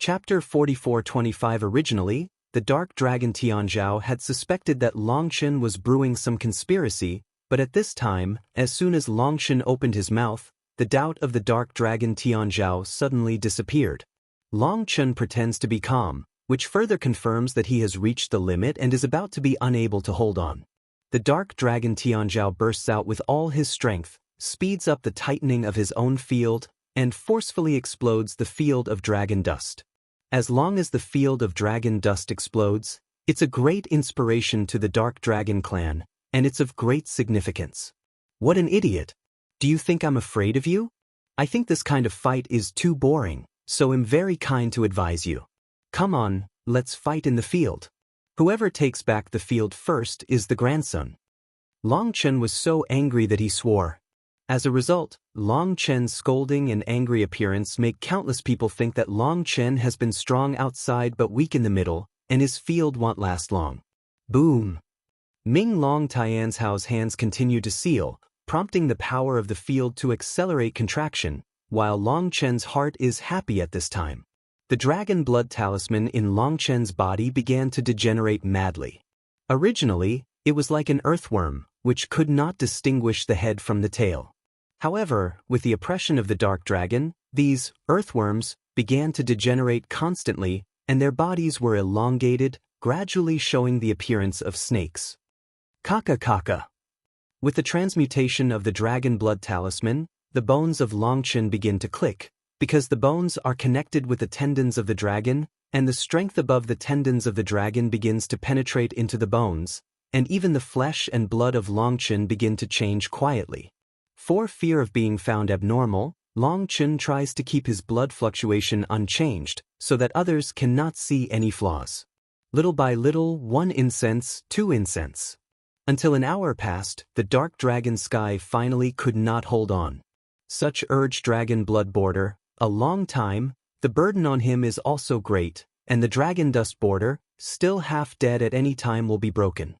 Chapter 4425. Originally, the dark dragon Tianzhao had suspected that Longchen was brewing some conspiracy, but at this time, as soon as Longchen opened his mouth, the doubt of the dark dragon Tianzhao suddenly disappeared. Longchen pretends to be calm, which further confirms that he has reached the limit and is about to be unable to hold on. The dark dragon Tianzhao bursts out with all his strength, speeds up the tightening of his own field, and forcefully explodes the field of dragon dust. As long as the field of dragon dust explodes, it's a great inspiration to the Dark Dragon clan, and it's of great significance. What an idiot! Do you think I'm afraid of you? I think this kind of fight is too boring, so I'm very kind to advise you. Come on, let's fight in the field. Whoever takes back the field first is the grandson. Longchen was so angry that he swore. As a result, Longchen's scolding and angry appearance make countless people think that Longchen has been strong outside but weak in the middle, and his field won't last long. Boom! Ming Long Tianzhao's hands continue to seal, prompting the power of the field to accelerate contraction, while Longchen's heart is happy at this time. The dragon blood talisman in Longchen's body began to degenerate madly. Originally, it was like an earthworm, which could not distinguish the head from the tail. However, with the oppression of the dark dragon, these earthworms began to degenerate constantly, and their bodies were elongated, gradually showing the appearance of snakes. Kaka kaka. With the transmutation of the dragon blood talisman, the bones of Longchen begin to click, because the bones are connected with the tendons of the dragon, and the strength above the tendons of the dragon begins to penetrate into the bones, and even the flesh and blood of Longchen begin to change quietly. For fear of being found abnormal, Longchen tries to keep his blood fluctuation unchanged so that others cannot see any flaws. Little by little, 1 incense, 2 incense. Until an hour passed, the dark dragon sky finally could not hold on. Such urged dragon blood border, a long time, the burden on him is also great, and the dragon dust border, still half dead at any time, will be broken.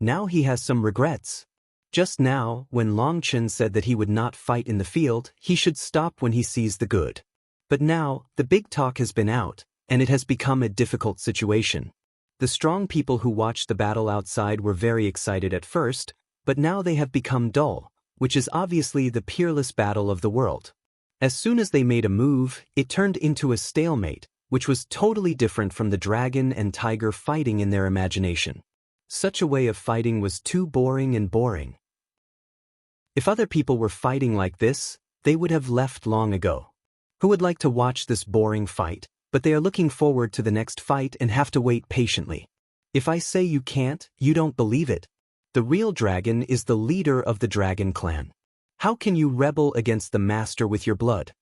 Now he has some regrets. Just now, when Longchen said that he would not fight in the field, he should stop when he sees the good. But now, the big talk has been out, and it has become a difficult situation. The strong people who watched the battle outside were very excited at first, but now they have become dull, which is obviously the peerless battle of the world. As soon as they made a move, it turned into a stalemate, which was totally different from the dragon and tiger fighting in their imagination. Such a way of fighting was too boring and boring. If other people were fighting like this, they would have left long ago. Who would like to watch this boring fight, but they are looking forward to the next fight and have to wait patiently? If I say you can't, you don't believe it. The real dragon is the leader of the dragon clan. How can you rebel against the master with your blood?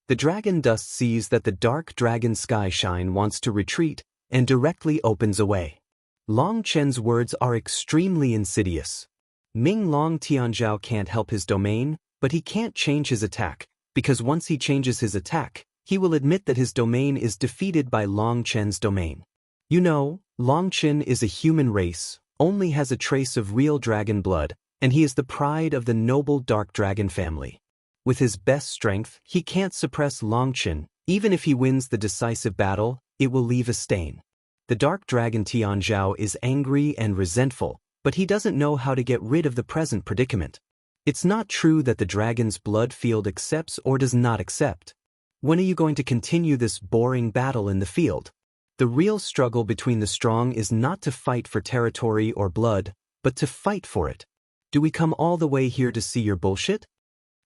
The dragon dust sees that the dark dragon Skyshine wants to retreat and directly opens away. Longchen's words are extremely insidious. Ming Long Tianzhao can't help his domain, but he can't change his attack, because once he changes his attack, he will admit that his domain is defeated by Longchen's domain. You know, Longchen is a human race, only has a trace of real dragon blood, and he is the pride of the noble dark dragon family. With his best strength, he can't suppress Longchen. Even if he wins the decisive battle, it will leave a stain. The dark dragon Tianzhao is angry and resentful, but he doesn't know how to get rid of the present predicament. It's not true that the dragon's blood field accepts or does not accept. When are you going to continue this boring battle in the field? The real struggle between the strong is not to fight for territory or blood, but to fight for it. Do we come all the way here to see your bullshit?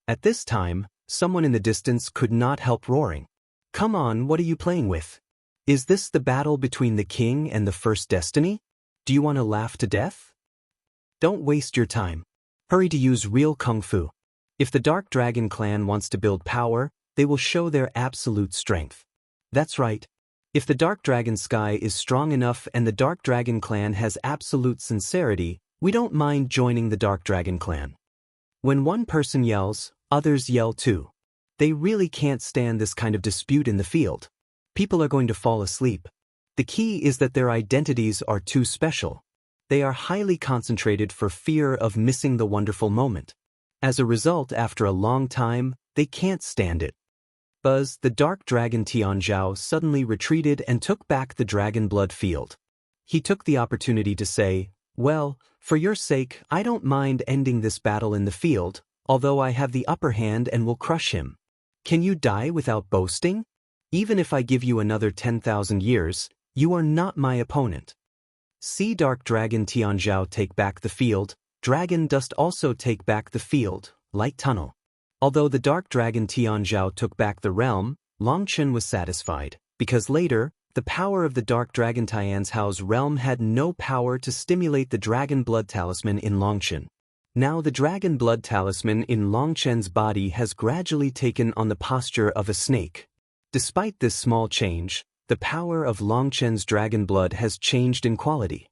At this time, someone in the distance could not help roaring. Come on, what are you playing with? Is this the battle between the king and the first destiny? Do you want to laugh to death? Don't waste your time. Hurry to use real kung fu. If the Dark Dragon clan wants to build power, they will show their absolute strength. That's right. If the Dark Dragon Sky is strong enough and the Dark Dragon clan has absolute sincerity, we don't mind joining the Dark Dragon clan. When one person yells, others yell too. They really can't stand this kind of dispute in the field. People are going to fall asleep. The key is that their identities are too special. They are highly concentrated for fear of missing the wonderful moment. As a result, after a long time, they can't stand it. Buzz, the dark dragon Tianzhao suddenly retreated and took back the dragon blood field. He took the opportunity to say, "Well, for your sake, I don't mind ending this battle in the field, although I have the upper hand and will crush him. Can you die without boasting? Even if I give you another 10,000 years, you are not my opponent." See dark dragon Tianzhao take back the field, dragon dust also take back the field, light tunnel. Although the dark dragon Tianzhao took back the realm, Longchen was satisfied, because later, the power of the dark dragon Tianzhao's realm had no power to stimulate the dragon blood talisman in Longchen. Now the dragon blood talisman in Longchen's body has gradually taken on the posture of a snake. Despite this small change, the power of Longchen's dragon blood has changed in quality.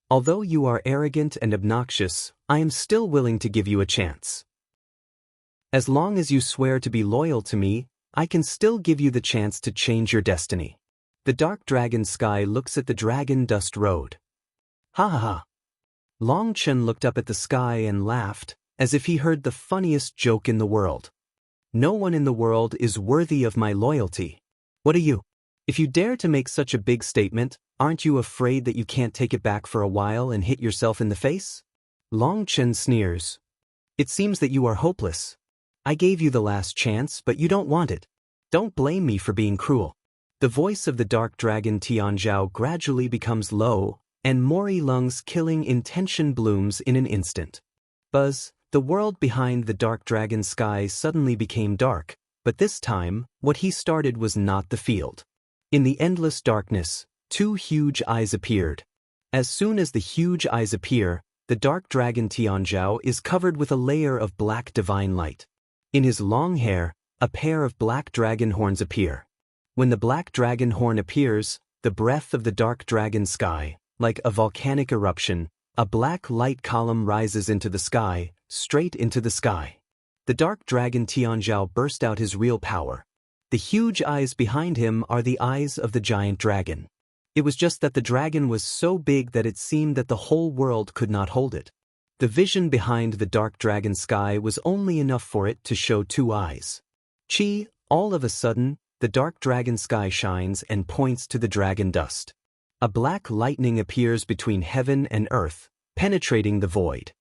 Although you are arrogant and obnoxious, I am still willing to give you a chance. As long as you swear to be loyal to me, I can still give you the chance to change your destiny. The dark dragon sky looks at the dragon dust road. Ha ha ha. Longchen looked up at the sky and laughed, as if he heard the funniest joke in the world. No one in the world is worthy of my loyalty. What are you? If you dare to make such a big statement, aren't you afraid that you can't take it back for a while and hit yourself in the face? Longchen sneers. It seems that you are hopeless. I gave you the last chance, but you don't want it. Don't blame me for being cruel. The voice of the dark dragon Tianzhao gradually becomes low, and Mori Lung's killing intention blooms in an instant. Buzz, the world behind the dark dragon sky suddenly became dark, but this time, what he started was not the field. In the endless darkness, two huge eyes appeared. As soon as the huge eyes appear, the dark dragon Tianzhao is covered with a layer of black divine light. In his long hair, a pair of black dragon horns appear. When the black dragon horn appears, the breath of the dark dragon sky, like a volcanic eruption, a black light column rises into the sky, straight into the sky. The dark dragon Tianzhao burst out his real power. The huge eyes behind him are the eyes of the giant dragon. It was just that the dragon was so big that it seemed that the whole world could not hold it. The vision behind the dark dragon sky was only enough for it to show two eyes. Chi, all of a sudden, the dark dragon sky shines and points to the dragon dust. A black lightning appears between heaven and earth, penetrating the void.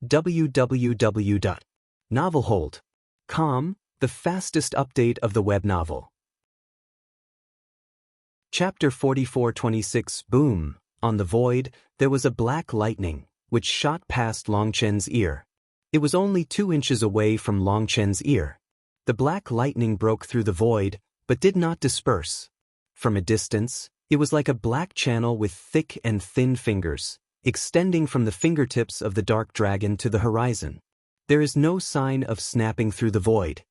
www.novelhold.com, the fastest update of the web novel. Chapter 44-26 Boom! On the void, there was a black lightning, which shot past Longchen's ear. It was only 2 inches away from Longchen's ear. The black lightning broke through the void, but did not disperse. From a distance, it was like a black channel with thick and thin fingers, extending from the fingertips of the dark dragon to the horizon. There is no sign of snapping through the void.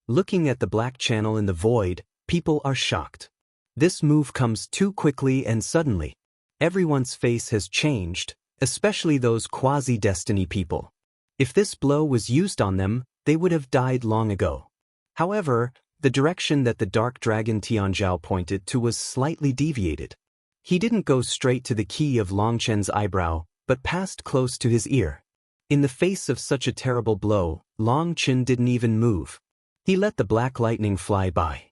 Looking at the black channel in the void, people are shocked. This move comes too quickly and suddenly. Everyone's face has changed, especially those quasi-destiny people. If this blow was used on them, they would have died long ago. However, the direction that the dark dragon Tianzhao pointed to was slightly deviated. He didn't go straight to the key of Longchen's eyebrow, but passed close to his ear. In the face of such a terrible blow, Longchen didn't even move. He let the black lightning fly by.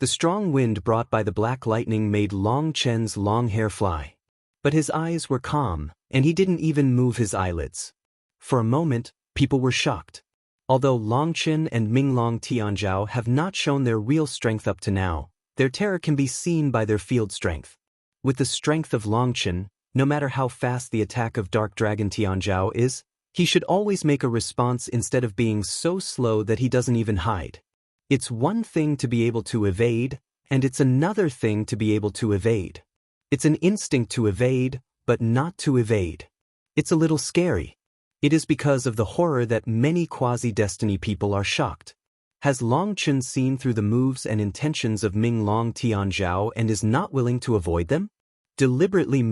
The strong wind brought by the black lightning made Longchen's long hair fly. But his eyes were calm, and he didn't even move his eyelids. For a moment, people were shocked. Although Longchen and Minglong Tianzhao have not shown their real strength up to now, their terror can be seen by their field strength. With the strength of Longchen, no matter how fast the attack of Dark Dragon Tianzhao is, he should always make a response instead of being so slow that he doesn't even hide. It's one thing to be able to evade, and it's another thing to be able to evade. It's an instinct to evade, but not to evade. It's a little scary. It is because of the horror that many quasi-destiny people are shocked. Has Longchen seen through the moves and intentions of Minglong Tianzhao and is not willing to avoid them? Deliberately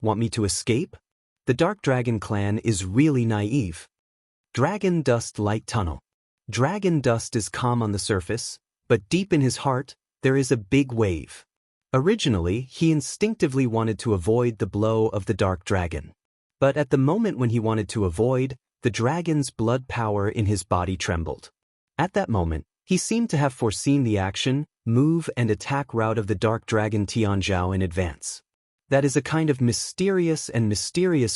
want me to escape? The Dark Dragon clan is really naive. Dragon Dust Light Tunnel. Dragon Dust is calm on the surface, but deep in his heart, there is a big wave. Originally, he instinctively wanted to avoid the blow of the Dark Dragon. But at the moment when he wanted to avoid, the dragon's blood power in his body trembled. At that moment, He seemed to have foreseen the action, move and attack route of the dark dragon Tianzhao in advance. That is a kind of mysterious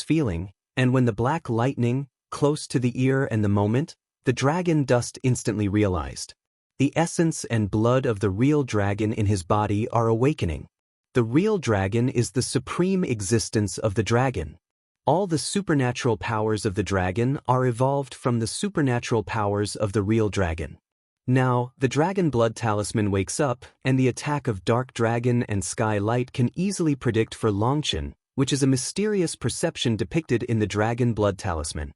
feeling, and when the black lightning, close to the ear and the moment, the dragon dust instantly realized. The essence and blood of the real dragon in his body are awakening. The real dragon is the supreme existence of the dragon. All the supernatural powers of the dragon are evolved from the supernatural powers of the real dragon. Now, the dragon blood talisman wakes up, and the attack of dark dragon and sky light can easily predict for Longchen, which is a mysterious perception depicted in the dragon blood talisman.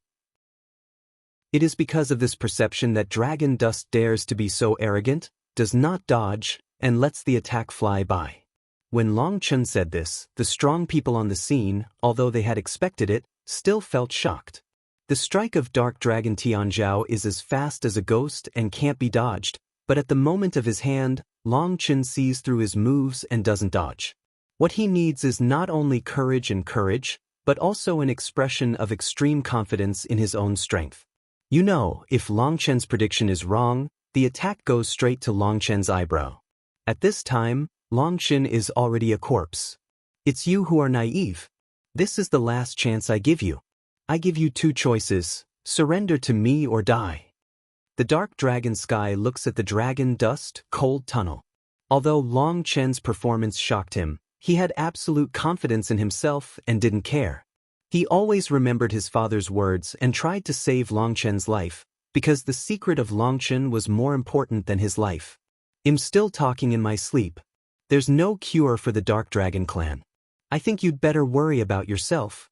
It is because of this perception that dragon dust dares to be so arrogant, does not dodge, and lets the attack fly by. When Longchen said this, the strong people on the scene, although they had expected it, still felt shocked. The strike of dark dragon Tianzhao is as fast as a ghost and can't be dodged, but at the moment of his hand, Longchen sees through his moves and doesn't dodge. What he needs is not only courage, but also an expression of extreme confidence in his own strength. You know, if Longchen's prediction is wrong, the attack goes straight to Longchen's eyebrow. At this time, Longchen is already a corpse. It's you who are naive. This is the last chance I give you. I give you two choices: surrender to me or die. The dark dragon sky looks at the dragon dust, cold tunnel. Although Longchen's performance shocked him, he had absolute confidence in himself and didn't care. He always remembered his father's words and tried to save Longchen's life, because the secret of Longchen was more important than his life. I'm still talking in my sleep. There's no cure for the Dark Dragon clan. I think you'd better worry about yourself.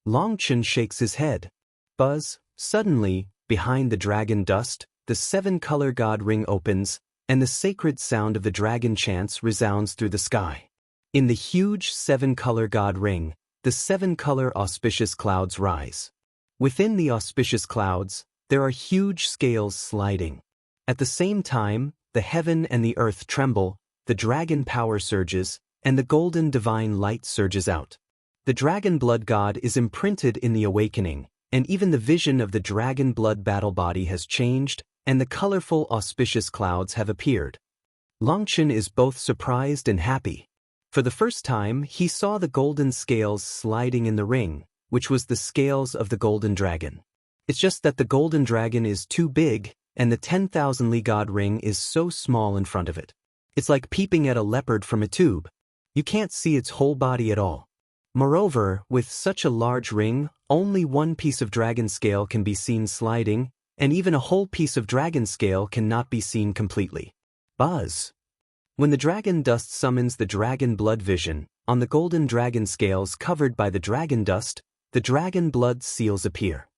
Longchen shakes his head. Buzz, suddenly, behind the dragon dust, the seven-color god ring opens, and the sacred sound of the dragon chants resounds through the sky. In the huge seven-color god ring, the seven-color auspicious clouds rise. Within the auspicious clouds, there are huge scales sliding. At the same time, the heaven and the earth tremble, the dragon power surges, and the golden divine light surges out. The dragon blood god is imprinted in the awakening, and even the vision of the dragon blood battle body has changed, and the colorful auspicious clouds have appeared. Longchen is both surprised and happy. For the first time, he saw the golden scales sliding in the ring, which was the scales of the golden dragon. It's just that the golden dragon is too big, and the 10,000-li god ring is so small in front of it. It's like peeping at a leopard from a tube. You can't see its whole body at all. Moreover, with such a large ring, only one piece of dragon scale can be seen sliding, and even a whole piece of dragon scale cannot be seen completely. Buzz. When the dragon dust summons the dragon blood vision, on the golden dragon scales covered by the dragon dust, the dragon blood seals appear.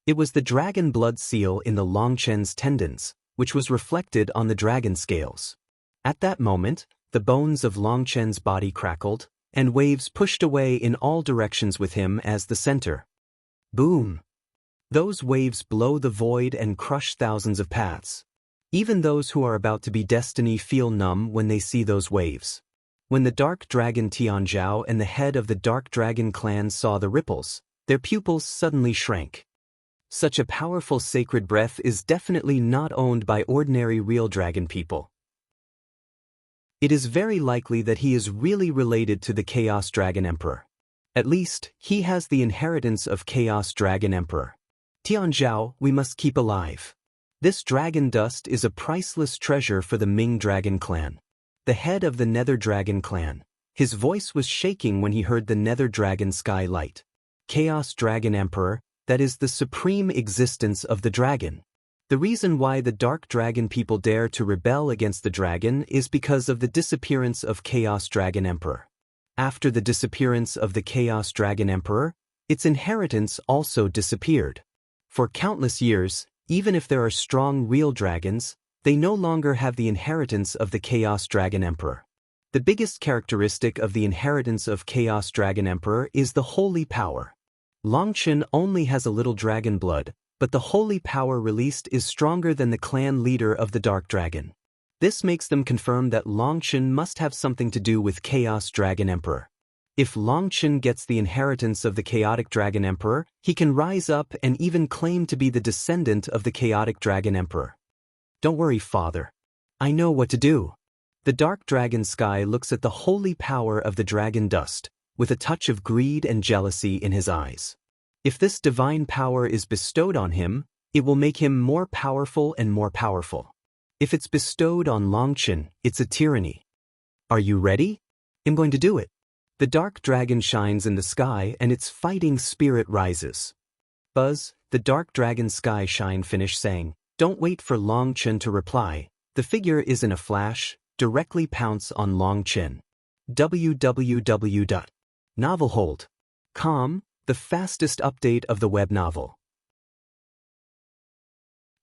It was the dragon blood seal in the Longchen's tendons, which was reflected on the dragon scales. At that moment, the bones of Longchen's body crackled, and waves pushed away in all directions with him as the center. Boom! Those waves blow the void and crush thousands of paths. Even those who are about to be destiny feel numb when they see those waves. When the dark dragon Tianzhao and the head of the dark dragon clan saw the ripples, their pupils suddenly shrank. Such a powerful sacred breath is definitely not owned by ordinary real dragon people. It is very likely that he is really related to the Chaos Dragon Emperor. At least, he has the inheritance of Chaos Dragon Emperor. Tianzhao, we must keep alive. This dragon dust is a priceless treasure for the Ming Dragon clan. The head of the Nether Dragon clan. His voice was shaking when he heard the Nether Dragon sky light. Chaos Dragon Emperor, that is the supreme existence of the dragon. The reason why the Dark Dragon people dare to rebel against the dragon is because of the disappearance of Chaos Dragon Emperor. After the disappearance of the Chaos Dragon Emperor, its inheritance also disappeared. For countless years, even if there are strong real dragons, they no longer have the inheritance of the Chaos Dragon Emperor. The biggest characteristic of the inheritance of Chaos Dragon Emperor is the holy power. Longchen only has a little dragon blood, but the holy power released is stronger than the clan leader of the Dark Dragon. This makes them confirm that Longchen must have something to do with Chaos Dragon Emperor. If Longchen gets the inheritance of the Chaotic Dragon Emperor, he can rise up and even claim to be the descendant of the Chaotic Dragon Emperor. Don't worry, father. I know what to do. The dark dragon Sky looks at the holy power of the dragon dust, with a touch of greed and jealousy in his eyes. If this divine power is bestowed on him, it will make him more powerful and more powerful. If it's bestowed on Longchen, it's a tyranny. Are you ready? I'm going to do it. The dark dragon shines in the sky and its fighting spirit rises. Buzz, the dark dragon Sky shine finished saying, "Don't wait for Longchen to reply. The figure is in a flash, directly pounce on Longchen." www.novelhold.com, the fastest update of the web novel.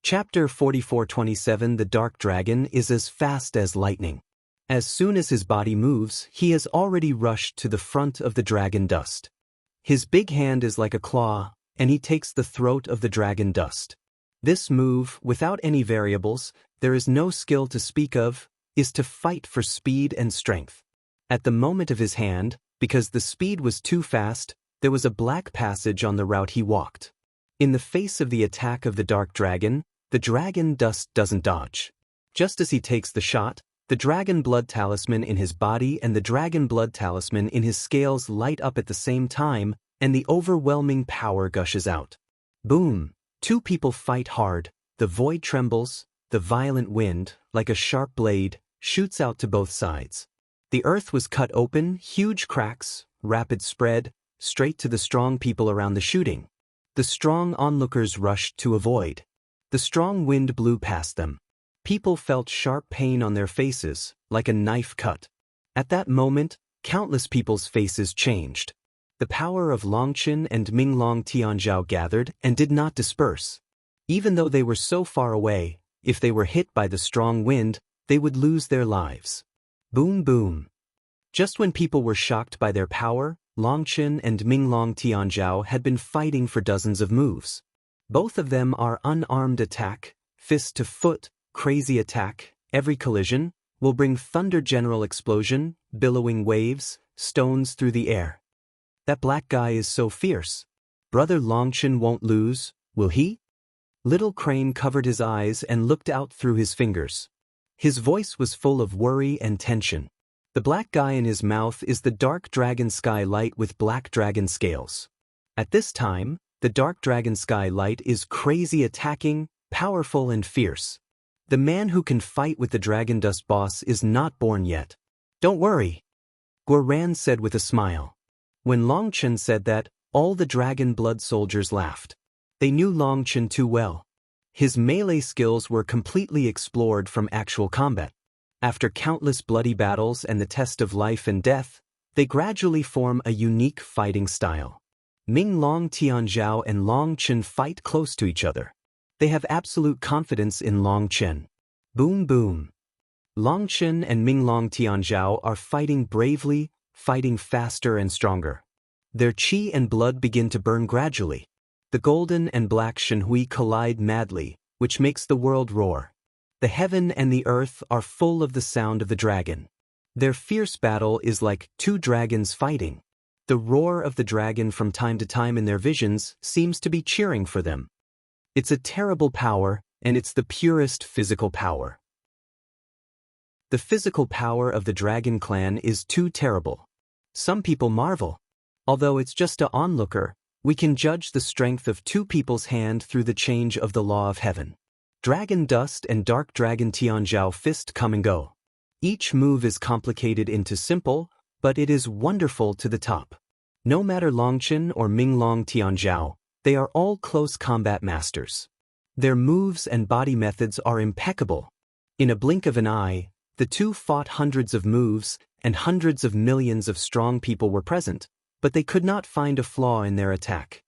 Chapter 4427 The Dark Dragon is as fast as lightning. As soon as his body moves, he has already rushed to the front of the dragon dust. His big hand is like a claw, and he takes the throat of the dragon dust. This move, without any variables, there is no skill to speak of, is to fight for speed and strength. At the moment of his hand, because the speed was too fast, there was a black passage on the route he walked. In the face of the attack of the dark dragon, the dragon dust doesn't dodge. Just as he takes the shot, the dragon blood talisman in his body and the dragon blood talisman in his scales light up at the same time, and the overwhelming power gushes out. Boom! Two people fight hard, the void trembles, the violent wind, like a sharp blade, shoots out to both sides. The earth was cut open, huge cracks, rapid spread, straight to the strong people around the shooting. The strong onlookers rushed to avoid. The strong wind blew past them. People felt sharp pain on their faces, like a knife cut. At that moment, countless people's faces changed. The power of Longchen and Minglong Tianzhao gathered and did not disperse. Even though they were so far away, if they were hit by the strong wind, they would lose their lives. Boom boom. Just when people were shocked by their power, Longchen and Minglong Tianzhao had been fighting for dozens of moves. Both of them are unarmed attack, fist to foot, crazy attack. Every collision will bring thunder general explosion, billowing waves, stones through the air. That black guy is so fierce. Brother Longchen won't lose, will he? Little Crane covered his eyes and looked out through his fingers. His voice was full of worry and tension. The black guy in his mouth is the dark dragon Skylight with black dragon scales. At this time, the dark dragon Skylight is crazy attacking, powerful and fierce. The man who can fight with the dragon dust boss is not born yet. Don't worry, Guoran said with a smile. When Longchen said that, all the dragon blood soldiers laughed. They knew Longchen too well. His melee skills were completely explored from actual combat. After countless bloody battles and the test of life and death, they gradually form a unique fighting style. Minglong Tianzhao and Longchen fight close to each other. They have absolute confidence in Longchen. Boom boom. Longchen and Minglong Tianzhao are fighting bravely, fighting faster and stronger. Their chi and blood begin to burn gradually. The golden and black Shenhui collide madly, which makes the world roar. The heaven and the earth are full of the sound of the dragon. Their fierce battle is like two dragons fighting. The roar of the dragon from time to time in their visions seems to be cheering for them. It's a terrible power, and it's the purest physical power. The physical power of the dragon clan is too terrible. Some people marvel. Although it's just an onlooker, we can judge the strength of two people's hand through the change of the law of heaven. Dragon Dust and Dark Dragon Tianzhao fist come and go. Each move is complicated into simple, but it is wonderful to the top. No matter Longchen or Minglong Tianzhao, they are all close combat masters. Their moves and body methods are impeccable. In a blink of an eye, the two fought hundreds of moves, and hundreds of millions of strong people were present, but they could not find a flaw in their attack.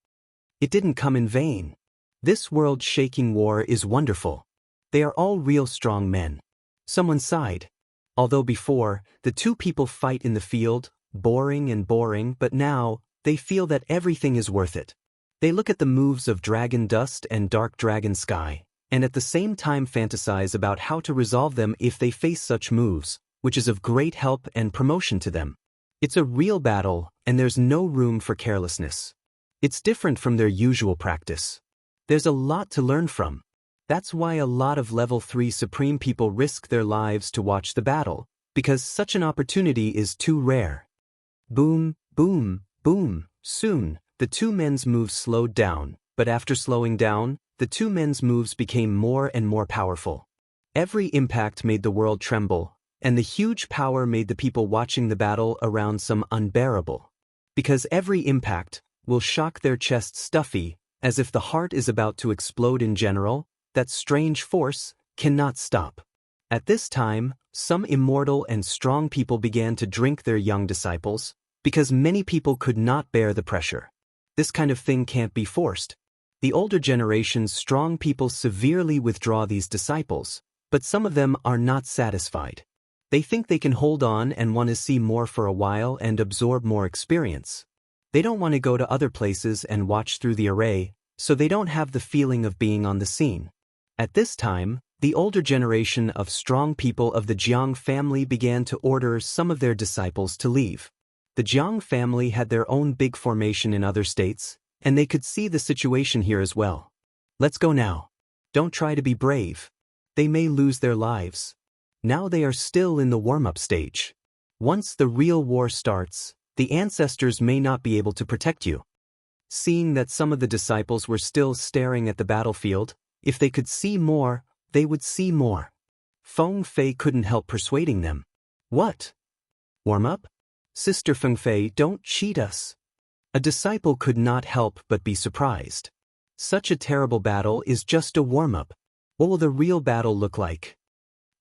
It didn't come in vain. This world-shaking war is wonderful. They are all real strong men. Someone sighed. Although before, the two people fight in the field, boring, but now, they feel that everything is worth it. They look at the moves of Dragon Dust and Dark Dragon Sky, and at the same time fantasize about how to resolve them if they face such moves, which is of great help and promotion to them. It's a real battle, and there's no room for carelessness. It's different from their usual practice. There's a lot to learn from. That's why a lot of level 3 supreme people risk their lives to watch the battle, because such an opportunity is too rare. Boom, boom, boom. Soon, the two men's moves slowed down, but after slowing down, the two men's moves became more and more powerful. Every impact made the world tremble, and the huge power made the people watching the battle around some unbearable. Because every impact will shock their chests stuffy, as if the heart is about to explode in general, that strange force cannot stop. At this time, some immortal and strong people began to drink their young disciples, because many people could not bear the pressure. This kind of thing can't be forced. The older generation's strong people severely withdraw these disciples, but some of them are not satisfied. They think they can hold on and want to see more for a while and absorb more experience. They don't want to go to other places and watch through the array, so they don't have the feeling of being on the scene. At this time, the older generation of strong people of the Jiang family began to order some of their disciples to leave. The Jiang family had their own big formation in other states, and they could see the situation here as well. Let's go now. Don't try to be brave. They may lose their lives. Now they are still in the warm-up stage. Once the real war starts, the ancestors may not be able to protect you. Seeing that some of the disciples were still staring at the battlefield, if they could see more, they would see more. Feng Fei couldn't help persuading them. What? Warm up? Sister Feng Fei, don't cheat us. A disciple could not help but be surprised. Such a terrible battle is just a warm-up. What will the real battle look like?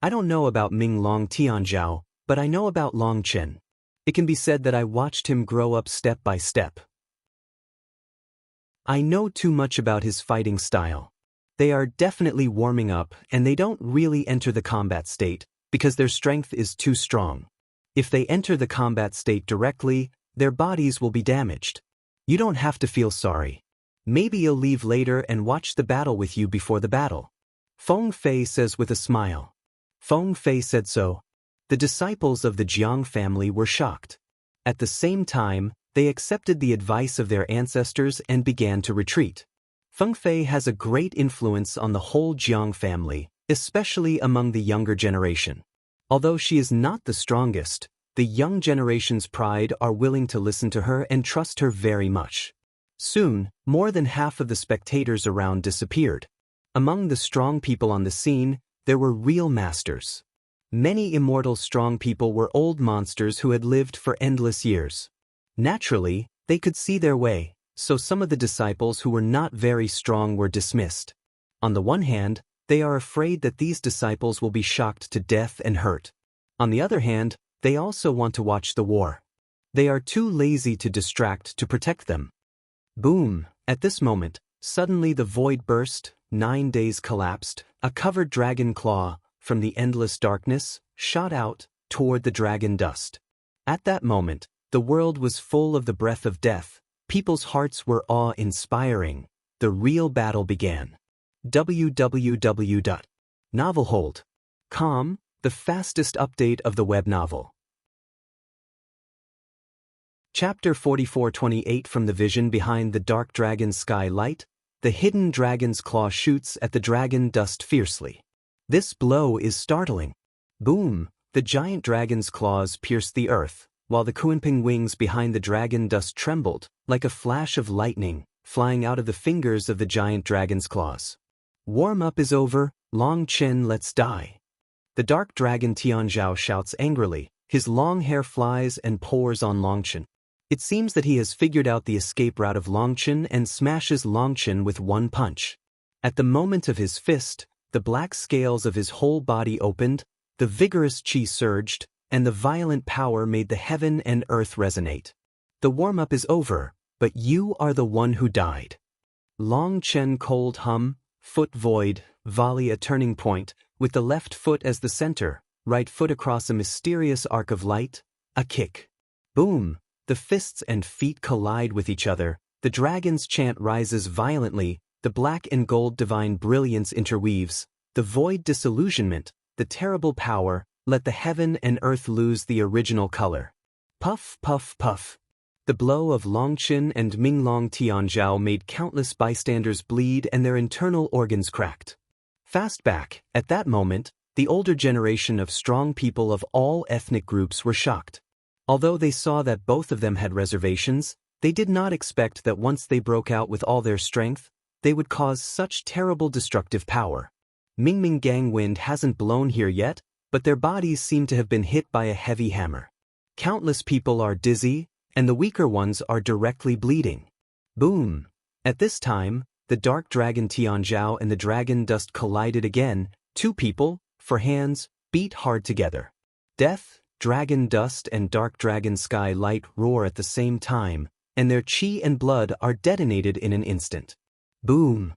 I don't know about Ming Long Tianzhao, but I know about Long Chen. It can be said that I watched him grow up step by step. I know too much about his fighting style. They are definitely warming up and they don't really enter the combat state, because their strength is too strong. If they enter the combat state directly, their bodies will be damaged. You don't have to feel sorry. Maybe you'll leave later and watch the battle with you before the battle. Feng Fei says with a smile. Feng Fei said so. The disciples of the Jiang family were shocked. At the same time, they accepted the advice of their ancestors and began to retreat. Feng Fei has a great influence on the whole Jiang family, especially among the younger generation. Although she is not the strongest, the young generation's pride are willing to listen to her and trust her very much. Soon, more than half of the spectators around disappeared. Among the strong people on the scene, there were real masters. Many immortal strong people were old monsters who had lived for endless years. Naturally, they could see their way, so some of the disciples who were not very strong were dismissed. On the one hand, they are afraid that these disciples will be shocked to death and hurt. On the other hand, they also want to watch the war. They are too lazy to distract to protect them. Boom! At this moment, suddenly the void burst, 9 days collapsed, a covered dragon claw, from the endless darkness, shot out, toward the dragon dust. At that moment, the world was full of the breath of death, people's hearts were awe-inspiring. The real battle began. www.novelhold.com, the fastest update of the web novel. Chapter 4428. From the vision behind the dark dragon's sky light, the hidden dragon's claw shoots at the dragon dust fiercely. This blow is startling. Boom! The giant dragon's claws pierced the earth, while the Kuanping wings behind the dragon dust trembled, like a flash of lightning, flying out of the fingers of the giant dragon's claws. Warm-up is over, Long Chen, let's die. The dark dragon Tianzhao shouts angrily, his long hair flies and pours on Longchen. It seems that he has figured out the escape route of Longchen and smashes Longchen with one punch. At the moment of his fist, the black scales of his whole body opened, the vigorous qi surged, and the violent power made the heaven and earth resonate. The warm-up is over, but you are the one who died. Long Chen cold hum, foot void, volley a turning point, with the left foot as the center, right foot across a mysterious arc of light, a kick. Boom! The fists and feet collide with each other, the dragon's chant rises violently, the black and gold divine brilliance interweaves, the void disillusionment, the terrible power, let the heaven and earth lose the original color. Puff, puff, puff. The blow of Longchen and Minglong Tianzhao made countless bystanders bleed and their internal organs cracked. Fast back, at that moment, the older generation of strong people of all ethnic groups were shocked. Although they saw that both of them had reservations, they did not expect that once they broke out with all their strength, they would cause such terrible destructive power. Mingming Gang wind hasn't blown here yet, but their bodies seem to have been hit by a heavy hammer. Countless people are dizzy, and the weaker ones are directly bleeding. Boom! At this time, the dark dragon Tianzhao and the dragon dust collided again. Two people, for hands, beat hard together. Death, dragon dust and dark dragon sky light roar at the same time, and their chi and blood are detonated in an instant. Boom!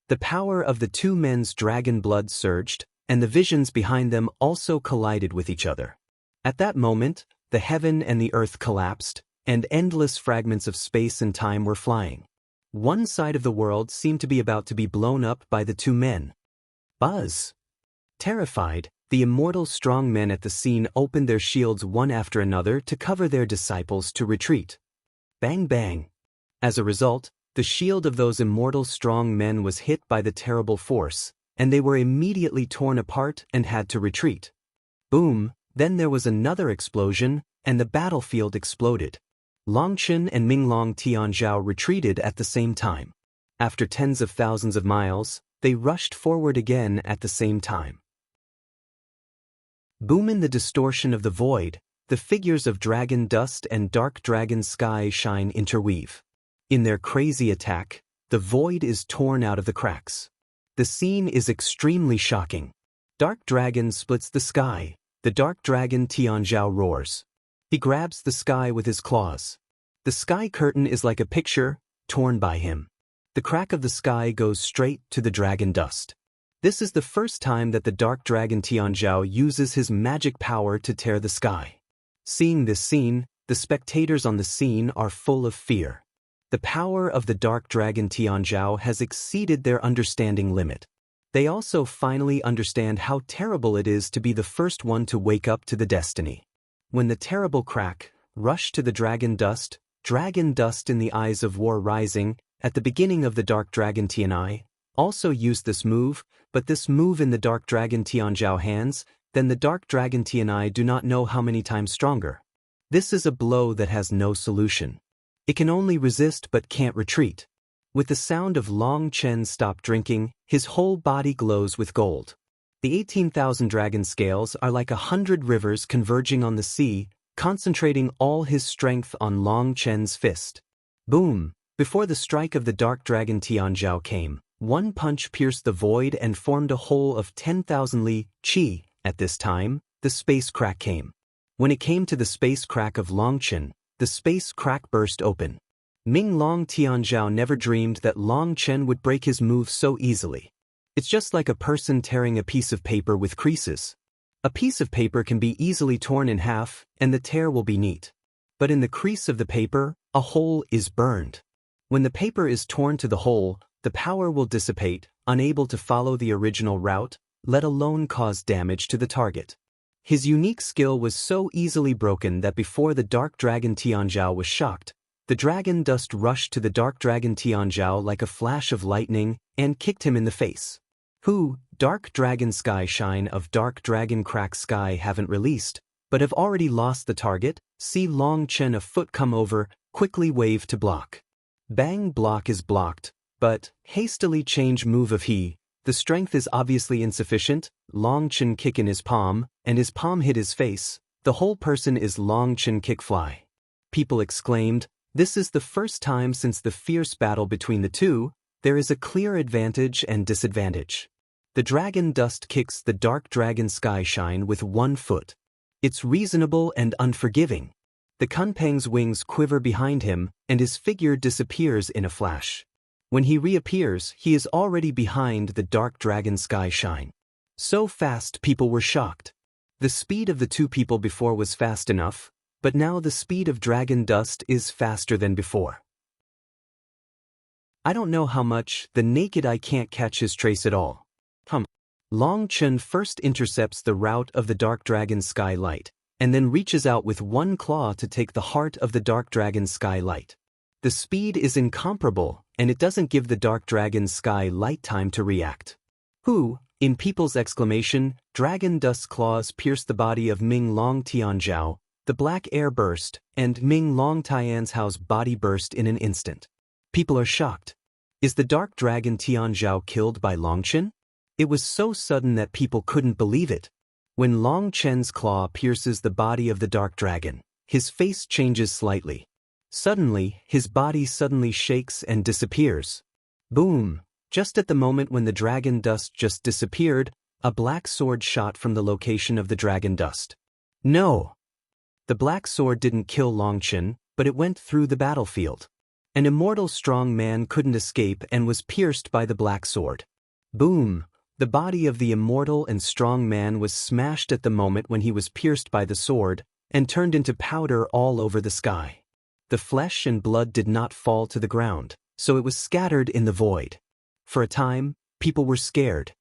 The power of the two men's dragon blood surged, and the visions behind them also collided with each other. At that moment, the heaven and the earth collapsed, and endless fragments of space and time were flying. One side of the world seemed to be about to be blown up by the two men. Buzz! Terrified, the immortal strong men at the scene opened their shields one after another to cover their disciples to retreat. Bang bang! As a result, the shield of those immortal strong men was hit by the terrible force, and they were immediately torn apart and had to retreat. Boom! Then there was another explosion, and the battlefield exploded. Longchen and Minglong Tianzhao retreated at the same time. After tens of thousands of miles, they rushed forward again at the same time. Boom! In the distortion of the void, the figures of dragon dust and dark dragon sky shine interweave. In their crazy attack, the void is torn out of the cracks. The scene is extremely shocking. Dark dragon splits the sky. The dark dragon Tianzhao roars. He grabs the sky with his claws. The sky curtain is like a picture, torn by him. The crack of the sky goes straight to the dragon dust. This is the first time that the dark dragon Tianzhao uses his magic power to tear the sky. Seeing this scene, the spectators on the scene are full of fear. The power of the dark dragon Tianzhao has exceeded their understanding limit. They also finally understand how terrible it is to be the first one to wake up to the destiny. When the terrible crack rushed to the dragon dust in the eyes of war rising, at the beginning of the dark dragon Tianai, also used this move, but this move in the dark dragon Tianzhao hands, then the dark dragon Tianai do not know how many times stronger. This is a blow that has no solution. It can only resist but can't retreat. With the sound of Long Chen stop drinking, his whole body glows with gold. The 18,000 dragon scales are like 100 rivers converging on the sea, concentrating all his strength on Long Chen's fist. Boom! Before the strike of the dark dragon Tianzhao came, one punch pierced the void and formed a hole of 10,000 li qi. At this time, the space crack came. When it came to the space crack of Longchen, the space crack burst open. Minglong Tianzhao never dreamed that Long Chen would break his move so easily. It's just like a person tearing a piece of paper with creases. A piece of paper can be easily torn in half, and the tear will be neat. But in the crease of the paper, a hole is burned. When the paper is torn to the hole, the power will dissipate, unable to follow the original route, let alone cause damage to the target. His unique skill was so easily broken that before the dark dragon Tianzhao was shocked, the dragon dust rushed to the dark dragon Tianzhao like a flash of lightning and kicked him in the face. Dark dragon sky shine of dark dragon crack sky haven't released, but have already lost the target. See Long Chen a foot come over, quickly wave to block. Bang block is blocked, but hastily change move of he. The strength is obviously insufficient. Long Chen kick in his palm, and his palm hit his face. The whole person is Long Chen kick fly. People exclaimed, "This is the first time since the fierce battle between the two, there is a clear advantage and disadvantage." The dragon dust kicks the dark dragon sky shine with 1 foot. It's reasonable and unforgiving. The Kunpeng's wings quiver behind him, and his figure disappears in a flash. When he reappears, he is already behind the dark dragon sky shine. So fast people were shocked. The speed of the two people before was fast enough, but now the speed of dragon dust is faster than before. I don't know how much, the naked eye can't catch his trace at all. Long Chen first intercepts the route of the dark dragon sky light, and then reaches out with 1 claw to take the heart of the dark dragon sky light. The speed is incomparable, and it doesn't give the dark dragon sky light time to react. In people's exclamation, dragon dust's claws pierced the body of Ming Long Tianzhao, the black air burst, and Ming Long Tianzhao's body burst in an instant. People are shocked. Is the dark dragon Tianzhao killed by Long Chen? It was so sudden that people couldn't believe it. When Long Chen's claw pierces the body of the dark dragon, his face changes slightly. Suddenly, his body suddenly shakes and disappears. Boom! Just at the moment when the dragon dust just disappeared, a black sword shot from the location of the dragon dust. No! The black sword didn't kill Long Chen, but it went through the battlefield. An immortal strong man couldn't escape and was pierced by the black sword. Boom! The body of the immortal and strong man was smashed at the moment when he was pierced by the sword, and turned into powder all over the sky. The flesh and blood did not fall to the ground, so it was scattered in the void. For a time, people were scared.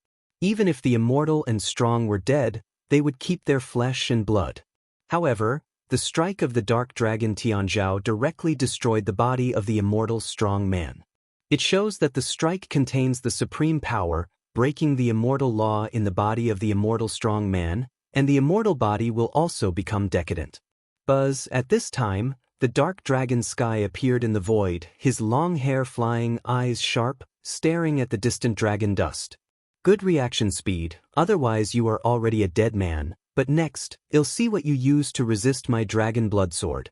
Even if the immortal and strong were dead, they would keep their flesh and blood. However, the strike of the dark dragon Tianzhao directly destroyed the body of the immortal strong man. It shows that the strike contains the supreme power, breaking the immortal law in the body of the immortal strong man, and the immortal body will also become decadent. Buzz, at this time, the dark dragon sky appeared in the void, his long hair flying, eyes sharp, staring at the distant dragon dust. Good reaction speed, otherwise you are already a dead man, but next, I'll see what you use to resist my dragon blood sword.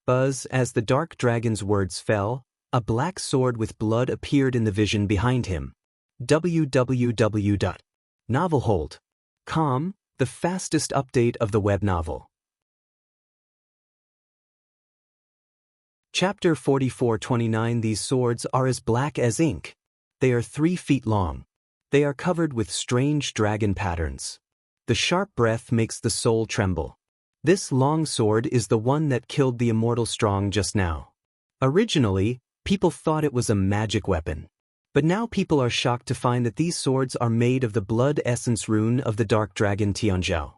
Buzz, as the dark dragon's words fell, a black sword with blood appeared in the vision behind him. www.novelhold.com, the fastest update of the web novel. Chapter 4429. These swords are as black as ink. They are 3 feet long. They are covered with strange dragon patterns. The sharp breath makes the soul tremble. This long sword is the one that killed the immortal strong just now. Originally, people thought it was a magic weapon. But now people are shocked to find that these swords are made of the blood essence rune of the dark dragon Tianzhao.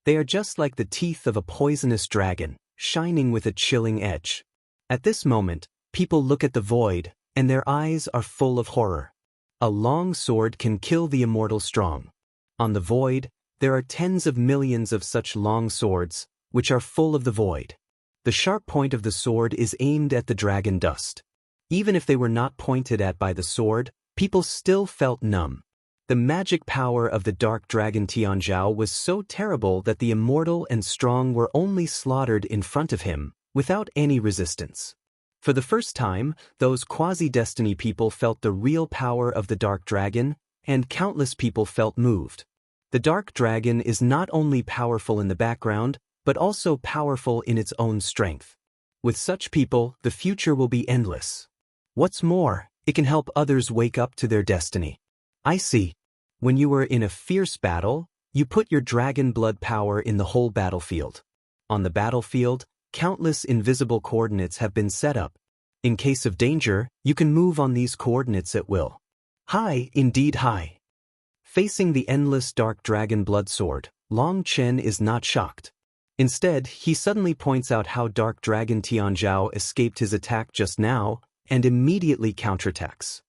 They are just like the teeth of a poisonous dragon, shining with a chilling edge. At this moment, people look at the void, and their eyes are full of horror. A long sword can kill the immortal strong. On the void, there are tens of millions of such long swords, which are full of the void. The sharp point of the sword is aimed at the dragon dust. Even if they were not pointed at by the sword, people still felt numb. The magic power of the dark dragon Tianzhao was so terrible that the immortal and strong were only slaughtered in front of him, without any resistance. For the first time, those quasi-destiny people felt the real power of the dark dragon, and countless people felt moved. The dark dragon is not only powerful in the background, but also powerful in its own strength. With such people, the future will be endless. What's more, it can help others wake up to their destiny. I see. When you are in a fierce battle, you put your dragon blood power in the whole battlefield. On the battlefield, countless invisible coordinates have been set up. In case of danger, you can move on these coordinates at will. High, indeed high. Facing the endless dark dragon blood sword, Long Chen is not shocked. Instead, he suddenly points out how dark dragon Tianzhao escaped his attack just now, and immediately counterattacks.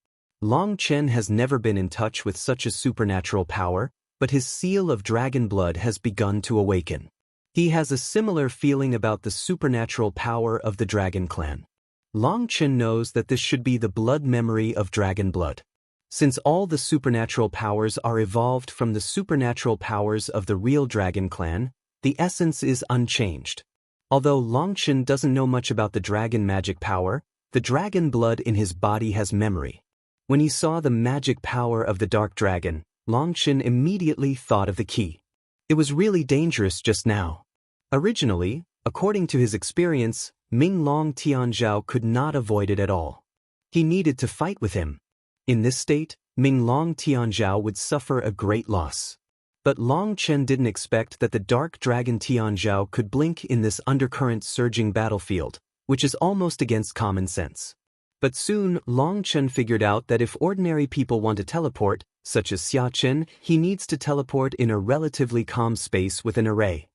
Long Chen has never been in touch with such a supernatural power, but his seal of dragon blood has begun to awaken. He has a similar feeling about the supernatural power of the Dragon Clan. Long Chen knows that this should be the blood memory of dragon blood. Since all the supernatural powers are evolved from the supernatural powers of the real Dragon Clan, the essence is unchanged. Although Long Chen doesn't know much about the dragon magic power, the dragon blood in his body has memory. When he saw the magic power of the dark dragon, Long Chen immediately thought of the key. It was really dangerous just now. Originally, according to his experience, Ming Long Tianzhao could not avoid it at all. He needed to fight with him. In this state, Ming Long Tianzhao would suffer a great loss. But Long Chen didn't expect that the dark dragon Tianzhao could blink in this undercurrent surging battlefield, which is almost against common sense. But soon, Long Chen figured out that if ordinary people want to teleport, such as Xia Chen, he needs to teleport in a relatively calm space with an array.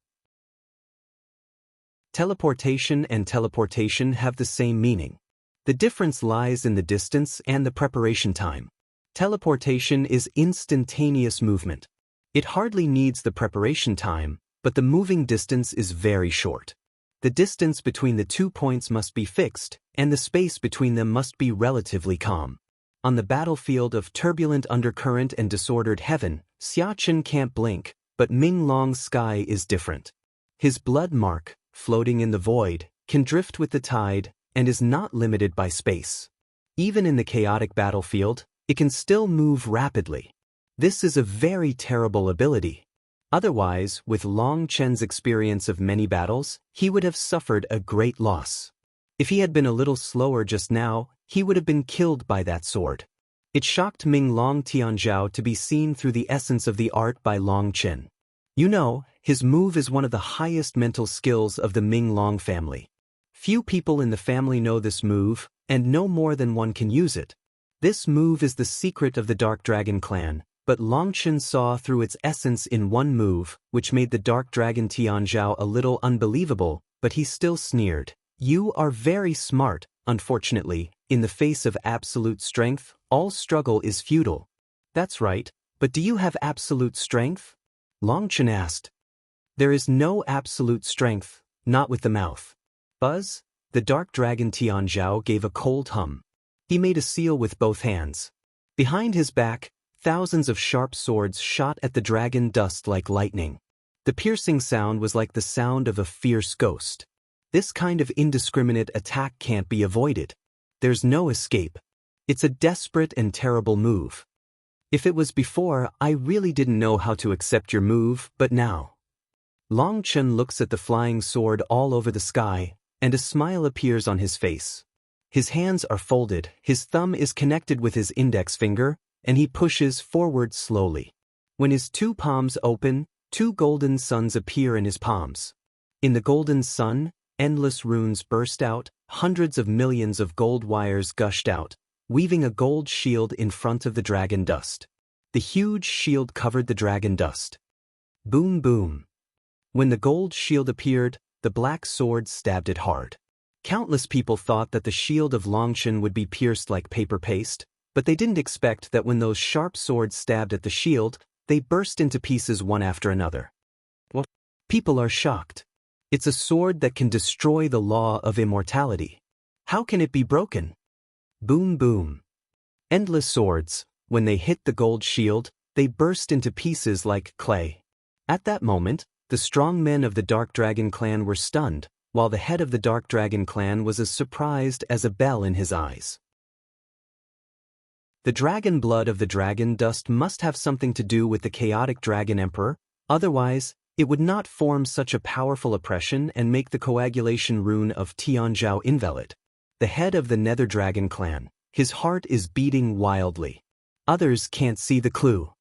Teleportation and teleportation have the same meaning. The difference lies in the distance and the preparation time. Teleportation is instantaneous movement. It hardly needs the preparation time, but the moving distance is very short. The distance between the 2 points must be fixed, and the space between them must be relatively calm. On the battlefield of turbulent undercurrent and disordered heaven, Xiachen can't blink, but Ming Long's sky is different. His blood mark, floating in the void, can drift with the tide, and is not limited by space. Even in the chaotic battlefield, it can still move rapidly. This is a very terrible ability. Otherwise, with Long Chen's experience of many battles, he would have suffered a great loss. If he had been a little slower just now, he would have been killed by that sword. It shocked Ming Long Tianzhao to be seen through the essence of the art by Long Chen. You know, his move is one of the highest mental skills of the Ming Long family. Few people in the family know this move, and no more than one can use it. This move is the secret of the Dark Dragon clan, but Long Chen saw through its essence in one move, which made the Dark Dragon Tianzhao a little unbelievable, but he still sneered. You are very smart. Unfortunately, in the face of absolute strength, all struggle is futile. That's right, but do you have absolute strength? Long Chen asked. There is no absolute strength, not with the mouth. Buzz? The Dark Dragon Tianzhao gave a cold hum. He made a seal with both hands. Behind his back, thousands of sharp swords shot at the dragon dust like lightning. The piercing sound was like the sound of a fierce ghost. This kind of indiscriminate attack can't be avoided. There's no escape. It's a desperate and terrible move. If it was before, I really didn't know how to accept your move, but now. Long Chen looks at the flying sword all over the sky, and a smile appears on his face. His hands are folded, his thumb is connected with his index finger, and he pushes forward slowly. When his 2 palms open, 2 golden suns appear in his palms. In the golden sun, endless runes burst out, hundreds of millions of gold wires gushed out, weaving a gold shield in front of the dragon dust. The huge shield covered the dragon dust. Boom boom. When the gold shield appeared, the black sword stabbed it hard. Countless people thought that the shield of Longchen would be pierced like paper paste, but they didn't expect that when those sharp swords stabbed at the shield, they burst into pieces one after another. Well, people are shocked. It's a sword that can destroy the law of immortality. How can it be broken? Boom boom. Endless swords, when they hit the gold shield, they burst into pieces like clay. At that moment, the strong men of the Dark Dragon clan were stunned, while the head of the Dark Dragon clan was as surprised as a bell in his eyes. The dragon blood of the dragon dust must have something to do with the chaotic dragon emperor, otherwise, it would not form such a powerful oppression and make the coagulation rune of Tianzhao invalid. The head of the Nether Dragon clan, his heart is beating wildly. Others can't see the clue.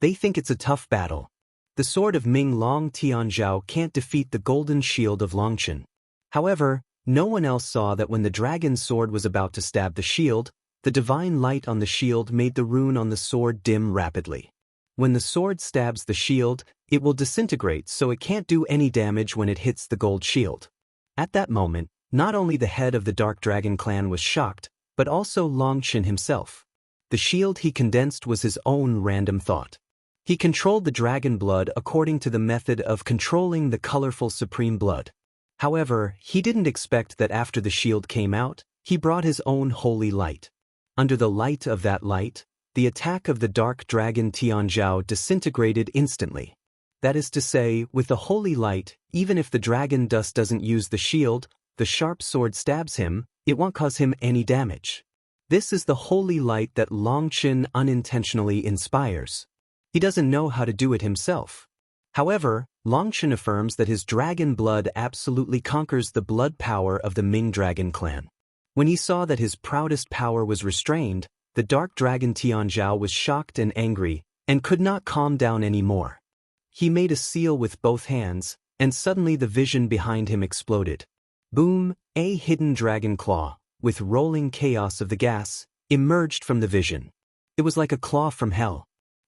They think it's a tough battle. The sword of Ming Long Tianzhao can't defeat the golden shield of Longchen. However, no one else saw that when the dragon's sword was about to stab the shield, the divine light on the shield made the rune on the sword dim rapidly. When the sword stabs the shield, it will disintegrate so it can't do any damage when it hits the gold shield. At that moment, not only the head of the Dark Dragon clan was shocked, but also Longchen himself. The shield he condensed was his own random thought. He controlled the dragon blood according to the method of controlling the colorful supreme blood. However, he didn't expect that after the shield came out, he brought his own holy light. Under the light of that light, the attack of the Dark Dragon Tianzhao disintegrated instantly. That is to say, with the holy light, even if the dragon dust doesn't use the shield, the sharp sword stabs him, it won't cause him any damage. This is the holy light that Longchen unintentionally inspires. He doesn't know how to do it himself. However, Longchen affirms that his dragon blood absolutely conquers the blood power of the Ming Dragon clan. When he saw that his proudest power was restrained, the Dark Dragon Tianzhao was shocked and angry, and could not calm down anymore. He made a seal with both hands, and suddenly the vision behind him exploded. Boom, a hidden dragon claw, with rolling chaos of the gas, emerged from the vision. It was like a claw from hell.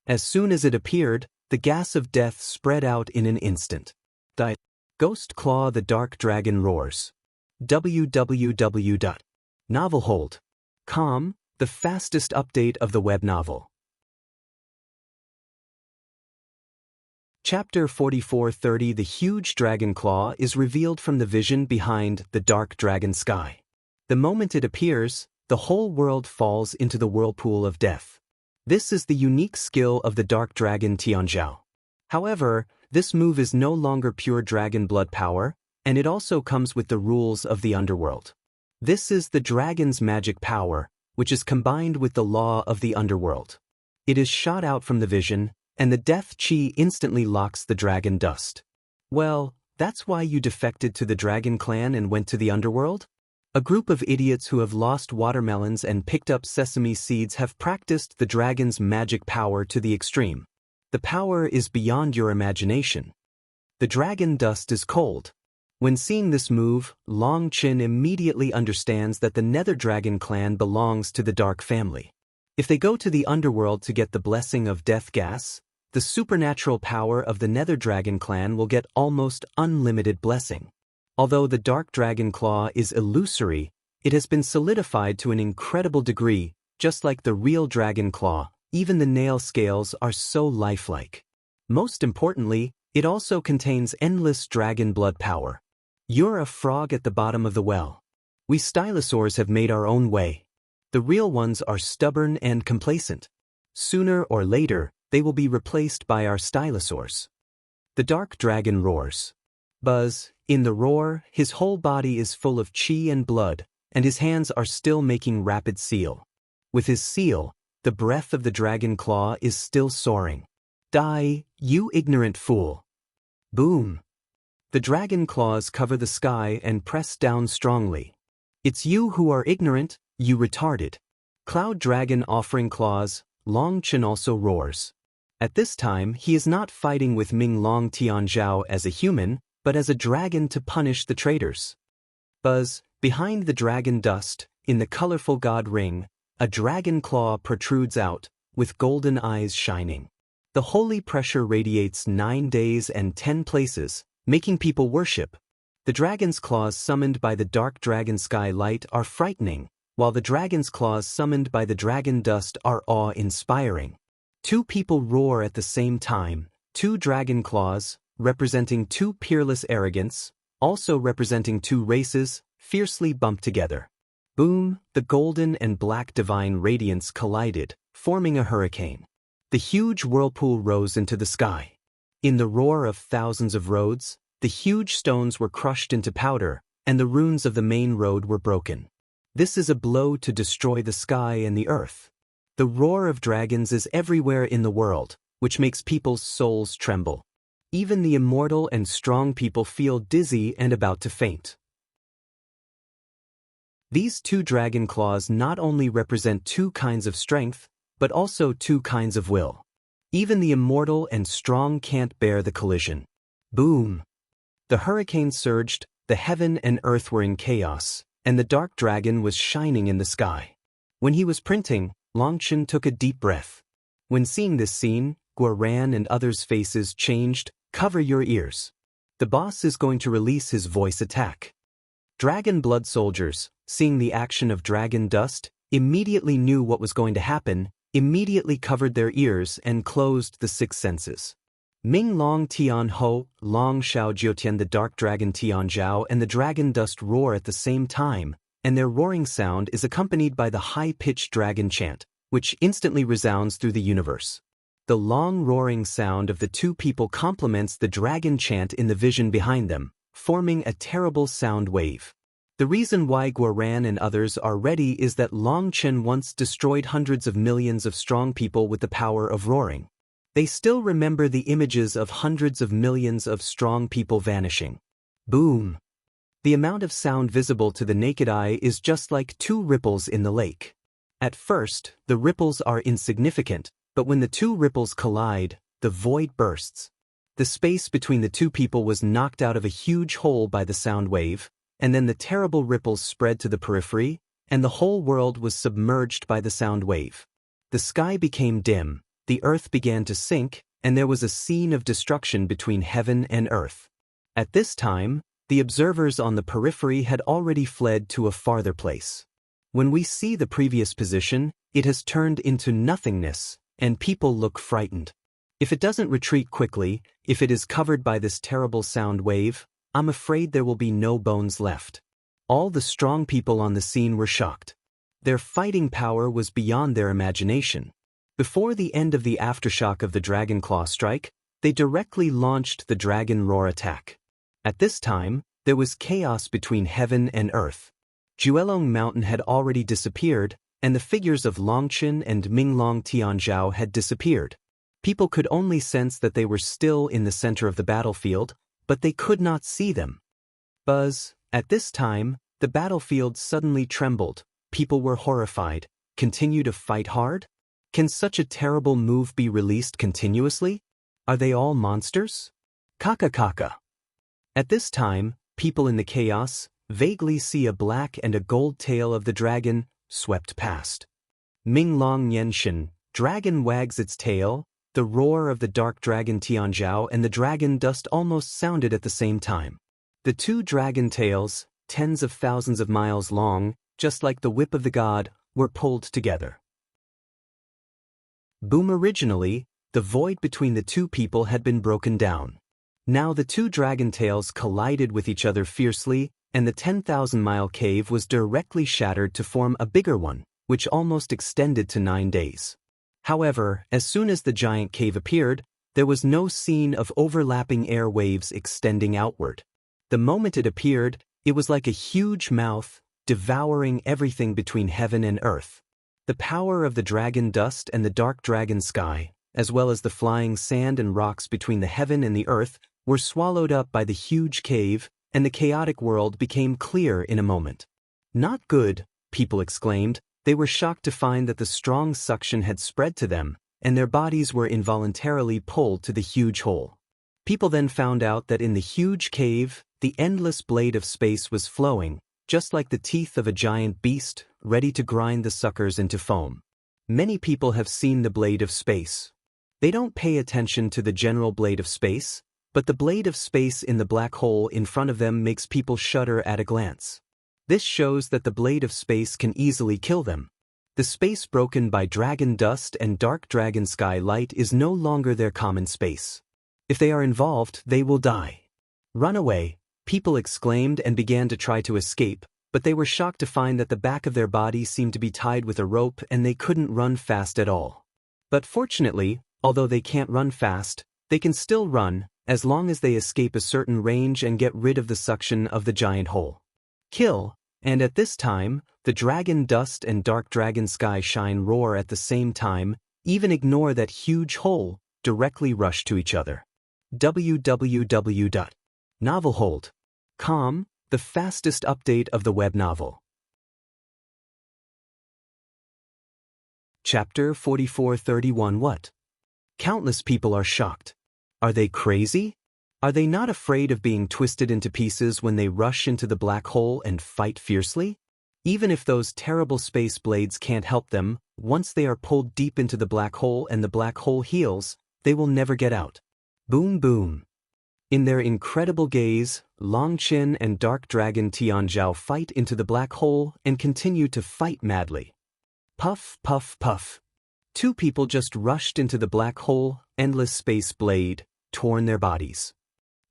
As soon as it appeared, the gas of death spread out in an instant. Die. Ghost Claw the Dark Dragon roars. www.novelhold.com, the fastest update of the web novel. Chapter 44:30 The huge dragon claw is revealed from the vision behind the dark dragon sky. The moment it appears, the whole world falls into the whirlpool of death. This is the unique skill of the dark dragon Tianzhao. However, this move is no longer pure dragon blood power, and it also comes with the rules of the underworld. This is the dragon's magic power, which is combined with the law of the underworld. It is shot out from the vision, and the death chi instantly locks the dragon dust. Well, that's why you defected to the dragon clan and went to the underworld? A group of idiots who have lost watermelons and picked up sesame seeds have practiced the dragon's magic power to the extreme. The power is beyond your imagination. The dragon dust is cold. When seeing this move, Long Qin immediately understands that the Nether Dragon clan belongs to the Dark family. If they go to the underworld to get the blessing of death gas, the supernatural power of the Nether Dragon clan will get almost unlimited blessing. Although the Dark Dragon Claw is illusory, it has been solidified to an incredible degree, just like the real Dragon Claw. Even the nail scales are so lifelike. Most importantly, it also contains endless dragon blood power. You're a frog at the bottom of the well. We stylosaurs have made our own way. The real ones are stubborn and complacent. Sooner or later, they will be replaced by our stylosaurs. The dark dragon roars. Buzz, in the roar, his whole body is full of chi and blood, and his hands are still making rapid seal. With his seal, the breath of the dragon claw is still soaring. Die, you ignorant fool. Boom. The dragon claws cover the sky and press down strongly. It's you who are ignorant, you retarded. Cloud dragon offering claws, Long Qin also roars. At this time, he is not fighting with Ming Long Tianzhao as a human, but as a dragon to punish the traitors. Buzz, behind the dragon dust, in the colorful god ring, a dragon claw protrudes out, with golden eyes shining. The holy pressure radiates 9 days and 10 places, making people worship. The dragon's claws summoned by the dark dragon sky light are frightening, while the dragon's claws summoned by the dragon dust are awe-inspiring. 2 people roar at the same time, 2 dragon claws, representing 2 peerless arrogance, also representing 2 races, fiercely bump together. Boom, the golden and black divine radiance collided, forming a hurricane. The huge whirlpool rose into the sky. In the roar of thousands of roads, the huge stones were crushed into powder, and the runes of the main road were broken. This is a blow to destroy the sky and the earth. The roar of dragons is everywhere in the world, which makes people's souls tremble. Even the immortal and strong people feel dizzy and about to faint. These 2 dragon claws not only represent 2 kinds of strength, but also 2 kinds of will. Even the immortal and strong can't bear the collision. Boom! The hurricane surged, the heaven and earth were in chaos, and the dark dragon was shining in the sky. When he was printing, Long Qin took a deep breath. When seeing this scene, Guoran and others' faces changed. Cover your ears. The boss is going to release his voice attack. Dragon blood soldiers, seeing the action of dragon dust, immediately knew what was going to happen, immediately covered their ears and closed the 6 senses. Ming Long Tian Ho, Long Shao Jiutian the dark dragon Tianzhao and the dragon dust roar at the same time, and their roaring sound is accompanied by the high-pitched dragon chant, which instantly resounds through the universe. The long roaring sound of the 2 people complements the dragon chant in the vision behind them, forming a terrible sound wave. The reason why Guoran and others are ready is that Long Qin once destroyed hundreds of millions of strong people with the power of roaring. They still remember the images of hundreds of millions of strong people vanishing. Boom! The amount of sound visible to the naked eye is just like 2 ripples in the lake. At first, the ripples are insignificant, but when the 2 ripples collide, the void bursts. The space between the 2 people was knocked out of a huge hole by the sound wave, and then the terrible ripples spread to the periphery, and the whole world was submerged by the sound wave. The sky became dim, the earth began to sink, and there was a scene of destruction between heaven and earth. At this time, the observers on the periphery had already fled to a farther place. When we see the previous position, it has turned into nothingness, and people look frightened. If it doesn't retreat quickly, if it is covered by this terrible sound wave, I'm afraid there will be no bones left. All the strong people on the scene were shocked. Their fighting power was beyond their imagination. Before the end of the aftershock of the Dragon Claw strike, they directly launched the Dragon Roar attack. At this time, there was chaos between heaven and earth. Juelong Mountain had already disappeared, and the figures of Longchen and Minglong Tianzhao had disappeared. People could only sense that they were still in the center of the battlefield, but they could not see them. Buzz, at this time, the battlefield suddenly trembled. People were horrified. Continue to fight hard? Can such a terrible move be released continuously? Are they all monsters? Kaka. At this time, people in the chaos vaguely see a black and a gold tail of the dragon swept past. Minglong Yenshin, dragon wags its tail, the roar of the dark dragon Tianzhao and the dragon dust almost sounded at the same time. The two dragon tails, tens of thousands of miles long, just like the whip of the god, were pulled together. Boom! Originally, the void between the two people had been broken down. Now the two dragon tails collided with each other fiercely, and the 10,000-mile cave was directly shattered to form a bigger one, which almost extended to 9 days. However, as soon as the giant cave appeared, there was no scene of overlapping air waves extending outward. The moment it appeared, it was like a huge mouth, devouring everything between heaven and earth. The power of the dragon dust and the dark dragon sky, as well as the flying sand and rocks between the heaven and the earth, were swallowed up by the huge cave, and the chaotic world became clear in a moment. Not good, people exclaimed. They were shocked to find that the strong suction had spread to them, and their bodies were involuntarily pulled to the huge hole. People then found out that in the huge cave, the endless blade of space was flowing, just like the teeth of a giant beast, ready to grind the suckers into foam. Many people have seen the blade of space. They don't pay attention to the general blade of space, but the blade of space in the black hole in front of them makes people shudder at a glance. This shows that the blade of space can easily kill them. The space broken by dragon dust and dark dragon sky light is no longer their common space. If they are involved, they will die. Run away, people exclaimed and began to try to escape, but they were shocked to find that the back of their body seemed to be tied with a rope and they couldn't run fast at all. But fortunately, although they can't run fast, they can still run, as long as they escape a certain range and get rid of the suction of the giant hole. Kill, and at this time, the dragon dust and dark dragon sky shine roar at the same time, even ignore that huge hole, directly rush to each other. www.novelhold.com, the fastest update of the web novel. Chapter 44:31. What? Countless people are shocked. Are they crazy? Are they not afraid of being twisted into pieces when they rush into the black hole and fight fiercely? Even if those terrible space blades can't help them, once they are pulled deep into the black hole and the black hole heals, they will never get out. Boom boom. In their incredible gaze, Longchen and Dark Dragon Tianzhao fight into the black hole and continue to fight madly. Puff, puff, puff. Two people just rushed into the black hole, endless space blade, torn their bodies.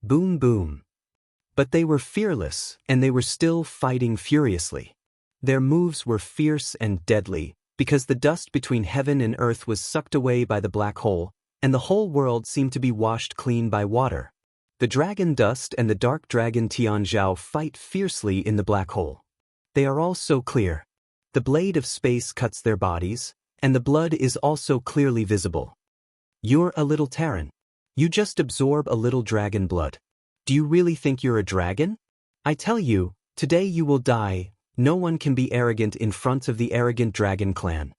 Boom boom. But they were fearless, and they were still fighting furiously. Their moves were fierce and deadly, because the dust between heaven and earth was sucked away by the black hole, and the whole world seemed to be washed clean by water. The dragon dust and the dark dragon Tianzhao fight fiercely in the black hole. They are all so clear. The blade of space cuts their bodies, and the blood is also clearly visible. You're a little Terran. You just absorb a little dragon blood. Do you really think you're a dragon? I tell you, today you will die. No one can be arrogant in front of the arrogant dragon clan.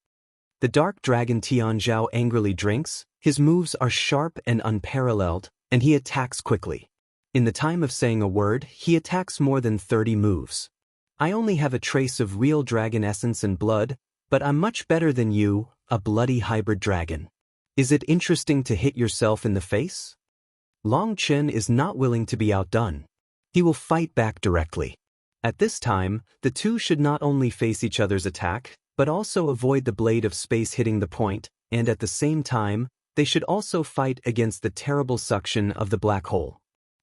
The dark dragon Tianzhao angrily drinks. His moves are sharp and unparalleled, and he attacks quickly. In the time of saying a word, he attacks more than 30 moves. I only have a trace of real dragon essence and blood, but I'm much better than you, a bloody hybrid dragon. Is it interesting to hit yourself in the face? Longchen is not willing to be outdone. He will fight back directly. At this time, the two should not only face each other's attack, but also avoid the blade of space hitting the point, and at the same time, they should also fight against the terrible suction of the black hole.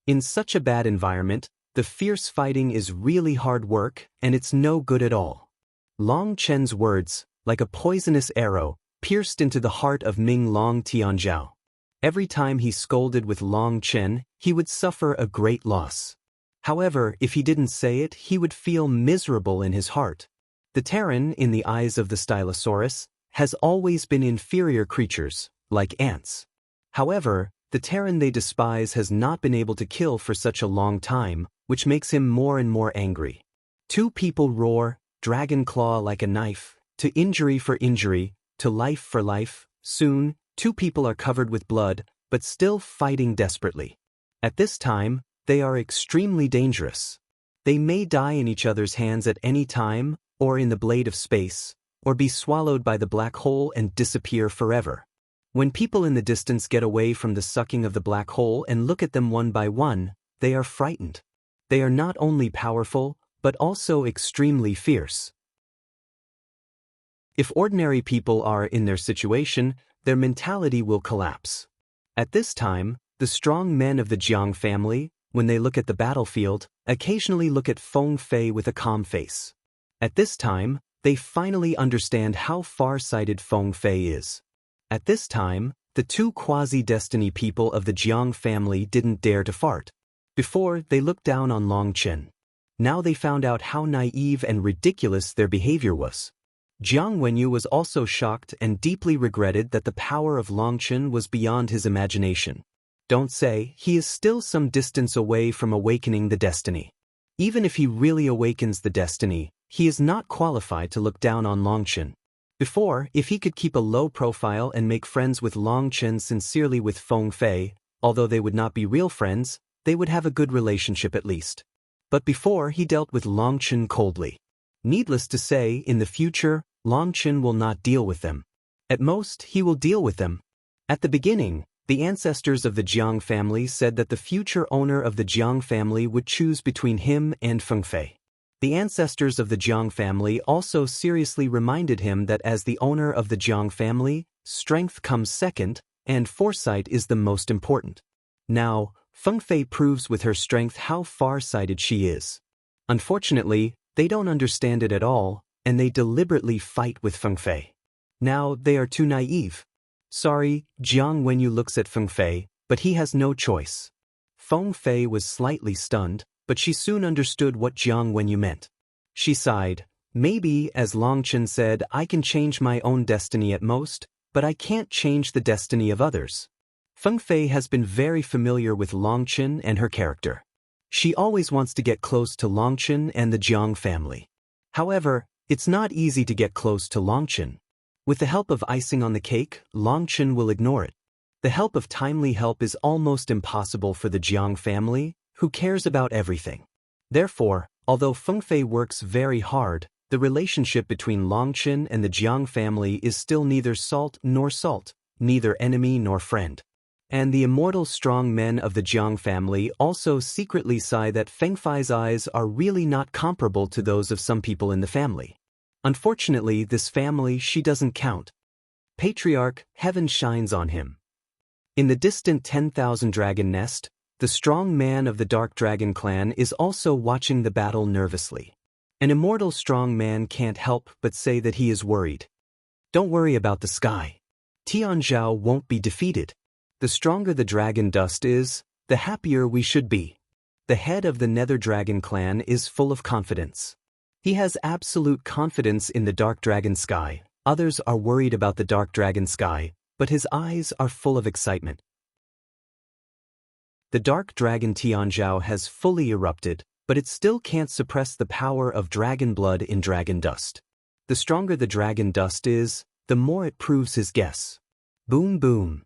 In such a bad environment, the fierce fighting is really hard work and it's no good at all. Long Chen's words, like a poisonous arrow, pierced into the heart of Ming Long Tianzhao. Every time he scolded with Long Chen, he would suffer a great loss. However, if he didn't say it, he would feel miserable in his heart. The Terran, in the eyes of the Stylosaurus, has always been inferior creatures, like ants. However, the Terran they despise has not been able to kill for such a long time, which makes him more and more angry. Two people roar, dragon claw like a knife, to injury for injury, to life for life. Soon, two people are covered with blood, but still fighting desperately. At this time, they are extremely dangerous. They may die in each other's hands at any time, or in the blade of space, or be swallowed by the black hole and disappear forever. When people in the distance get away from the sucking of the black hole and look at them one by one, they are frightened. They are not only powerful, but also extremely fierce. If ordinary people are in their situation, their mentality will collapse. At this time, the strong men of the Jiang family, when they look at the battlefield, occasionally look at Feng Fei with a calm face. At this time, they finally understand how far-sighted Feng Fei is. At this time, the two quasi-destiny people of the Jiang family didn't dare to fart. Before, they looked down on Long Chen. Now they found out how naive and ridiculous their behavior was. Jiang Wenyu was also shocked and deeply regretted that the power of Long Chen was beyond his imagination. Don't say, he is still some distance away from awakening the destiny. Even if he really awakens the destiny, he is not qualified to look down on Long Chen. Before, if he could keep a low profile and make friends with Long Chen sincerely with Feng Fei, although they would not be real friends, they would have a good relationship at least. But before, he dealt with Long Chen coldly. Needless to say, in the future, Long Chen will not deal with them. At most, he will deal with them. At the beginning, the ancestors of the Jiang family said that the future owner of the Jiang family would choose between him and Feng Fei. The ancestors of the Jiang family also seriously reminded him that as the owner of the Jiang family, strength comes second, and foresight is the most important. Now, Feng Fei proves with her strength how far-sighted she is. Unfortunately, they don't understand it at all, and they deliberately fight with Feng Fei. Now, they are too naive. Sorry, Jiang Wenyu looks at Feng Fei, but he has no choice. Feng Fei was slightly stunned, but she soon understood what Jiang Wenyu meant. She sighed. Maybe, as Long Chen said, I can change my own destiny at most, but I can't change the destiny of others. Feng Fei has been very familiar with Long Chen and her character. She always wants to get close to Long Chen and the Jiang family. However, it's not easy to get close to Long Chen. With the help of icing on the cake, Long Chen will ignore it. The help of timely help is almost impossible for the Jiang family, who cares about everything. Therefore, although Feng Fei works very hard, the relationship between Long Chen and the Jiang family is still neither salt, neither enemy nor friend. And the immortal strong men of the Jiang family also secretly sigh that Feng Fei's eyes are really not comparable to those of some people in the family. Unfortunately, this family she doesn't count. Patriarch, heaven shines on him. In the distant 10,000 dragon nest, the strong man of the Dark Dragon clan is also watching the battle nervously. An immortal strong man can't help but say that he is worried. Don't worry about the sky. Tianzhao won't be defeated. The stronger the dragon dust is, the happier we should be. The head of the Nether Dragon clan is full of confidence. He has absolute confidence in the Dark Dragon sky. Others are worried about the Dark Dragon sky, but his eyes are full of excitement. The Dark Dragon Tianzhao has fully erupted, but it still can't suppress the power of dragon blood in dragon dust. The stronger the dragon dust is, the more it proves his guess. Boom boom.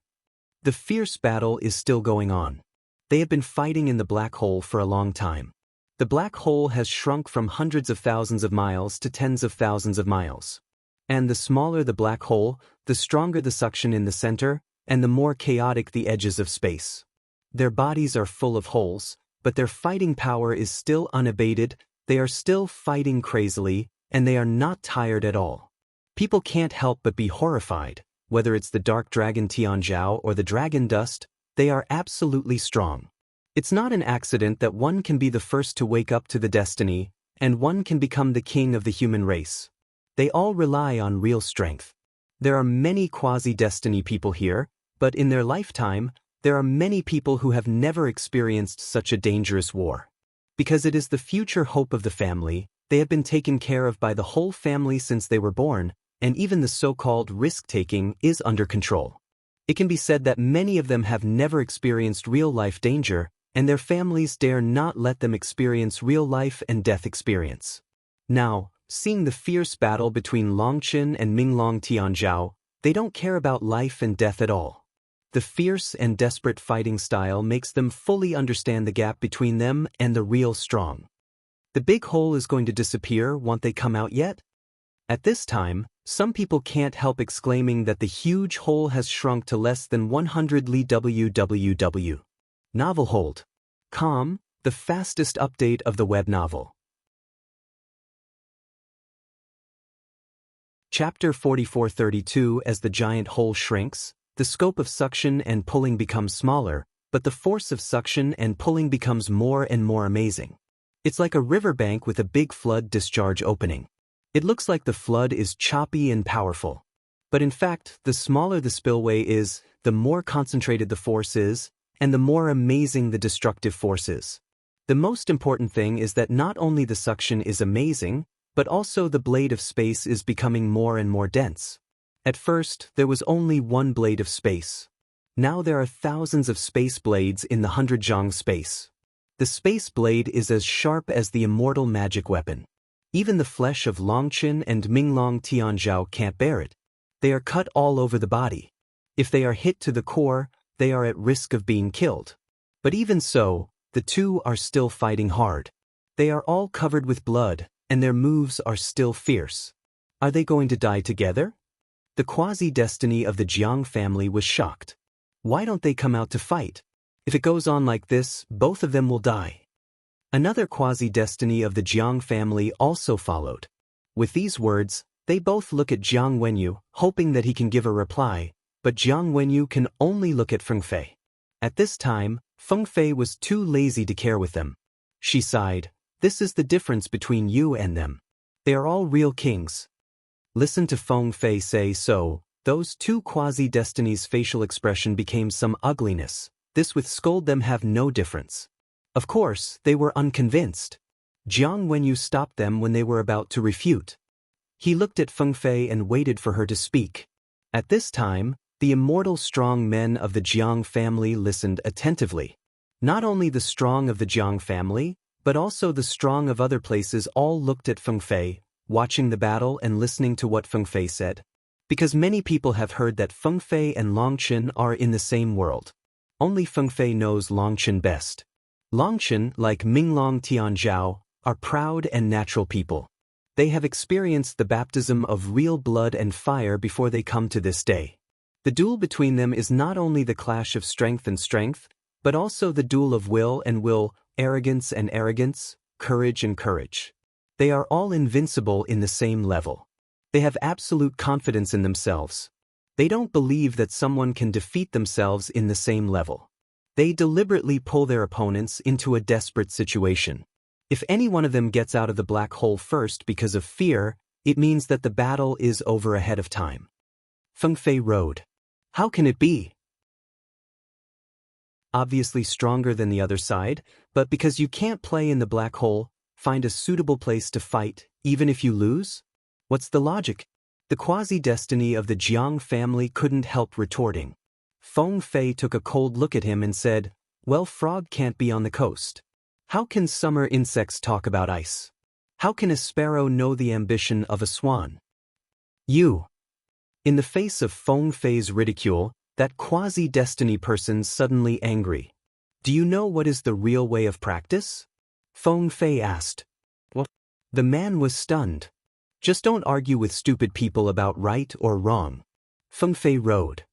The fierce battle is still going on. They have been fighting in the black hole for a long time. The black hole has shrunk from hundreds of thousands of miles to tens of thousands of miles. And the smaller the black hole, the stronger the suction in the center, and the more chaotic the edges of space. Their bodies are full of holes, but their fighting power is still unabated, they are still fighting crazily, and they are not tired at all. People can't help but be horrified. Whether it's the dark dragon Tianzhao or the dragon dust, they are absolutely strong. It's not an accident that one can be the first to wake up to the destiny, and one can become the king of the human race. They all rely on real strength. There are many quasi-destiny people here, but in their lifetime, there are many people who have never experienced such a dangerous war. Because it is the future hope of the family, they have been taken care of by the whole family since they were born, and even the so-called risk-taking is under control. It can be said that many of them have never experienced real-life danger, and their families dare not let them experience real-life and death experience. Now, seeing the fierce battle between Longqin and Minglong Tianzhao, they don't care about life and death at all. The fierce and desperate fighting style makes them fully understand the gap between them and the real strong. The big hole is going to disappear, won't they come out yet? At this time, some people can't help exclaiming that the huge hole has shrunk to less than 100 li www. Novelhold.com, the fastest update of the web novel. Chapter 4432. As the giant hole shrinks, the scope of suction and pulling becomes smaller, but the force of suction and pulling becomes more and more amazing. It's like a riverbank with a big flood discharge opening. It looks like the flood is choppy and powerful. But in fact, the smaller the spillway is, the more concentrated the force is, and the more amazing the destructive force is. The most important thing is that not only the suction is amazing, but also the blade of space is becoming more and more dense. At first, there was only one blade of space. Now there are thousands of space blades in the 100 zhang space. The space blade is as sharp as the immortal magic weapon. Even the flesh of Longqin and Minglong Tianzhao can't bear it. They are cut all over the body. If they are hit to the core, they are at risk of being killed. But even so, the two are still fighting hard. They are all covered with blood, and their moves are still fierce. Are they going to die together? The quasi-destiny of the Jiang family was shocked. Why don't they come out to fight? If it goes on like this, both of them will die. Another quasi-destiny of the Jiang family also followed. With these words, they both look at Jiang Wenyu, hoping that he can give a reply, but Jiang Wenyu can only look at Feng Fei. At this time, Feng Fei was too lazy to care with them. She sighed, "This is the difference between you and them. They are all real kings." Listen to Feng Fei say so. Those two quasi-destinies' facial expression became some ugliness. This with scold them have no difference. Of course, they were unconvinced. Jiang Wenyu stopped them when they were about to refute. He looked at Feng Fei and waited for her to speak. At this time, the immortal strong men of the Jiang family listened attentively. Not only the strong of the Jiang family, but also the strong of other places all looked at Feng Fei, watching the battle and listening to what Feng Fei said. Because many people have heard that Feng Fei and Longqin are in the same world. Only Feng Fei knows Longqin best. Longqin, like Minglong Tianzhao, are proud and natural people. They have experienced the baptism of real blood and fire before they come to this day. The duel between them is not only the clash of strength and strength, but also the duel of will and will, arrogance and arrogance, courage and courage. They are all invincible in the same level. They have absolute confidence in themselves. They don't believe that someone can defeat themselves in the same level. They deliberately pull their opponents into a desperate situation. If any one of them gets out of the black hole first because of fear, it means that the battle is over ahead of time. Feng Fei rode. How can it be? Obviously stronger than the other side, but because you can't play in the black hole, find a suitable place to fight, even if you lose? What's the logic? The quasi-destiny of the Jiang family couldn't help retorting. Feng Fei took a cold look at him and said, "Well, frog can't be on the coast. How can summer insects talk about ice? How can a sparrow know the ambition of a swan?" You. In the face of Feng Fei's ridicule, that quasi-destiny person's suddenly angry. "Do you know what is the real way of practice?" Feng Fei asked. What? The man was stunned. "Just don't argue with stupid people about right or wrong." Feng Fei rode.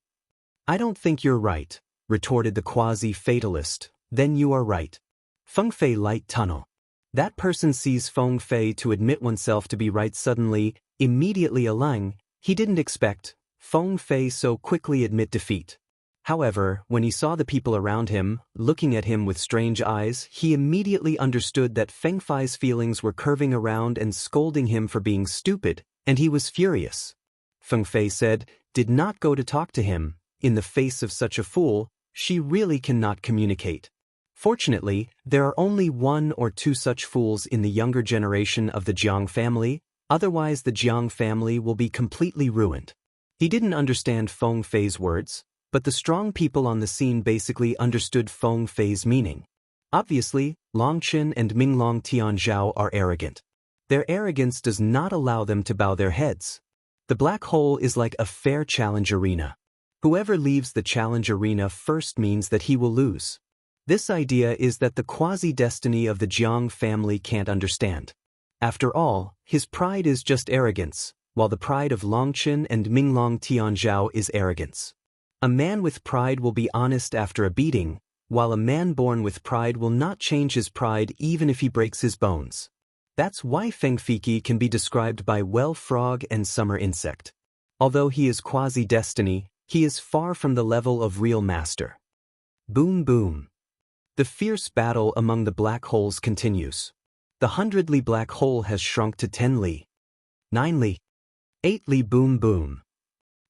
"I don't think you're right," retorted the quasi-fatalist. "Then you are right." Feng Fei light tunnel. That person sees Feng Fei to admit oneself to be right suddenly, immediately align. He didn't expect. Feng Fei so quickly admit defeat? However, when he saw the people around him, looking at him with strange eyes, he immediately understood that Feng Fei's feelings were curving around and scolding him for being stupid, and he was furious. Feng Fei said, "Did not go to talk to him. In the face of such a fool, she really cannot communicate." Fortunately, there are only 1 or 2 such fools in the younger generation of the Jiang family, otherwise the Jiang family will be completely ruined. He didn't understand Feng Fei's words, but the strong people on the scene basically understood Feng Fei's meaning. Obviously, Longchen and Minglong Tianzhao are arrogant. Their arrogance does not allow them to bow their heads. The black hole is like a fair challenge arena. Whoever leaves the challenge arena first means that he will lose. This idea is that the quasi-destiny of the Jiang family can't understand. After all, his pride is just arrogance, while the pride of Longchen and Minglong Tianzhao is arrogance. A man with pride will be honest after a beating, while a man born with pride will not change his pride even if he breaks his bones. That's why Feng Fiki can be described by well frog and summer insect. Although he is quasi-destiny, he is far from the level of real master. Boom boom. The fierce battle among the black holes continues. The 100-li black hole has shrunk to 10-li. 9-li. 8-li boom boom.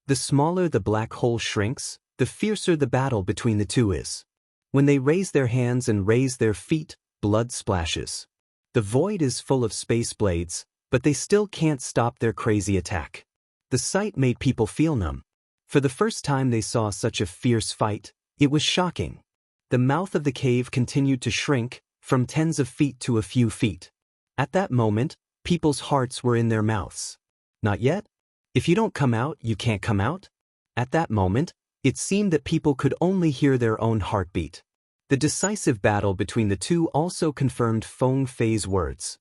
The smaller the black hole shrinks, the fiercer the battle between the two is. When they raise their hands and raise their feet, blood splashes. The void is full of space blades, but they still can't stop their crazy attack. The sight made people feel numb. For the first time they saw such a fierce fight, it was shocking. The mouth of the cave continued to shrink, from tens of feet to a few feet. At that moment, people's hearts were in their mouths. Not yet? If you don't come out, you can't come out? At that moment, it seemed that people could only hear their own heartbeat. The decisive battle between the two also confirmed Feng Fei's words.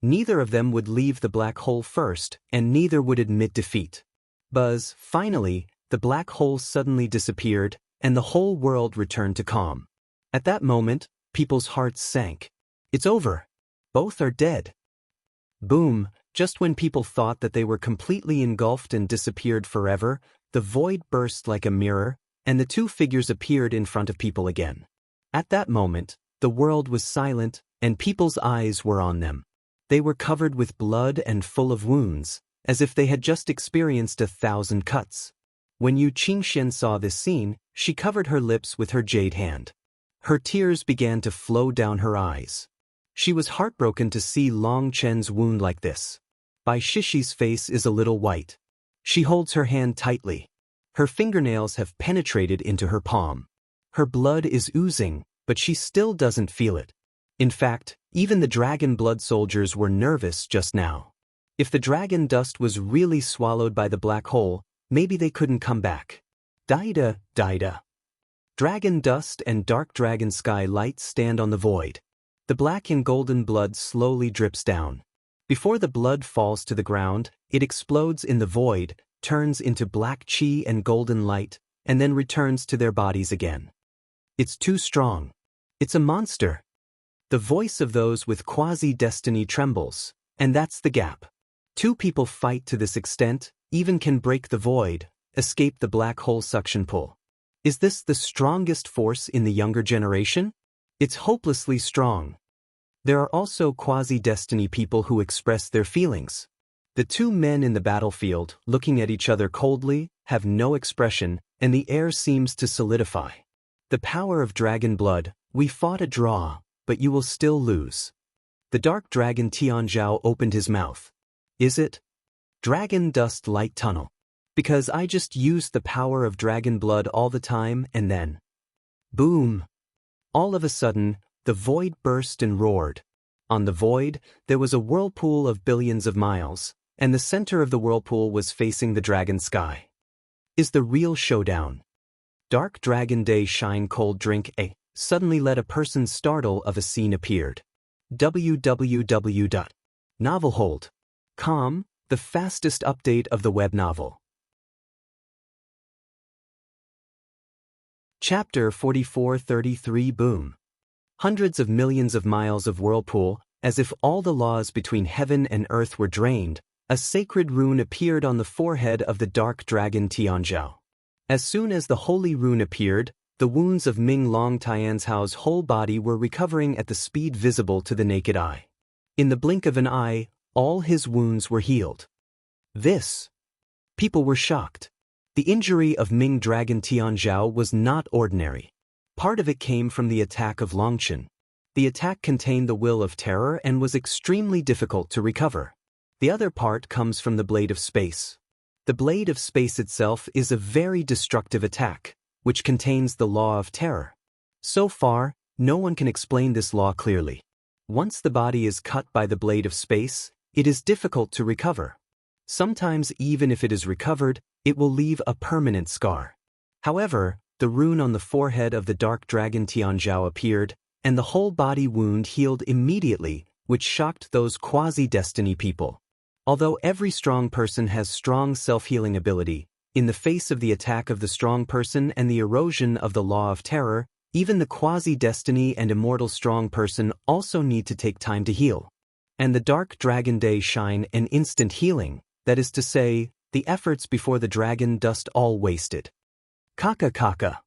Neither of them would leave the black hole first, and neither would admit defeat. Buzz, finally, the black hole suddenly disappeared, and the whole world returned to calm. At that moment, people's hearts sank. It's over. Both are dead. Boom, just when people thought that they were completely engulfed and disappeared forever, the void burst like a mirror, and the two figures appeared in front of people again. At that moment, the world was silent, and people's eyes were on them. They were covered with blood and full of wounds, as if they had just experienced 1,000 cuts. When Yu Qingxian saw this scene, she covered her lips with her jade hand. Her tears began to flow down her eyes. She was heartbroken to see Long Chen's wound like this. Bai Shishi's face is a little white. She holds her hand tightly. Her fingernails have penetrated into her palm. Her blood is oozing, but she still doesn't feel it. In fact, even the dragon blood soldiers were nervous just now. If the dragon dust was really swallowed by the black hole, maybe they couldn't come back. Daida, Daida. Dragon dust and dark dragon sky light stand on the void. The black and golden blood slowly drips down. Before the blood falls to the ground, it explodes in the void, turns into black chi and golden light, and then returns to their bodies again. It's too strong. It's a monster. The voice of those with quasi-destiny trembles, and that's the gap. Two people fight to this extent, even can break the void, escape the black hole suction pull. Is this the strongest force in the younger generation? It's hopelessly strong. There are also quasi-destiny people who express their feelings. The two men in the battlefield, looking at each other coldly, have no expression, and the air seems to solidify. The power of dragon blood, we fought a draw, but you will still lose. The dark dragon Tianzhao opened his mouth. Is it? Dragon dust light tunnel. Because I just used the power of dragon blood all the time and then. Boom. All of a sudden, the void burst and roared. On the void, there was a whirlpool of billions of miles, and the center of the whirlpool was facing the dragon sky. Is the real showdown. Dark Dragon Day Shine Cold Drink A. Suddenly let a person startle of a scene appeared. www.novelhold.com, the fastest update of the web novel. Chapter 4433 Boom. Hundreds of millions of miles of whirlpool, as if all the laws between heaven and earth were drained, A sacred rune appeared on the forehead of the dark dragon Tianzhao. As soon as the holy rune appeared, the wounds of Ming Long Tianzhao's whole body were recovering at the speed visible to the naked eye. In the blink of an eye, all his wounds were healed. People were shocked. The injury of Ming Dragon Tianzhao was not ordinary. Part of it came from the attack of Longchen. The attack contained the will of terror and was extremely difficult to recover. The other part comes from the Blade of Space. The Blade of Space itself is a very destructive attack, which contains the law of terror. So far, no one can explain this law clearly. Once the body is cut by the Blade of Space, it is difficult to recover. Sometimes even if it is recovered, it will leave a permanent scar. However, the rune on the forehead of the dark dragon Tianzhao appeared, and the whole body wound healed immediately, which shocked those quasi-destiny people. Although every strong person has strong self-healing ability, in the face of the attack of the strong person and the erosion of the law of terror, even the quasi-destiny and immortal strong person also need to take time to heal. And the dark dragon day shine an instant healing, that is to say, the efforts before the dragon dust all wasted. Kaka kaka.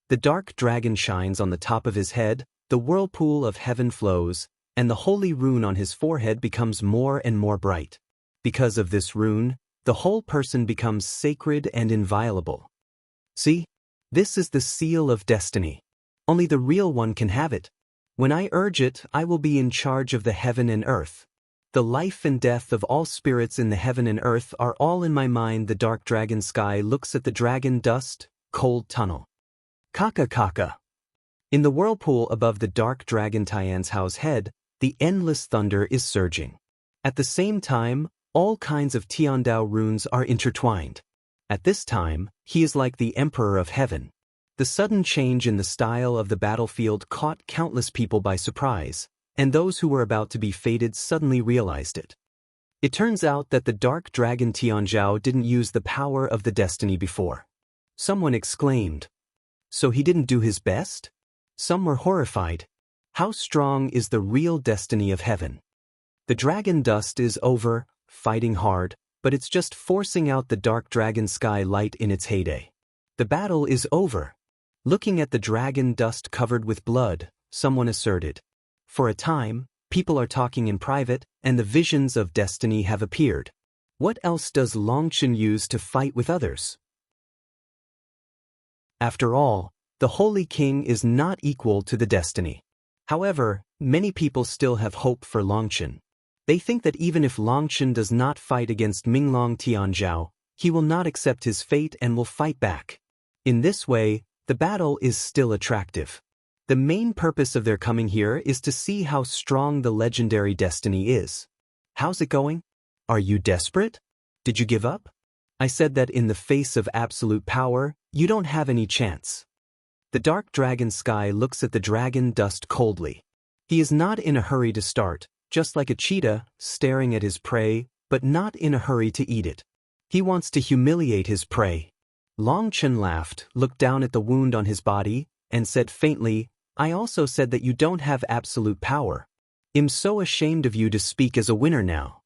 The dark dragon shines on the top of his head, the whirlpool of heaven flows, and the holy rune on his forehead becomes more and more bright. Because of this rune, the whole person becomes sacred and inviolable. See? This is the seal of destiny. Only the real one can have it. When I urge it, I will be in charge of the heaven and earth. The life and death of all spirits in the heaven and earth are all in my mind. The dark dragon sky looks at the dragon dust, cold tunnel. Kaka kaka. In the whirlpool above the dark dragon Tianzhao's head, the endless thunder is surging. At the same time, all kinds of Tiandao runes are intertwined. At this time, he is like the Emperor of Heaven. The sudden change in the style of the battlefield caught countless people by surprise, and those who were about to be fated suddenly realized it. It turns out that the dark dragon Tianzhao didn't use the power of the destiny before. Someone exclaimed, "So he didn't do his best?" Some were horrified. How strong is the real destiny of heaven? The dragon dust is over, fighting hard, but it's just forcing out the dark dragon sky light in its heyday. The battle is over. Looking at the dragon dust covered with blood, someone asserted. For a time, people are talking in private, and the visions of destiny have appeared. What else does Longchen use to fight with others? After all, the Holy King is not equal to the destiny. However, many people still have hope for Longchen. They think that even if Longchen does not fight against Minglong Tianzhao, he will not accept his fate and will fight back. In this way, the battle is still attractive. The main purpose of their coming here is to see how strong the legendary destiny is. How's it going? Are you desperate? Did you give up? I said that in the face of absolute power, you don't have any chance. The dark dragon sky looks at the dragon dust coldly. He is not in a hurry to start, just like a cheetah, staring at his prey, but not in a hurry to eat it. He wants to humiliate his prey. Longchen laughed, looked down at the wound on his body, and said faintly, "I also said that you don't have absolute power. I'm so ashamed of you to speak as a winner now."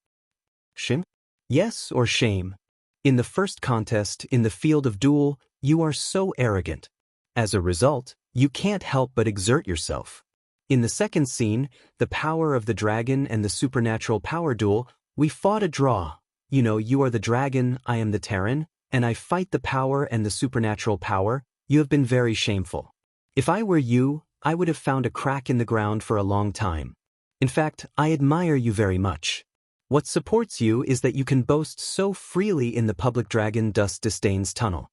Shame? Yes or shame? In the first contest, in the field of duel, you are so arrogant. As a result, you can't help but exert yourself. In the second scene, the power of the dragon and the supernatural power duel, we fought a draw. You are the dragon, I am the Terran, and I fight the power and the supernatural power. You have been very shameful. If I were you, I would have found a crack in the ground for a long time. In fact, I admire you very much. What supports you is that you can boast so freely in the public dragon dust disdain's tunnel.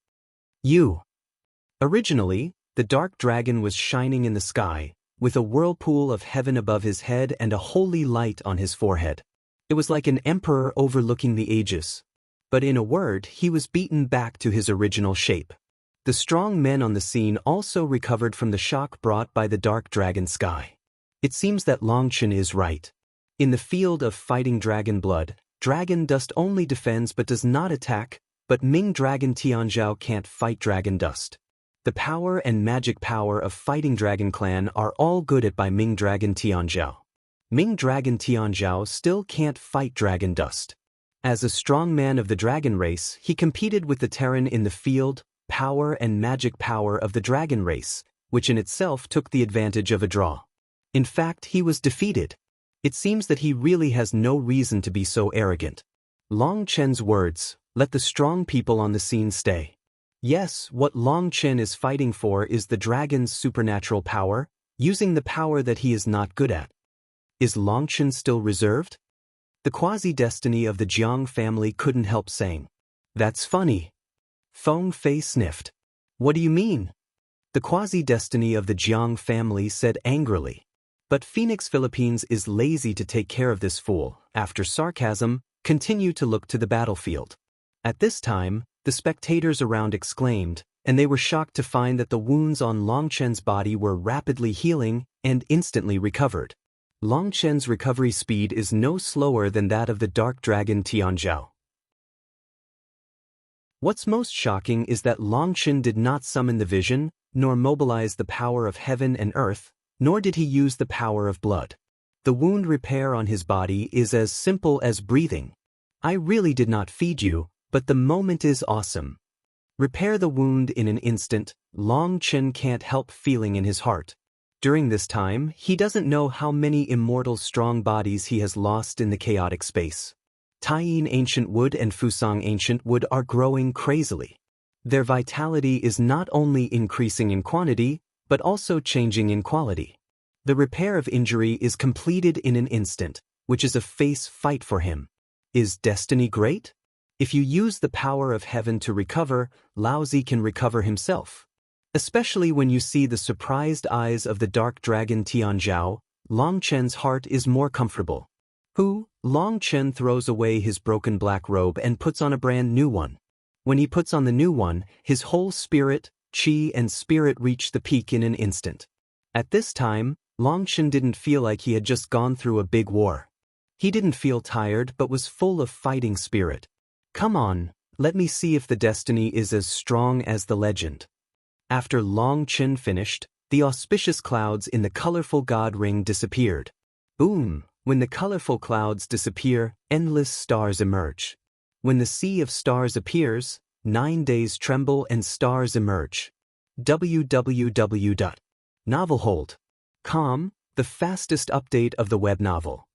Originally, the dark dragon was shining in the sky, with a whirlpool of heaven above his head and a holy light on his forehead. It was like an emperor overlooking the ages. But in a word, he was beaten back to his original shape. The strong men on the scene also recovered from the shock brought by the dark dragon sky. It seems that Longchen is right. In the field of fighting dragon blood, dragon dust only defends but does not attack, but Ming Dragon Tianzhao can't fight dragon dust. The power and magic power of fighting Dragon Clan are all good at by Ming Dragon Tianzhao. Ming Dragon Tianzhao still can't fight dragon dust. As a strong man of the dragon race, he competed with the Terran in the field, power and magic power of the dragon race, which in itself took the advantage of a draw. In fact, he was defeated. It seems that he really has no reason to be so arrogant. Long Chen's words, "Let the strong people on the scene stay." Yes, what Long Chen is fighting for is the dragon's supernatural power, using the power that he is not good at. Is Long Chen still reserved? The quasi-destiny of the Jiang family couldn't help saying, "That's funny." Feng Fei sniffed. "What do you mean?" The quasi-destiny of the Jiang family said angrily. But Phoenix Philippines is lazy to take care of this fool. After sarcasm, continue to look to the battlefield. At this time, the spectators around exclaimed, and they were shocked to find that the wounds on Long Chen's body were rapidly healing and instantly recovered. Long Chen's recovery speed is no slower than that of the dark dragon Tianzhao. What's most shocking is that Long Chen did not summon the vision, nor mobilize the power of heaven and earth, nor did he use the power of blood. The wound repair on his body is as simple as breathing. I really did not feed you, but the moment is awesome. Repair the wound in an instant. Long Chen can't help feeling in his heart. During this time, he doesn't know how many immortal strong bodies he has lost in the chaotic space. Taiyin Ancient Wood and Fusang Ancient Wood are growing crazily. Their vitality is not only increasing in quantity, but also changing in quality. The repair of injury is completed in an instant, which is a face fight for him. Is destiny great? If you use the power of heaven to recover, Laozi can recover himself. Especially when you see the surprised eyes of the dark dragon Tianzhao, Long Chen's heart is more comfortable. Long Chen throws away his broken black robe and puts on a brand new one. When he puts on the new one, his whole spirit, qi and spirit reach the peak in an instant. At this time, Long Chen didn't feel like he had just gone through a big war. He didn't feel tired but was full of fighting spirit. Come on, let me see if the destiny is as strong as the legend. After Long Chen finished, the auspicious clouds in the colorful god ring disappeared. Boom! When the colorful clouds disappear, endless stars emerge. When the sea of stars appears, 9 days tremble and stars emerge. www.novelhold.com, the fastest update of the web novel.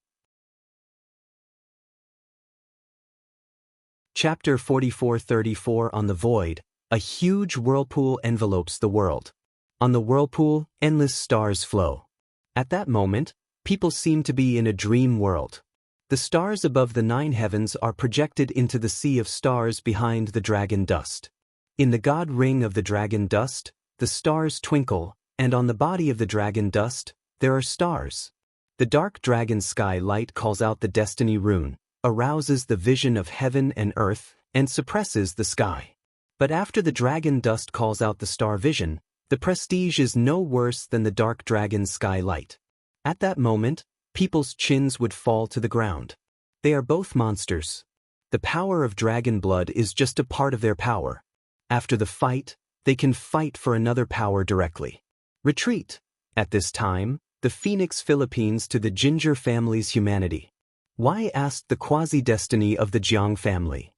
Chapter 44:34 On the Void, a huge whirlpool envelopes the world. On the whirlpool, endless stars flow. At that moment, people seem to be in a dream world. The stars above the 9 heavens are projected into the sea of stars behind the dragon dust. In the god ring of the dragon dust, the stars twinkle, and on the body of the dragon dust, there are stars. The dark dragon sky light calls out the destiny rune, arouses the vision of heaven and earth, and suppresses the sky. But after the dragon dust calls out the star vision, the prestige is no worse than the dark dragon sky light. At that moment, people's chins would fall to the ground. They are both monsters. The power of dragon blood is just a part of their power. After the fight, they can fight for another power directly. Retreat. At this time, the Phoenix Philippines to the Ginger family's humanity. Why asked the quasi-destiny of the Jiang family?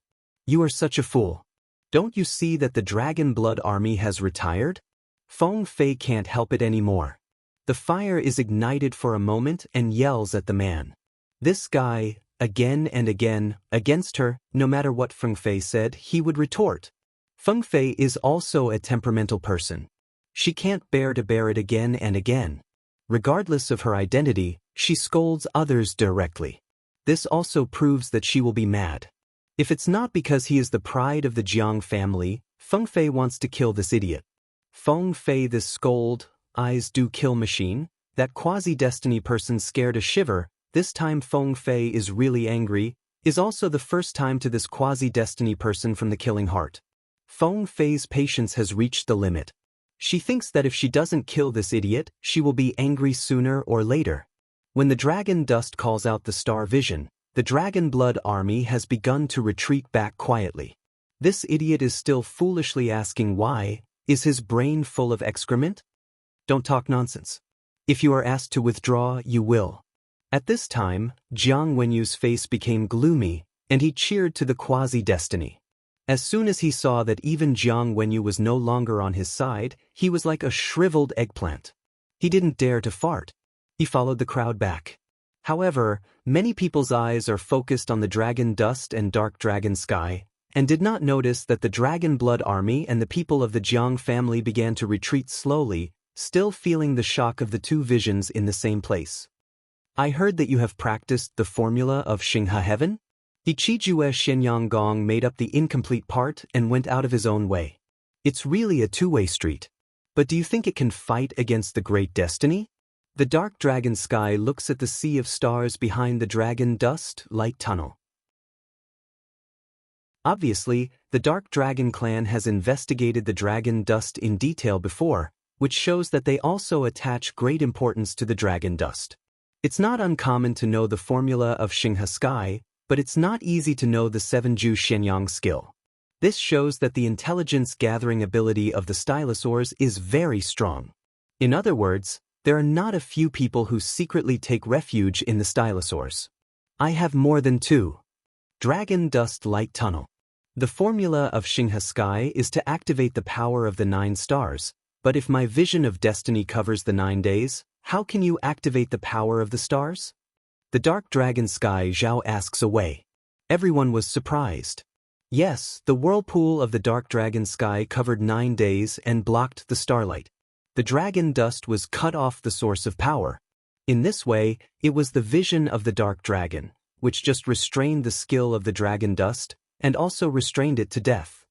You are such a fool. Don't you see that the dragon blood army has retired? Feng Fei can't help it anymore. The fire is ignited for a moment and yells at the man. This guy, again and again, against her, no matter what Feng Fei said, he would retort. Feng Fei is also a temperamental person. She can't bear to bear it again and again. Regardless of her identity, she scolds others directly. This also proves that she will be mad. If it's not because he is the pride of the Jiang family, Feng Fei wants to kill this idiot. Feng Fei, this scold, eyes do kill machine, that quasi-destiny person scared a shiver. This time Feng Fei is really angry, is also the first time to this quasi-destiny person from the killing heart. Feng Fei's patience has reached the limit. She thinks that if she doesn't kill this idiot, she will be angry sooner or later. When the dragon dust calls out the star vision, the dragon blood army has begun to retreat back quietly. This idiot is still foolishly asking why. Is his brain full of excrement? Don't talk nonsense. If you are asked to withdraw, you will. At this time, Jiang Wenyu's face became gloomy, and he cheered to the quasi-destiny. As soon as he saw that even Jiang Wenyu was no longer on his side, he was like a shriveled eggplant. He didn't dare to fart. He followed the crowd back. However, many people's eyes are focused on the dragon dust and dark dragon sky, and did not notice that the dragon blood army and the people of the Jiang family began to retreat slowly, still feeling the shock of the two visions in the same place. I heard that you have practiced the formula of Xinghe Heaven? Di Qijue Xianyang Gong made up the incomplete part and went out of his own way. It's really a two-way street. But do you think it can fight against the great destiny? The dark dragon sky looks at the sea of stars behind the dragon dust light tunnel. Obviously, the Dark Dragon clan has investigated the dragon dust in detail before, which shows that they also attach great importance to the dragon dust. It's not uncommon to know the formula of Xinghe Sky, but it's not easy to know the 7-Ju Xianyang skill. This shows that the intelligence-gathering ability of the Stylosaurs is very strong. In other words, there are not a few people who secretly take refuge in the Stylosaurs. I have more than 2. Dragon Dust Light Tunnel. The formula of Xinghe Sky is to activate the power of the 9 stars, but if my vision of destiny covers the 9 days, how can you activate the power of the stars? The Dark Dragon Sky Zhao asks away. Everyone was surprised. Yes, the whirlpool of the Dark Dragon Sky covered 9 days and blocked the starlight. The dragon dust was cut off the source of power. In this way, it was the vision of the Dark Dragon, which just restrained the skill of the dragon dust, and also restrained it to death.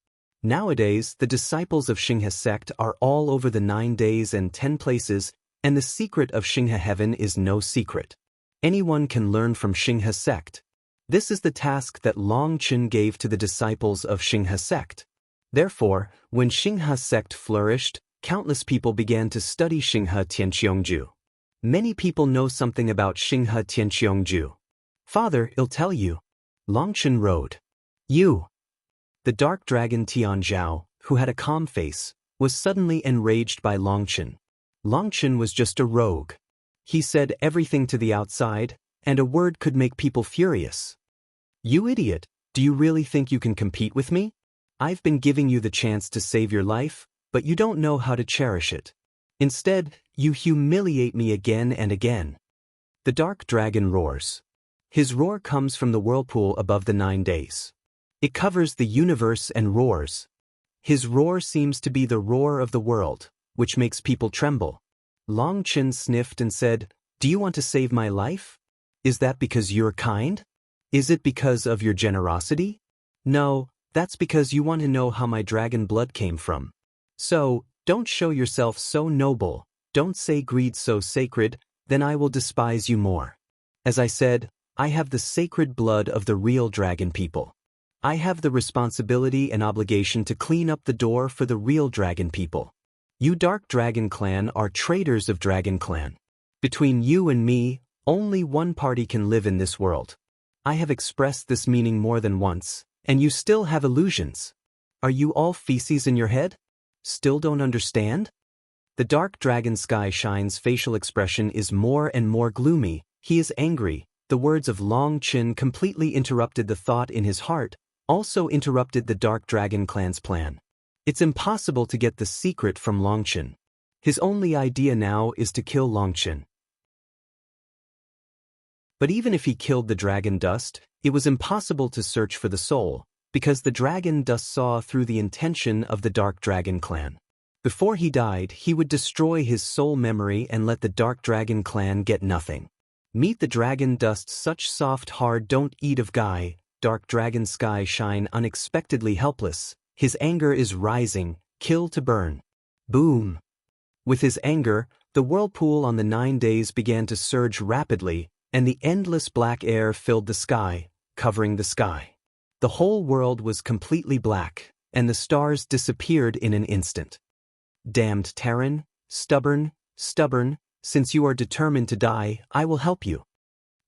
Nowadays, the disciples of Xinghe sect are all over the 9 days and 10 places, and the secret of Xinghe Heaven is no secret. Anyone can learn from Xinghe sect. This is the task that Long Chen gave to the disciples of Xinghe sect. Therefore, when Xinghe sect flourished, countless people began to study Xinghe Tianqiongju. Many people know something about Xinghe Tianqiongju. Father, I'll tell you. Long Chen wrote. You. The dark dragon Tian Zhao, who had a calm face, was suddenly enraged by Long Chen. Long Chen was just a rogue. He said everything to the outside, and a word could make people furious. You idiot, do you really think you can compete with me? I've been giving you the chance to save your life, but you don't know how to cherish it. Instead, you humiliate me again and again. The dark dragon roars. His roar comes from the whirlpool above the 9 days. It covers the universe and roars. His roar seems to be the roar of the world, which makes people tremble. Long Chen sniffed and said, "Do you want to save my life? Is that because you're kind? Is it because of your generosity? No, that's because you want to know how my dragon blood came from. So, don't show yourself so noble, don't say greed so sacred, then I will despise you more. As I said, I have the sacred blood of the real dragon people. I have the responsibility and obligation to clean up the door for the real dragon people. You Dark Dragon Clan are traitors of Dragon Clan. Between you and me, only one party can live in this world. I have expressed this meaning more than once, and you still have illusions. Are you all feces in your head? Still don't understand?" The Dark Dragon Sky Shine's facial expression is more and more gloomy. He is angry. The words of Long Chen completely interrupted the thought in his heart, also interrupted the Dark Dragon Clan's plan. It's impossible to get the secret from Long Chen. His only idea now is to kill Long Chen. But even if he killed the dragon dust, it was impossible to search for the soul, because the dragon dust saw through the intention of the Dark Dragon Clan. Before he died, he would destroy his soul memory and let the Dark Dragon Clan get nothing. Meet the dragon dust, such soft hard don't eat of guy. Dark Dragon Sky Shine unexpectedly helpless. His anger is rising, kill to burn. Boom. With his anger, the whirlpool on the 9 days began to surge rapidly, and the endless black air filled the sky, covering the sky. The whole world was completely black, and the stars disappeared in an instant. Damned Terran, stubborn, since you are determined to die, I will help you.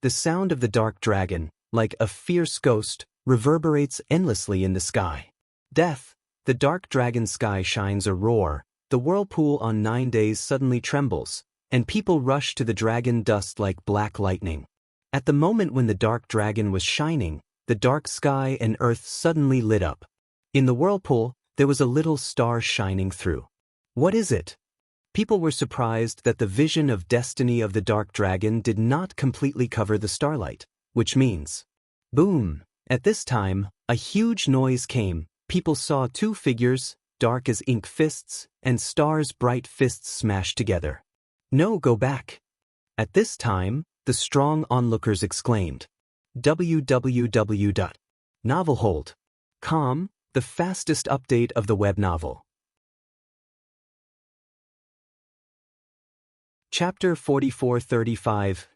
The sound of the dark dragon, like a fierce ghost, reverberates endlessly in the sky. Death, the Dark Dragon Sky Shines a roar, the whirlpool on 9 days suddenly trembles, and people rush to the dragon dust like black lightning. At the moment when the dark dragon was shining, the dark sky and earth suddenly lit up. In the whirlpool, there was a little star shining through. What is it? People were surprised that the vision of destiny of the dark dragon did not completely cover the starlight, which means, boom! At this time, a huge noise came. People saw two figures, dark as ink fists, and stars bright fists smashed together. No, go back. At this time, the strong onlookers exclaimed. www.novelhold.com, the fastest update of the web novel. Chapter 4435,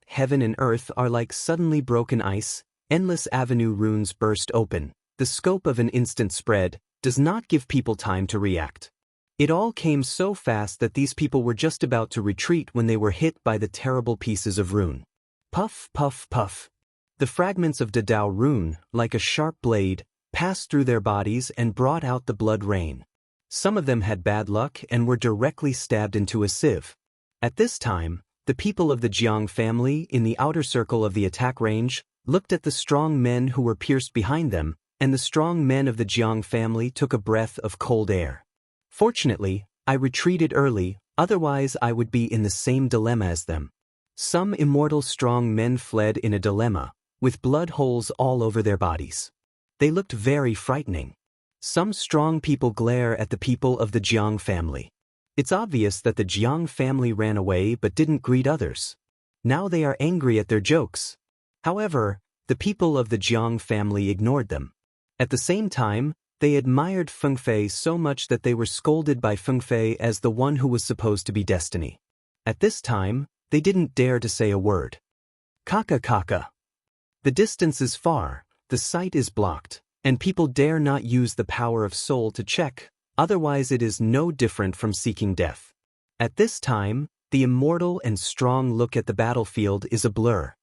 Heaven and Earth are like suddenly broken ice, endless avenue runes burst open. The scope of an instant spread does not give people time to react. It all came so fast that these people were just about to retreat when they were hit by the terrible pieces of rune. Puff, puff, puff. The fragments of Dadao rune, like a sharp blade, passed through their bodies and brought out the blood rain. Some of them had bad luck and were directly stabbed into a sieve. At this time, the people of the Jiang family in the outer circle of the attack range looked at the strong men who were pierced behind them, and the strong men of the Jiang family took a breath of cold air. Fortunately, I retreated early, otherwise I would be in the same dilemma as them. Some immortal strong men fled in a dilemma, with blood holes all over their bodies. They looked very frightening. Some strong people glare at the people of the Jiang family. It's obvious that the Jiang family ran away but didn't greet others. Now they are angry at their jokes. However, the people of the Jiang family ignored them. At the same time, they admired Feng Fei so much that they were scolded by Feng Fei as the one who was supposed to be destiny. At this time, they didn't dare to say a word. Kaka kaka. The distance is far, the sight is blocked, and people dare not use the power of soul to check, otherwise it is no different from seeking death. At this time, the immortal and strong look at the battlefield is a blur.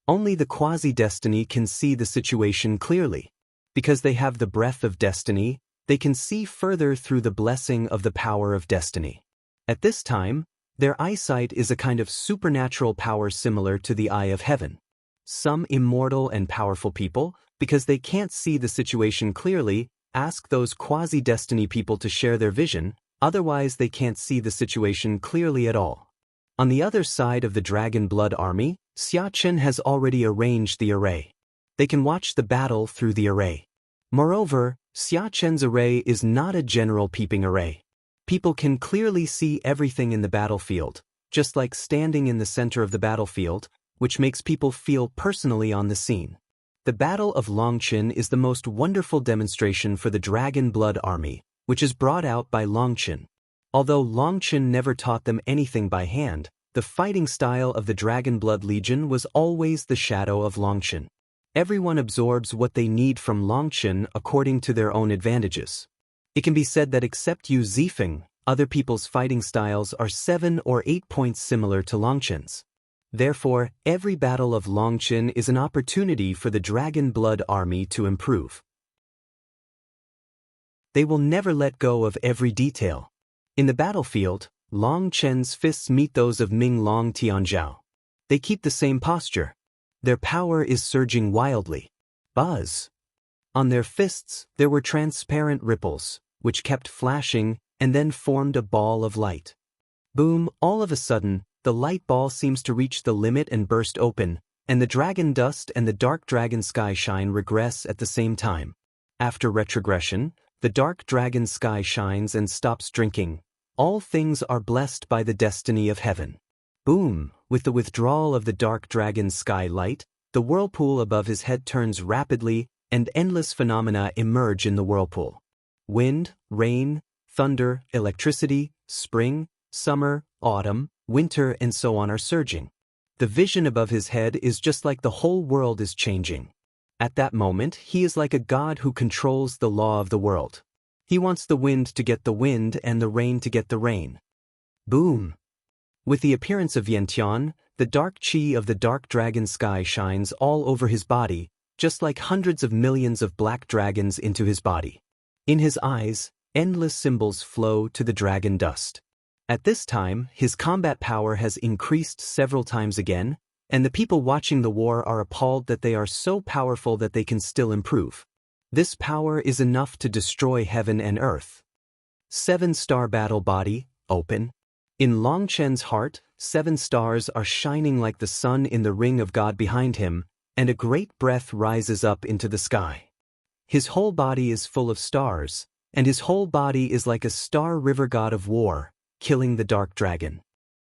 Only the quasi-destiny can see the situation clearly. Because they have the breath of destiny, they can see further through the blessing of the power of destiny. At this time, their eyesight is a kind of supernatural power similar to the eye of heaven. Some immortal and powerful people, because they can't see the situation clearly, ask those quasi-destiny people to share their vision, otherwise they can't see the situation clearly at all. On the other side of the Dragon Blood Army, Xia Chen has already arranged the array. They can watch the battle through the array. Moreover, Xia Chen's array is not a general peeping array. People can clearly see everything in the battlefield, just like standing in the center of the battlefield, which makes people feel personally on the scene. The Battle of Longqin is the most wonderful demonstration for the Dragon Blood Army, which is brought out by Longqin. Although Longqin never taught them anything by hand, the fighting style of the Dragon Blood Legion was always the shadow of Longqin. Everyone absorbs what they need from Longqin according to their own advantages. It can be said that except Yu Zifeng, other people's fighting styles are 7 or 8 points similar to Longqin's. Therefore, every battle of Longqin is an opportunity for the Dragon Blood Army to improve. They will never let go of every detail. In the battlefield, Longqin's fists meet those of Ming Long Tianzhao. They keep the same posture. Their power is surging wildly. Buzz. On their fists, there were transparent ripples, which kept flashing and then formed a ball of light. Boom, all of a sudden, the light ball seems to reach the limit and burst open, and the dragon dust and the dark dragon sky shine regress at the same time. After retrogression, the dark dragon sky shines and stops drinking. All things are blessed by the destiny of heaven. Boom! With the withdrawal of the dark dragon's sky light, the whirlpool above his head turns rapidly, and endless phenomena emerge in the whirlpool. Wind, rain, thunder, electricity, spring, summer, autumn, winter, and so on are surging. The vision above his head is just like the whole world is changing. At that moment, he is like a god who controls the law of the world. He wants the wind to get the wind and the rain to get the rain. Boom! With the appearance of Yantian, the dark chi of the dark dragon sky shines all over his body, just like hundreds of millions of black dragons into his body. In his eyes, endless symbols flow to the dragon dust. At this time, his combat power has increased several times again, and the people watching the war are appalled that they are so powerful that they can still improve. This power is enough to destroy heaven and earth. 7-star battle body, open. In Long Chen's heart, 7 stars are shining like the sun in the ring of God behind him, and a great breath rises up into the sky. His whole body is full of stars, and his whole body is like a star river god of war, killing the dark dragon.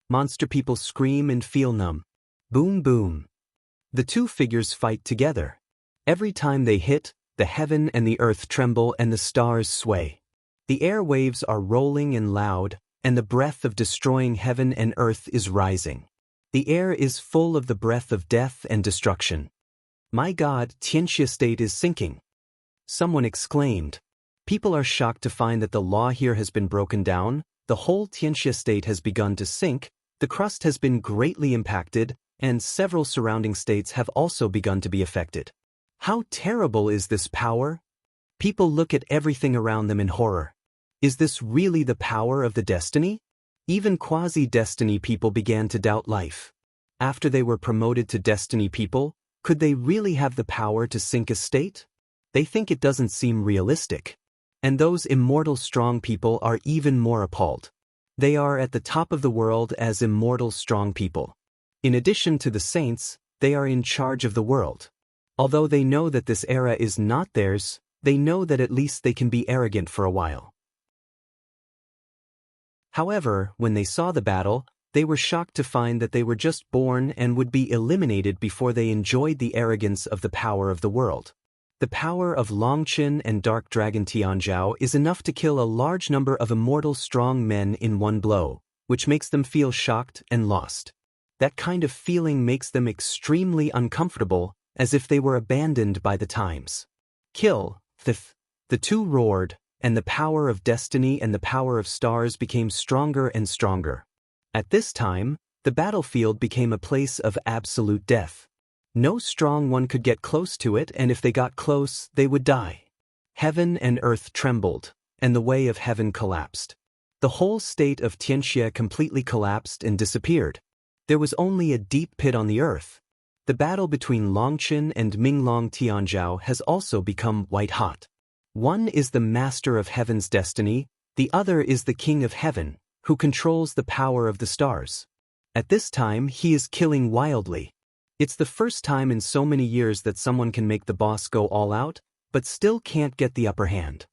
Monster people scream and feel numb. Boom boom. The two figures fight together. Every time they hit, the heaven and the earth tremble and the stars sway. The air waves are rolling and loud, and the breath of destroying heaven and earth is rising. The air is full of the breath of death and destruction. My God, Tianxia state is sinking. Someone exclaimed. People are shocked to find that the law here has been broken down, the whole Tianxia state has begun to sink, the crust has been greatly impacted, and several surrounding states have also begun to be affected. How terrible is this power? People look at everything around them in horror. Is this really the power of the destiny? Even quasi-destiny people began to doubt life. After they were promoted to destiny people, could they really have the power to sink a state? They think it doesn't seem realistic. And those immortal strong people are even more appalled. They are at the top of the world as immortal strong people. In addition to the saints, they are in charge of the world. Although they know that this era is not theirs, they know that at least they can be arrogant for a while. However, when they saw the battle, they were shocked to find that they were just born and would be eliminated before they enjoyed the arrogance of the power of the world. The power of Longqin and Dark Dragon Tianzhao is enough to kill a large number of immortal strong men in one blow, which makes them feel shocked and lost. That kind of feeling makes them extremely uncomfortable, as if they were abandoned by the times. Kill, the two roared, and the power of destiny and the power of stars became stronger and stronger. At this time, the battlefield became a place of absolute death. No strong one could get close to it, and if they got close, they would die. Heaven and earth trembled, and the way of heaven collapsed. The whole state of Tianxia completely collapsed and disappeared. There was only a deep pit on the earth. The battle between Longqin and Minglong Tianzhao has also become white-hot. One is the master of heaven's destiny, the other is the king of heaven, who controls the power of the stars. At this time, he is killing wildly. It's the first time in so many years that someone can make the boss go all out, but still can't get the upper hand.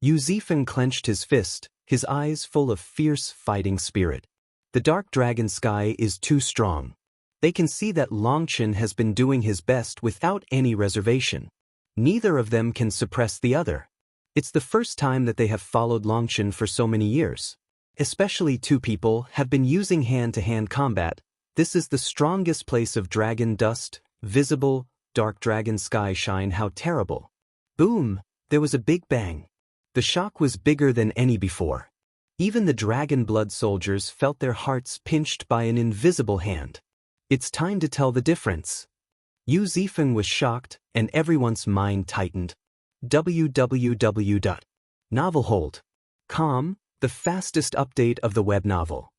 Yu Zifeng clenched his fist, his eyes full of fierce fighting spirit. The dark dragon sky is too strong. They can see that Longqin has been doing his best without any reservation. Neither of them can suppress the other. It's the first time that they have followed Longqin for so many years. Especially two people have been using hand-to-hand combat. This is the strongest place of dragon dust, visible, dark dragon sky shine. How terrible. Boom! There was a big bang. The shock was bigger than any before. Even the dragon blood soldiers felt their hearts pinched by an invisible hand. It's time to tell the difference. Yu Zifeng was shocked, and everyone's mind tightened. www.novelhold.com, the fastest update of the web novel.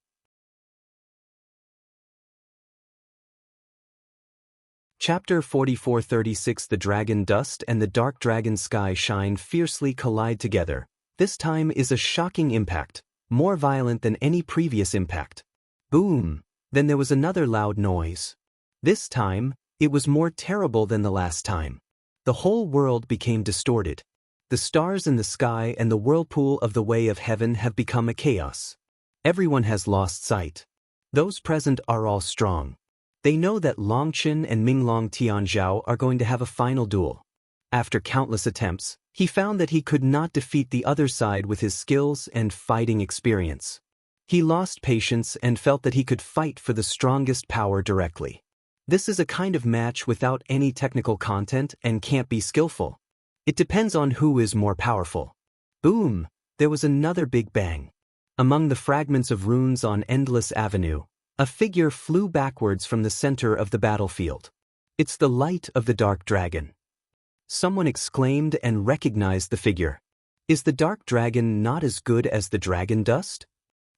Chapter 4436. The dragon dust and the dark dragon sky shine fiercely collide together. This time is a shocking impact, more violent than any previous impact. Boom! Then there was another loud noise. This time, it was more terrible than the last time. The whole world became distorted. The stars in the sky and the whirlpool of the way of heaven have become a chaos. Everyone has lost sight. Those present are all strong. They know that Longqin and Minglong Tianzhao are going to have a final duel. After countless attempts, he found that he could not defeat the other side with his skills and fighting experience. He lost patience and felt that he could fight for the strongest power directly. This is a kind of match without any technical content and can't be skillful. It depends on who is more powerful. Boom! There was another big bang. Among the fragments of runes on Endless Avenue, a figure flew backwards from the center of the battlefield. It's the light of the dark dragon. Someone exclaimed and recognized the figure. Is the dark dragon not as good as the dragon dust?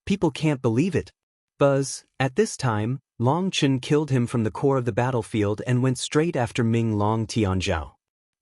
People can't believe it. Buzz, at this time, Long Chen killed him from the core of the battlefield and went straight after Ming Long Tianzhao.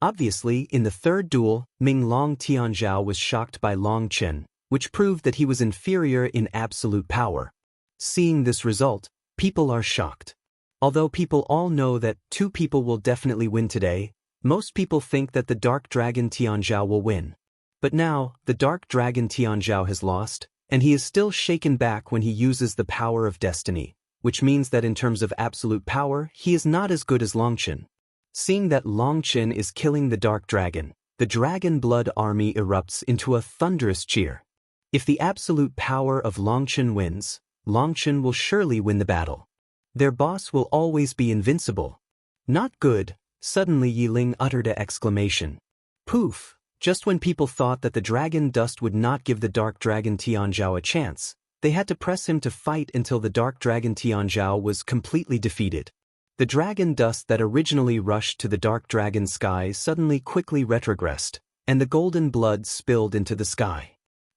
Obviously, in the third duel, Ming Long Tianzhao was shocked by Long Chen, which proved that he was inferior in absolute power. Seeing this result, people are shocked. Although people all know that two people will definitely win today, most people think that the Dark Dragon Tianzhao will win. But now, the Dark Dragon Tianzhao has lost, and he is still shaken back when he uses the power of destiny, which means that in terms of absolute power, he is not as good as Long Chen. Seeing that Long Chen is killing the Dark Dragon, the Dragon Blood Army erupts into a thunderous cheer. If the absolute power of Long Chen wins, Long Chen will surely win the battle. Their boss will always be invincible. Not good, suddenly Yi Ling uttered an exclamation. Poof! Just when people thought that the dragon dust would not give the Dark Dragon Tianzhao a chance, they had to press him to fight until the Dark Dragon Tianzhao was completely defeated. The dragon dust that originally rushed to the Dark Dragon sky suddenly quickly retrogressed, and the golden blood spilled into the sky.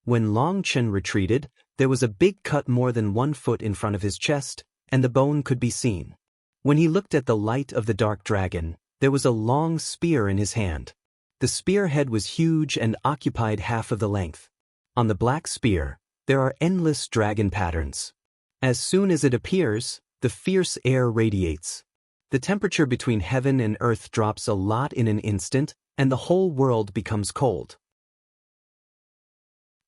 When Long Chen retreated, there was a big cut more than 1 foot in front of his chest, and the bone could be seen. When he looked at the light of the Dark Dragon, there was a long spear in his hand. The spearhead was huge and occupied half of the length. On the black spear, there are endless dragon patterns. As soon as it appears, the fierce air radiates. The temperature between heaven and earth drops a lot in an instant, and the whole world becomes cold.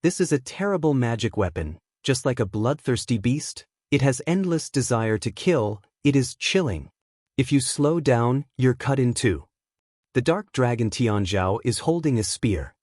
This is a terrible magic weapon, just like a bloodthirsty beast. It has endless desire to kill. It is chilling. If you slow down, you're cut in two. The Dark Dragon Tianzhao is holding a spear.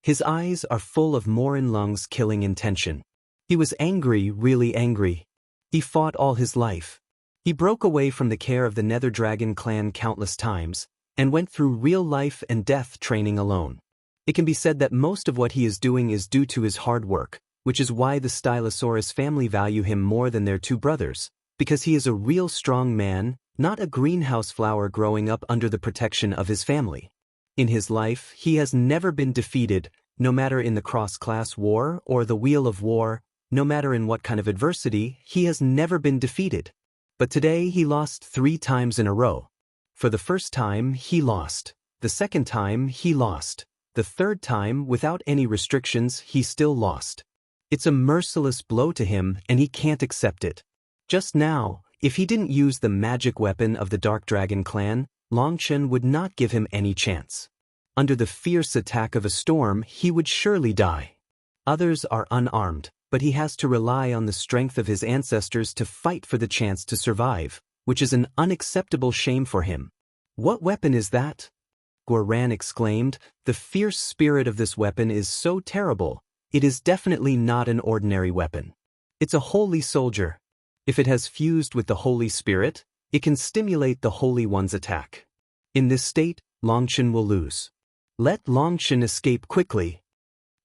His eyes are full of Morin Lung's killing intention. He was angry, really angry. He fought all his life. He broke away from the care of the Nether Dragon clan countless times, and went through real life and death training alone. It can be said that most of what he is doing is due to his hard work, which is why the Stylosaurus family value him more than their two brothers, because he is a real strong man, not a greenhouse flower growing up under the protection of his family. In his life, he has never been defeated, no matter in the cross-class war or the wheel of war, no matter in what kind of adversity, he has never been defeated. But today he lost 3 times in a row. For the first time, he lost. The second time, he lost. The third time, without any restrictions, he still lost. It's a merciless blow to him, and he can't accept it. Just now, if he didn't use the magic weapon of the Dark Dragon clan, Long Chen would not give him any chance. Under the fierce attack of a storm, he would surely die. Others are unarmed, but he has to rely on the strength of his ancestors to fight for the chance to survive, which is an unacceptable shame for him. What weapon is that? Guoran exclaimed. The fierce spirit of this weapon is so terrible. It is definitely not an ordinary weapon. It's a holy soldier. If it has fused with the Holy Spirit, it can stimulate the Holy One's attack. In this state, Long Chen will lose. Let Long Chen escape quickly.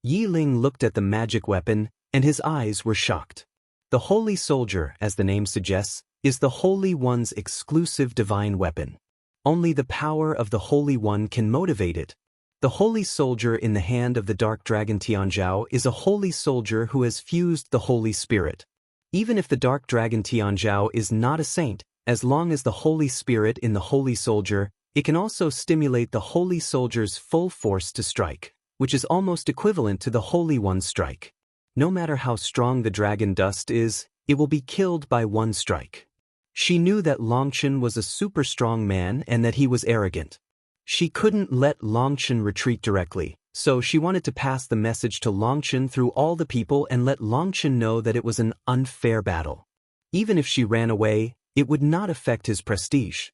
Yi Ling looked at the magic weapon, and his eyes were shocked. The Holy Soldier, as the name suggests, is the Holy One's exclusive divine weapon. Only the power of the Holy One can motivate it. The Holy Soldier in the hand of the Dark Dragon Tianzhao is a holy soldier who has fused the Holy Spirit. Even if the Dark Dragon Tianzhao is not a saint, as long as the Holy Spirit in the Holy Soldier, it can also stimulate the Holy Soldier's full force to strike, which is almost equivalent to the Holy One's strike. No matter how strong the dragon dust is, it will be killed by one strike. She knew that Long Chen was a super strong man and that he was arrogant. She couldn't let Long Chen retreat directly, so she wanted to pass the message to Long Chen through all the people and let Long Chen know that it was an unfair battle. Even if she ran away, it would not affect his prestige.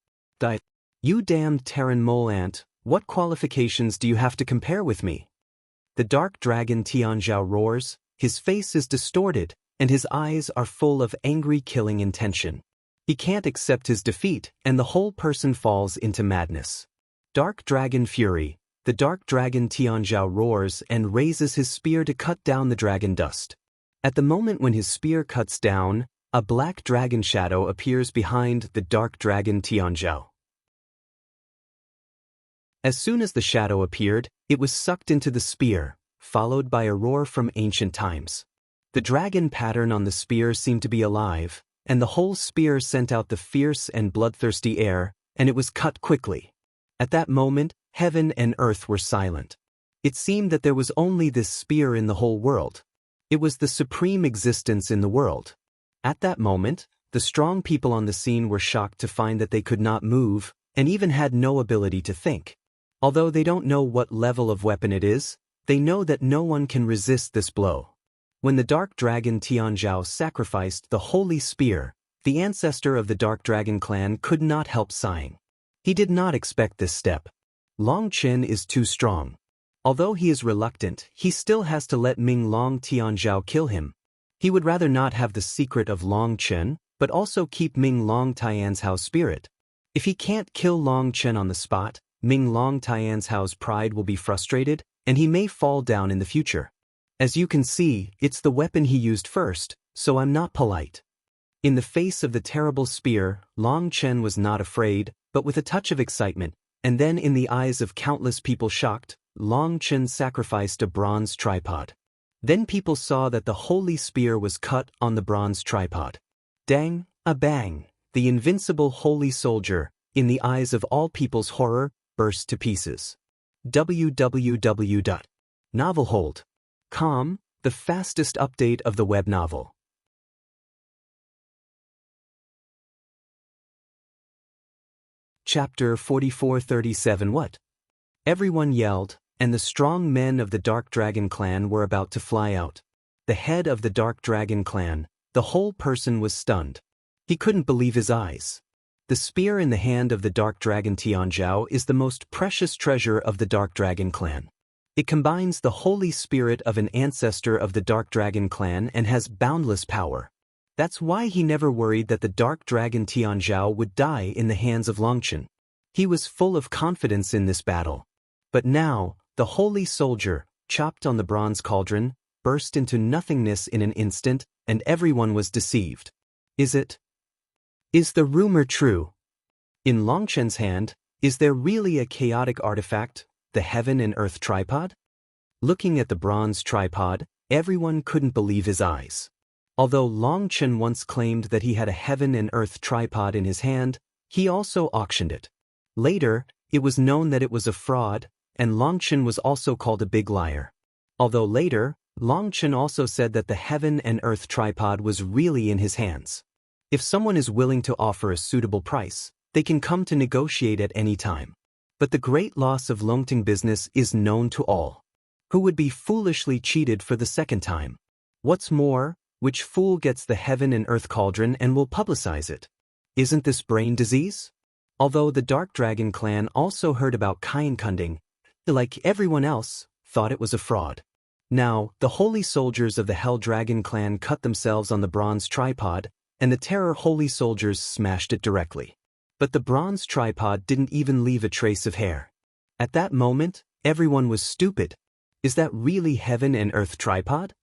You damned Terran mole ant, what qualifications do you have to compare with me? The Dark Dragon Tianzhao roars. His face is distorted, and his eyes are full of angry killing intention. He can't accept his defeat, and the whole person falls into madness. Dark Dragon Fury. The Dark Dragon Tianzhao roars and raises his spear to cut down the dragon dust. At the moment when his spear cuts down, a black dragon shadow appears behind the Dark Dragon Tianzhao. As soon as the shadow appeared, it was sucked into the spear, followed by a roar from ancient times. The dragon pattern on the spear seemed to be alive, and the whole spear sent out the fierce and bloodthirsty air, and it was cut quickly. At that moment, heaven and earth were silent. It seemed that there was only this spear in the whole world. It was the supreme existence in the world. At that moment, the strong people on the scene were shocked to find that they could not move, and even had no ability to think. Although they don't know what level of weapon it is, they know that no one can resist this blow. When the dark dragon Tianzhao sacrificed the holy spear, the ancestor of the dark dragon clan could not help sighing. He did not expect this step. Long Chen is too strong. Although he is reluctant, he still has to let Ming Long Tianzhao kill him. He would rather not have the secret of Long Chen, but also keep Ming Long Tianzhao's spirit. If he can't kill Long Chen on the spot, Ming Long Tianzhao's pride will be frustrated, and he may fall down in the future. As you can see, it's the weapon he used first, so I'm not polite. In the face of the terrible spear, Long Chen was not afraid, but with a touch of excitement, and then in the eyes of countless people shocked, Long Chen sacrificed a bronze tripod. Then people saw that the holy spear was cut on the bronze tripod. Dang, a bang, the invincible holy soldier, in the eyes of all people's horror, burst to pieces. www.novelhold.com, the fastest update of the web novel. Chapter 4437. What? Everyone yelled, and the strong men of the Dark Dragon clan were about to fly out. The head of the Dark Dragon clan, the whole person was stunned. He couldn't believe his eyes. The spear in the hand of the Dark Dragon Tianzhao is the most precious treasure of the Dark Dragon clan. It combines the holy spirit of an ancestor of the Dark Dragon clan and has boundless power. That's why he never worried that the Dark Dragon Tianzhao would die in the hands of Long Chen. He was full of confidence in this battle. But now, the holy soldier, chopped on the bronze cauldron, burst into nothingness in an instant, and everyone was deceived. Is the rumor true? In Long Chen's hand, is there really a chaotic artifact, the heaven and earth tripod? Looking at the bronze tripod, everyone couldn't believe his eyes. Although Long Chen once claimed that he had a heaven and earth tripod in his hand, he also auctioned it. Later, it was known that it was a fraud, and Long Chen was also called a big liar. Although later, Long Chen also said that the heaven and earth tripod was really in his hands. If someone is willing to offer a suitable price, they can come to negotiate at any time. But the great loss of Longting business is known to all. Who would be foolishly cheated for the second time? What's more, which fool gets the heaven and earth cauldron and will publicize it? Isn't this brain disease? Although the Dark Dragon clan also heard about Kunding, like everyone else, thought it was a fraud. Now, the holy soldiers of the Hell Dragon clan cut themselves on the bronze tripod, and the terror holy soldiers smashed it directly. But the bronze tripod didn't even leave a trace of hair. At that moment, everyone was stupid. Is that really heaven and earth tripod?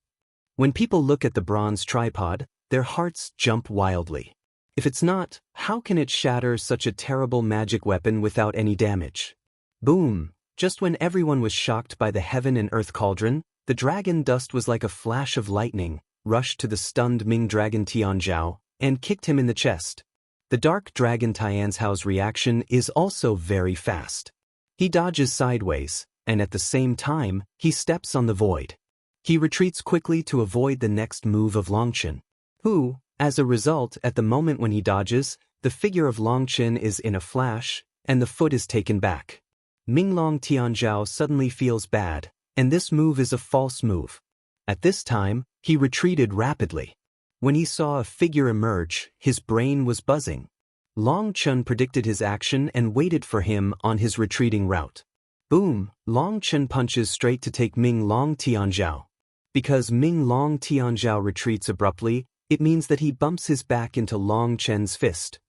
When people look at the bronze tripod, their hearts jump wildly. If it's not, how can it shatter such a terrible magic weapon without any damage? Boom! Just when everyone was shocked by the heaven and earth cauldron, the dragon dust was like a flash of lightning, rushed to the stunned Ming Dragon Tianzhao, and kicked him in the chest. The Dark Dragon Tianzhao's reaction is also very fast. He dodges sideways, and at the same time, he steps on the void. He retreats quickly to avoid the next move of Long Chen, who, as a result, at the moment when he dodges, the figure of Long Chen is in a flash, and the foot is taken back. Ming Long Tianzhao suddenly feels bad, and this move is a false move. At this time, he retreated rapidly. When he saw a figure emerge, his brain was buzzing. Long Chen predicted his action and waited for him on his retreating route. Boom! Long Chen punches straight to take Ming Long Tianzhao. Because Ming Long Tianzhao retreats abruptly, it means that he bumps his back into Long Chen's fist.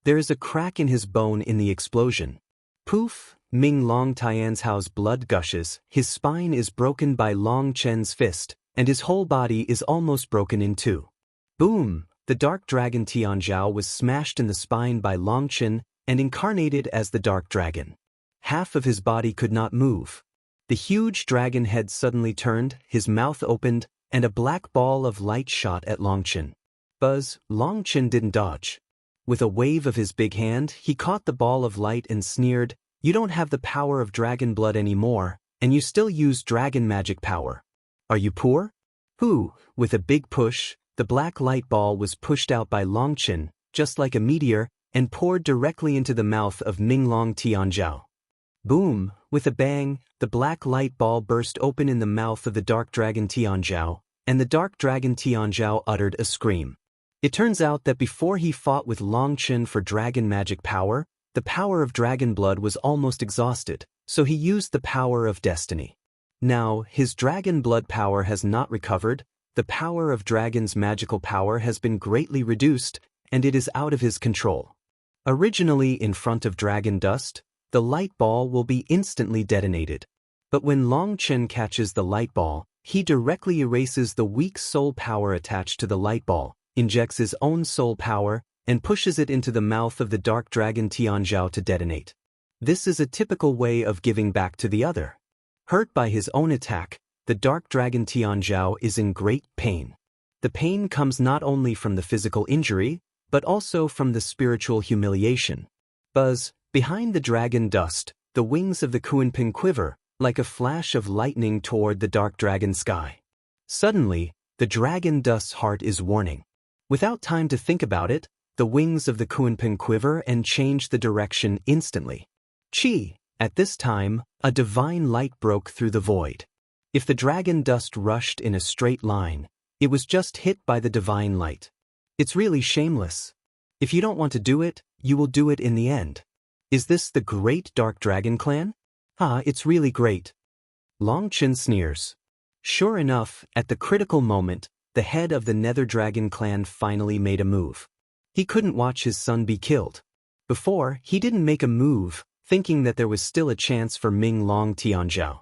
There is a crack in his bone in the explosion. Poof! Ming Long Tianzhao's blood gushes, his spine is broken by Long Chen's fist, and his whole body is almost broken in two. Boom! The Dark Dragon Tianzhao was smashed in the spine by Long Chen and incarnated as the Dark Dragon. Half of his body could not move. The huge dragon head suddenly turned, his mouth opened, and a black ball of light shot at Longchen. Buzz, Longchen didn't dodge. With a wave of his big hand, he caught the ball of light and sneered, "You don't have the power of dragon blood anymore, and you still use dragon magic power. Are you poor?" Who, with a big push, the black light ball was pushed out by Longchen, just like a meteor, and poured directly into the mouth of Minglong Tianzhao. Boom! With a bang, the black light ball burst open in the mouth of the dark dragon Tianzhao, and the dark dragon Tianzhao uttered a scream. It turns out that before he fought with Longchen for dragon magic power, the power of dragon blood was almost exhausted, so he used the power of destiny. Now, his dragon blood power has not recovered, the power of dragon's magical power has been greatly reduced, and it is out of his control. Originally in front of dragon dust, the light ball will be instantly detonated. But when Longchen catches the light ball, he directly erases the weak soul power attached to the light ball, injects his own soul power, and pushes it into the mouth of the dark dragon Tianzhao to detonate. This is a typical way of giving back to the other. Hurt by his own attack, the dark dragon Tianzhao is in great pain. The pain comes not only from the physical injury, but also from the spiritual humiliation. Buzz, behind the dragon dust, the wings of the Kunping quiver, like a flash of lightning toward the dark dragon sky. Suddenly, the dragon dust's heart is warning. Without time to think about it, the wings of the Kunping quiver and change the direction instantly. Chi! At this time, a divine light broke through the void. If the dragon dust rushed in a straight line, it was just hit by the divine light. It's really shameless. If you don't want to do it, you will do it in the end. Is this the great Dark Dragon clan? It's really great. Longchen sneers. Sure enough, at the critical moment, the head of the Nether Dragon clan finally made a move. He couldn't watch his son be killed. Before, he didn't make a move, thinking that there was still a chance for Minglong Tianzhao.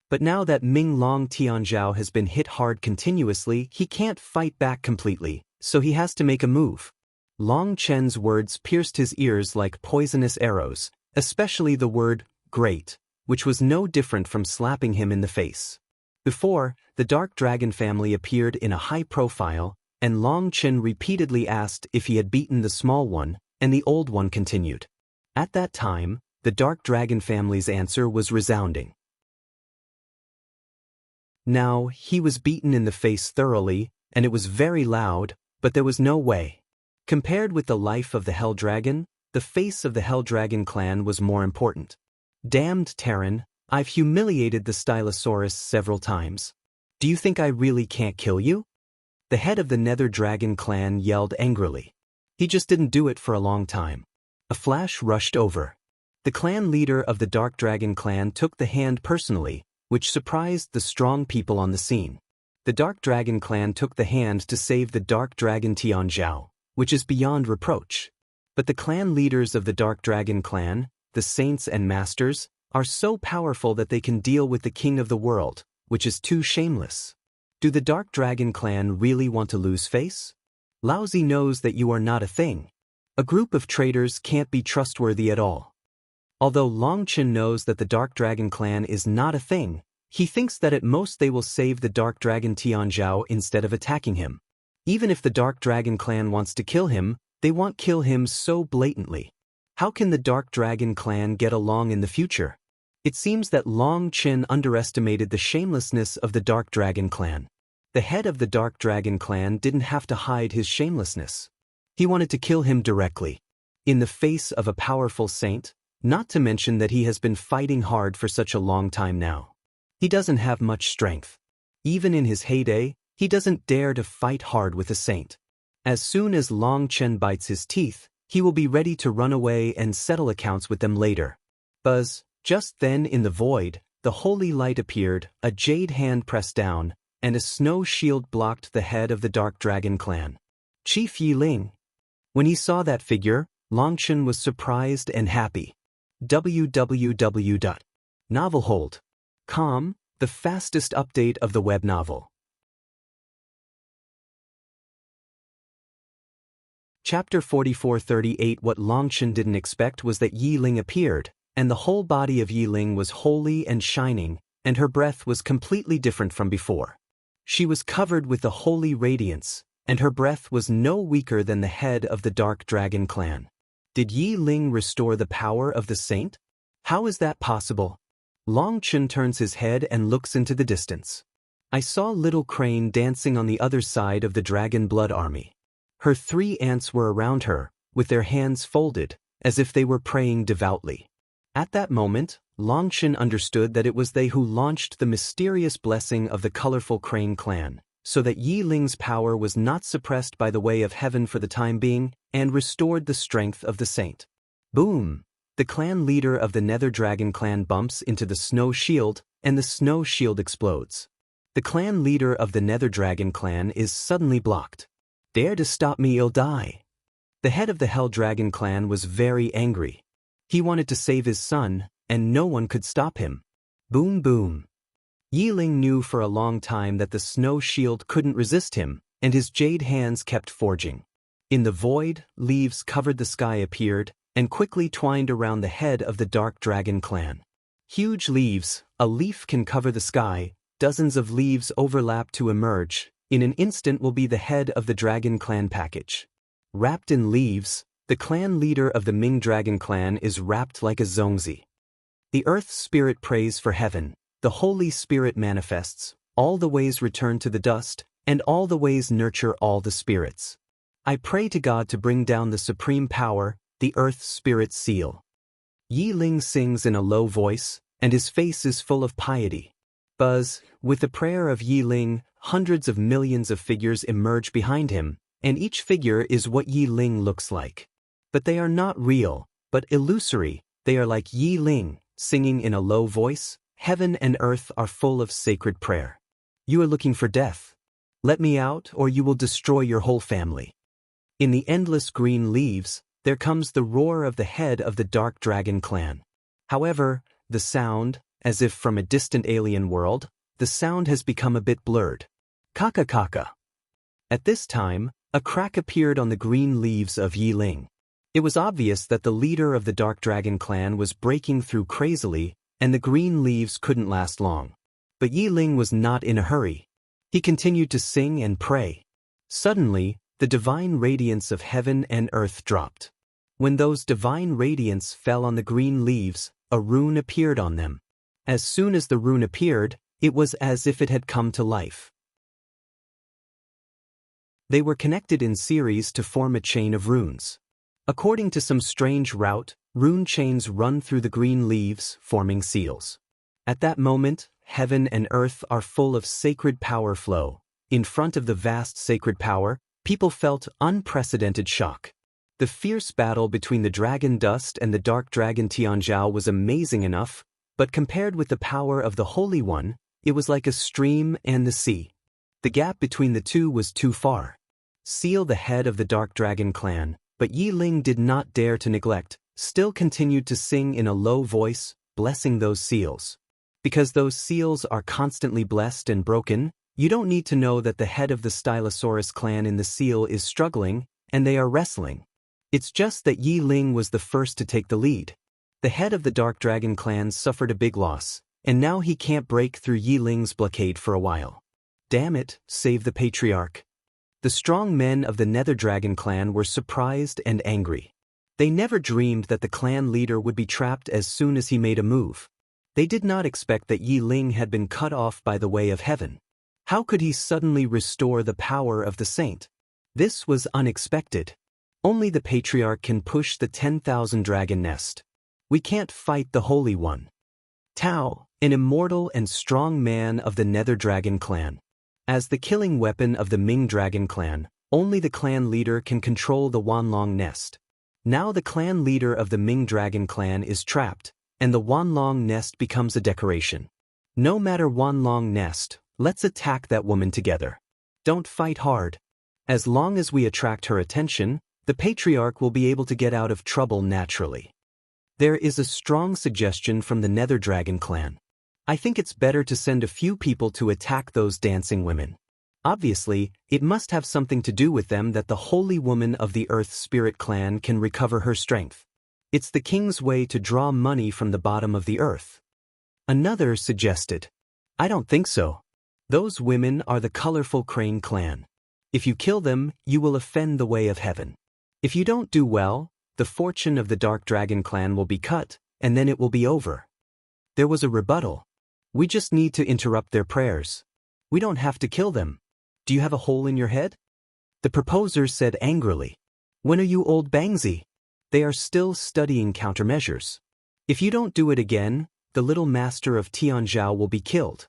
But now that Minglong Tianzhao has been hit hard continuously, he can't fight back completely, so he has to make a move. Longchen's words pierced his ears like poisonous arrows, especially the word, great, which was no different from slapping him in the face. Before, the Dark Dragon family appeared in a high profile, and Longchen repeatedly asked if he had beaten the small one, and the old one continued. At that time, the Dark Dragon family's answer was resounding. Now, he was beaten in the face thoroughly, and it was very loud, but there was no way. Compared with the life of the Hell Dragon, the face of the Hell Dragon clan was more important. Damned Terran, I've humiliated the Stylosaurus several times. Do you think I really can't kill you? The head of the Nether Dragon clan yelled angrily. He just didn't do it for a long time. A flash rushed over. The clan leader of the Dark Dragon clan took the hand personally, which surprised the strong people on the scene. The Dark Dragon clan took the hand to save the Dark Dragon Tianzhao, which is beyond reproach. But the clan leaders of the Dark Dragon clan, the saints and masters, are so powerful that they can deal with the king of the world, which is too shameless. Do the Dark Dragon clan really want to lose face? Laozi knows that you are not a thing. A group of traitors can't be trustworthy at all. Although Longchen knows that the Dark Dragon clan is not a thing, he thinks that at most they will save the Dark Dragon Tianzhao instead of attacking him. Even if the Dark Dragon clan wants to kill him, they won't kill him so blatantly. How can the Dark Dragon clan get along in the future? It seems that Longchen underestimated the shamelessness of the Dark Dragon clan. The head of the Dark Dragon clan didn't have to hide his shamelessness. He wanted to kill him directly. In the face of a powerful saint, not to mention that he has been fighting hard for such a long time now. He doesn't have much strength. Even in his heyday, he doesn't dare to fight hard with a saint. As soon as Longchen bites his teeth, he will be ready to run away and settle accounts with them later. Buzz, just then in the void, the holy light appeared, a jade hand pressed down, and a snow shield blocked the head of the Dark Dragon clan. Chief Yiling. When he saw that figure, Longchen was surprised and happy. www.novelhold.com, the fastest update of the web novel. Chapter 4438. What Longchen didn't expect was that Yiling appeared, and the whole body of Yiling was holy and shining, and her breath was completely different from before. She was covered with a holy radiance, and her breath was no weaker than the head of the Dark Dragon clan. Did Yi Ling restore the power of the saint? How is that possible? Long Chun turns his head and looks into the distance. I saw Little Crane dancing on the other side of the Dragon Blood Army. Her 3 aunts were around her, with their hands folded, as if they were praying devoutly. At that moment, Long Chun understood that it was they who launched the mysterious blessing of the colorful Crane clan, so that Yi Ling's power was not suppressed by the way of heaven for the time being, and restored the strength of the saint. Boom! The clan leader of the Nether Dragon clan bumps into the snow shield, and the snow shield explodes. The clan leader of the Nether Dragon clan is suddenly blocked. Dare to stop me, you'll die. The head of the Hell Dragon clan was very angry. He wanted to save his son, and no one could stop him. Boom boom. Yi Ling knew for a long time that the snow shield couldn't resist him, and his jade hands kept forging. In the void, leaves covered the sky appeared, and quickly twined around the head of the Dark Dragon clan. Huge leaves, a leaf can cover the sky, dozens of leaves overlap to emerge, in an instant will be the head of the Dragon clan package. Wrapped in leaves, the clan leader of the Ming Dragon clan is wrapped like a zongzi. The Earth Spirit prays for heaven, the Holy Spirit manifests, all the ways return to the dust, and all the ways nurture all the spirits. I pray to God to bring down the supreme power, the Earth Spirit seal. Yi Ling sings in a low voice, and his face is full of piety. Buzz, with the prayer of Yi Ling, hundreds of millions of figures emerge behind him, and each figure is what Yi Ling looks like. But they are not real, but illusory. They are like Yi Ling, singing in a low voice, heaven and earth are full of sacred prayer. You are looking for death. Let me out or you will destroy your whole family. In the endless green leaves, there comes the roar of the head of the Dark Dragon clan. However, the sound, as if from a distant alien world, the sound has become a bit blurred. Kaka kaka. At this time, a crack appeared on the green leaves of Yi Ling. It was obvious that the leader of the Dark Dragon clan was breaking through crazily, and the green leaves couldn't last long. But Yi Ling was not in a hurry. He continued to sing and pray. Suddenly, the divine radiance of heaven and earth dropped. When those divine radiance fell on the green leaves, a rune appeared on them. As soon as the rune appeared, it was as if it had come to life. They were connected in series to form a chain of runes. According to some strange route, rune chains run through the green leaves, forming seals. At that moment, heaven and earth are full of sacred power flow. In front of the vast sacred power, people felt unprecedented shock. The fierce battle between the dragon dust and the dark dragon Tianzhao was amazing enough, but compared with the power of the Holy One, it was like a stream and the sea. The gap between the two was too far. Seal, the head of the Dark Dragon clan, but Yi Ling did not dare to neglect, still continued to sing in a low voice, blessing those seals. Because those seals are constantly blessed and broken, you don't need to know that the head of the Stylosaurus clan in the seal is struggling, and they are wrestling. It's just that Yi Ling was the first to take the lead. The head of the Dark Dragon clan suffered a big loss, and now he can't break through Yi Ling's blockade for a while. Damn it, save the patriarch. The strong men of the Nether Dragon clan were surprised and angry. They never dreamed that the clan leader would be trapped as soon as he made a move. They did not expect that Yi Ling had been cut off by the way of heaven. How could he suddenly restore the power of the saint? This was unexpected. Only the patriarch can push the 10,000 dragon nest. We can't fight the Holy One. Tao, an immortal and strong man of the Nether Dragon clan. As the killing weapon of the Ming Dragon clan, only the clan leader can control the Wanlong nest. Now the clan leader of the Ming Dragon clan is trapped, and the Wanlong nest becomes a decoration. No matter Wanlong nest, let's attack that woman together. Don't fight hard. As long as we attract her attention, the patriarch will be able to get out of trouble naturally. There is a strong suggestion from the Nether Dragon clan. I think it's better to send a few people to attack those dancing women. Obviously, it must have something to do with them that the Holy Woman of the Earth Spirit clan can recover her strength. It's the king's way to draw money from the bottom of the earth. Another suggested, I don't think so. Those women are the colorful crane clan. If you kill them, you will offend the way of heaven. If you don't do well, the fortune of the Dark Dragon clan will be cut, and then it will be over. There was a rebuttal. We just need to interrupt their prayers. We don't have to kill them. Do you have a hole in your head? The proposer said angrily. When are you old Bangzy? They are still studying countermeasures. If you don't do it again, the little master of Tianzhou will be killed.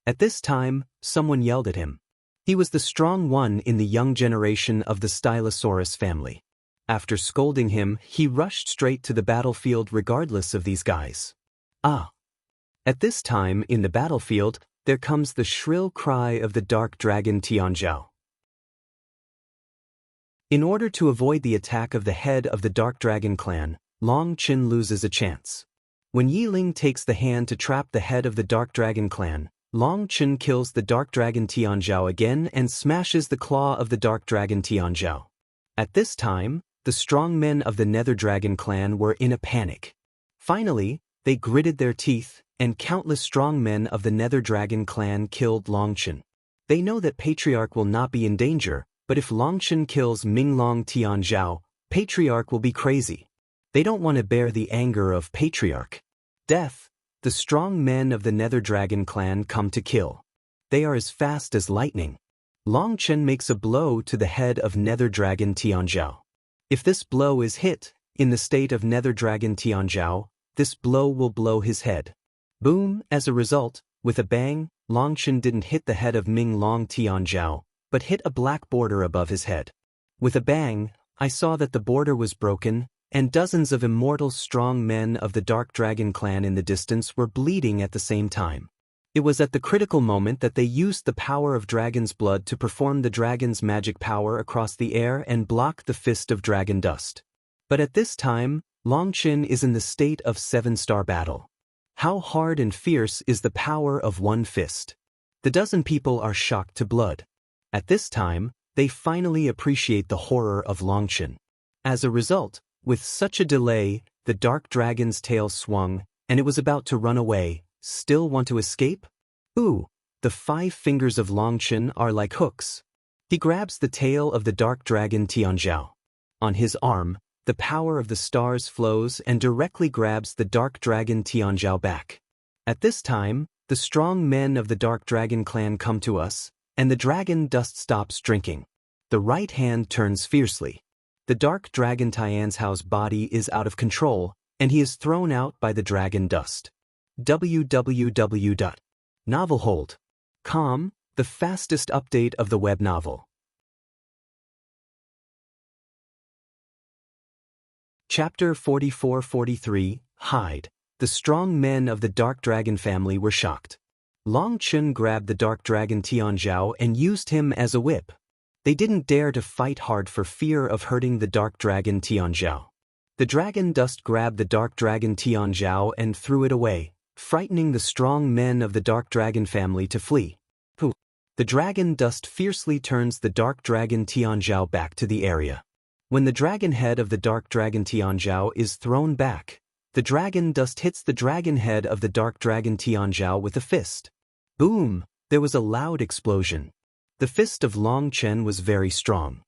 At this time, someone yelled at him. He was the strong one in the young generation of the Stylosaurus family. After scolding him, he rushed straight to the battlefield regardless of these guys. Ah! At this time in the battlefield, there comes the shrill cry of the dark dragon Tianzhou. In order to avoid the attack of the head of the Dark Dragon clan, Long Qin loses a chance. When Yi Ling takes the hand to trap the head of the Dark Dragon clan, Long Qin kills the Dark Dragon Tianzhou again and smashes the claw of the Dark Dragon Tianzhou. At this time, the strong men of the Nether Dragon clan were in a panic. Finally, they gritted their teeth, and countless strong men of the Nether Dragon clan killed Long Qin. They know that Patriarch will not be in danger, but if Long Qin kills Minglong Tianzhou, Patriarch will be crazy. They don't want to bear the anger of Patriarch. Death, the strong men of the Nether Dragon clan come to kill. They are as fast as lightning. Long Qin makes a blow to the head of Nether Dragon Tianzhou. If this blow is hit, in the state of Nether Dragon Tianzhou, this blow will blow his head. Boom! As a result, with a bang, Long Qin didn't hit the head of Minglong Tianzhou, but hit a black border above his head. With a bang, I saw that the border was broken, and dozens of immortal strong men of the Dark Dragon clan in the distance were bleeding at the same time. It was at the critical moment that they used the power of dragon's blood to perform the dragon's magic power across the air and block the fist of dragon dust. But at this time, Long Qin is in the state of 7-star battle. How hard and fierce is the power of one fist? The dozen people are shocked to blood. At this time, they finally appreciate the horror of Long Qin. As a result, with such a delay, the dark dragon's tail swung, and it was about to run away. Still want to escape? Ooh, the 5 fingers of Long Qin are like hooks. He grabs the tail of the dark dragon Tianzhou. On his arm, the power of the stars flows and directly grabs the dark dragon Tianzhou back. At this time, the strong men of the Dark Dragon clan come to us, and the dragon dust stops drinking. The right hand turns fiercely. The dark dragon Tianzhou's body is out of control, and he is thrown out by the dragon dust. www.novelhold.com, the fastest update of the web novel. Chapter 44-43, Hide. The strong men of the Dark Dragon family were shocked. Long Qin grabbed the Dark Dragon Tianzhou and used him as a whip. They didn't dare to fight hard for fear of hurting the Dark Dragon Tianzhou. The dragon dust grabbed the Dark Dragon Tianzhou and threw it away, frightening the strong men of the Dark Dragon family to flee. The dragon dust fiercely turns the Dark Dragon Tianzhou back to the area. When the dragon head of the Dark Dragon Tianzhou is thrown back, the dragon dust hits the dragon head of the Dark Dragon Tianzhou with a fist. Boom! There was a loud explosion. The fist of Long Qin was very strong.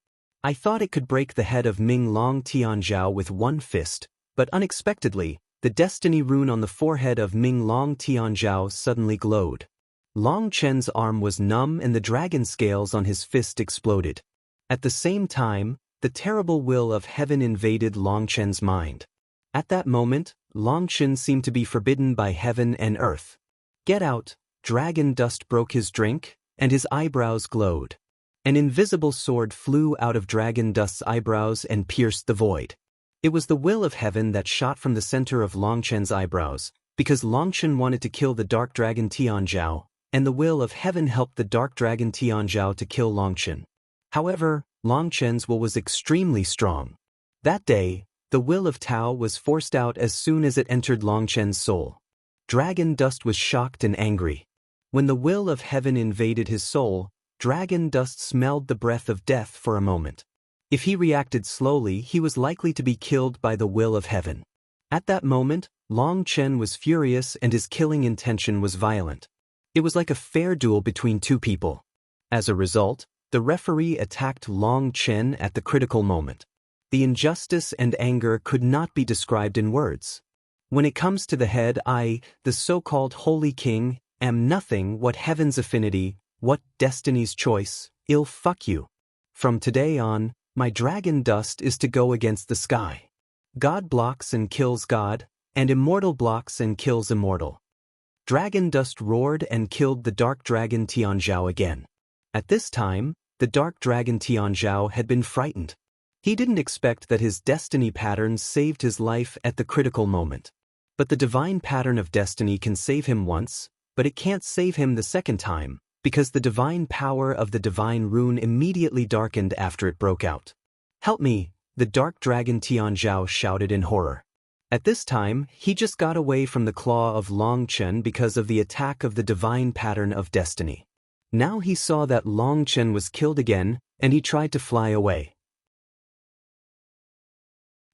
I thought it could break the head of Minglong Tianzhou with one fist, but unexpectedly, the destiny rune on the forehead of Minglong Tianzhou suddenly glowed. Long Qin's arm was numb and the dragon scales on his fist exploded. At the same time, the terrible will of heaven invaded Long Qin's mind. At that moment, Long Qin seemed to be forbidden by heaven and earth. Get out! Dragon dust broke his drink, and his eyebrows glowed. An invisible sword flew out of dragon dust's eyebrows and pierced the void. It was the will of heaven that shot from the center of Long Qin's eyebrows, because Long Qin wanted to kill the dark dragon Tianzhou, and the will of heaven helped the dark dragon Tianzhou to kill Long Qin. However, Long Qin's will was extremely strong. That day, the will of Tao was forced out as soon as it entered Long Qin's soul. Dragon dust was shocked and angry. When the will of heaven invaded his soul, dragon dust smelled the breath of death for a moment. If he reacted slowly, he was likely to be killed by the will of heaven. At that moment, Long Qin was furious and his killing intention was violent. It was like a fair duel between two people. As a result, the referee attacked Long Chen at the critical moment. The injustice and anger could not be described in words. When it comes to the head, I, the so-called Holy King, am nothing. What heaven's affinity, what destiny's choice, ill fuck you. From today on, my dragon dust is to go against the sky. God blocks and kills God, and immortal blocks and kills immortal. Dragon dust roared and killed the dark dragon Tianzhao again. At this time, the dark dragon Tianzhao had been frightened. He didn't expect that his destiny patterns saved his life at the critical moment. But the divine pattern of destiny can save him once, but it can't save him the second time, because the divine power of the divine rune immediately darkened after it broke out. Help me, the dark dragon Tianzhao shouted in horror. At this time, he just got away from the claw of Long Chen because of the attack of the divine pattern of destiny. Now he saw that Long Chen was killed again, and he tried to fly away.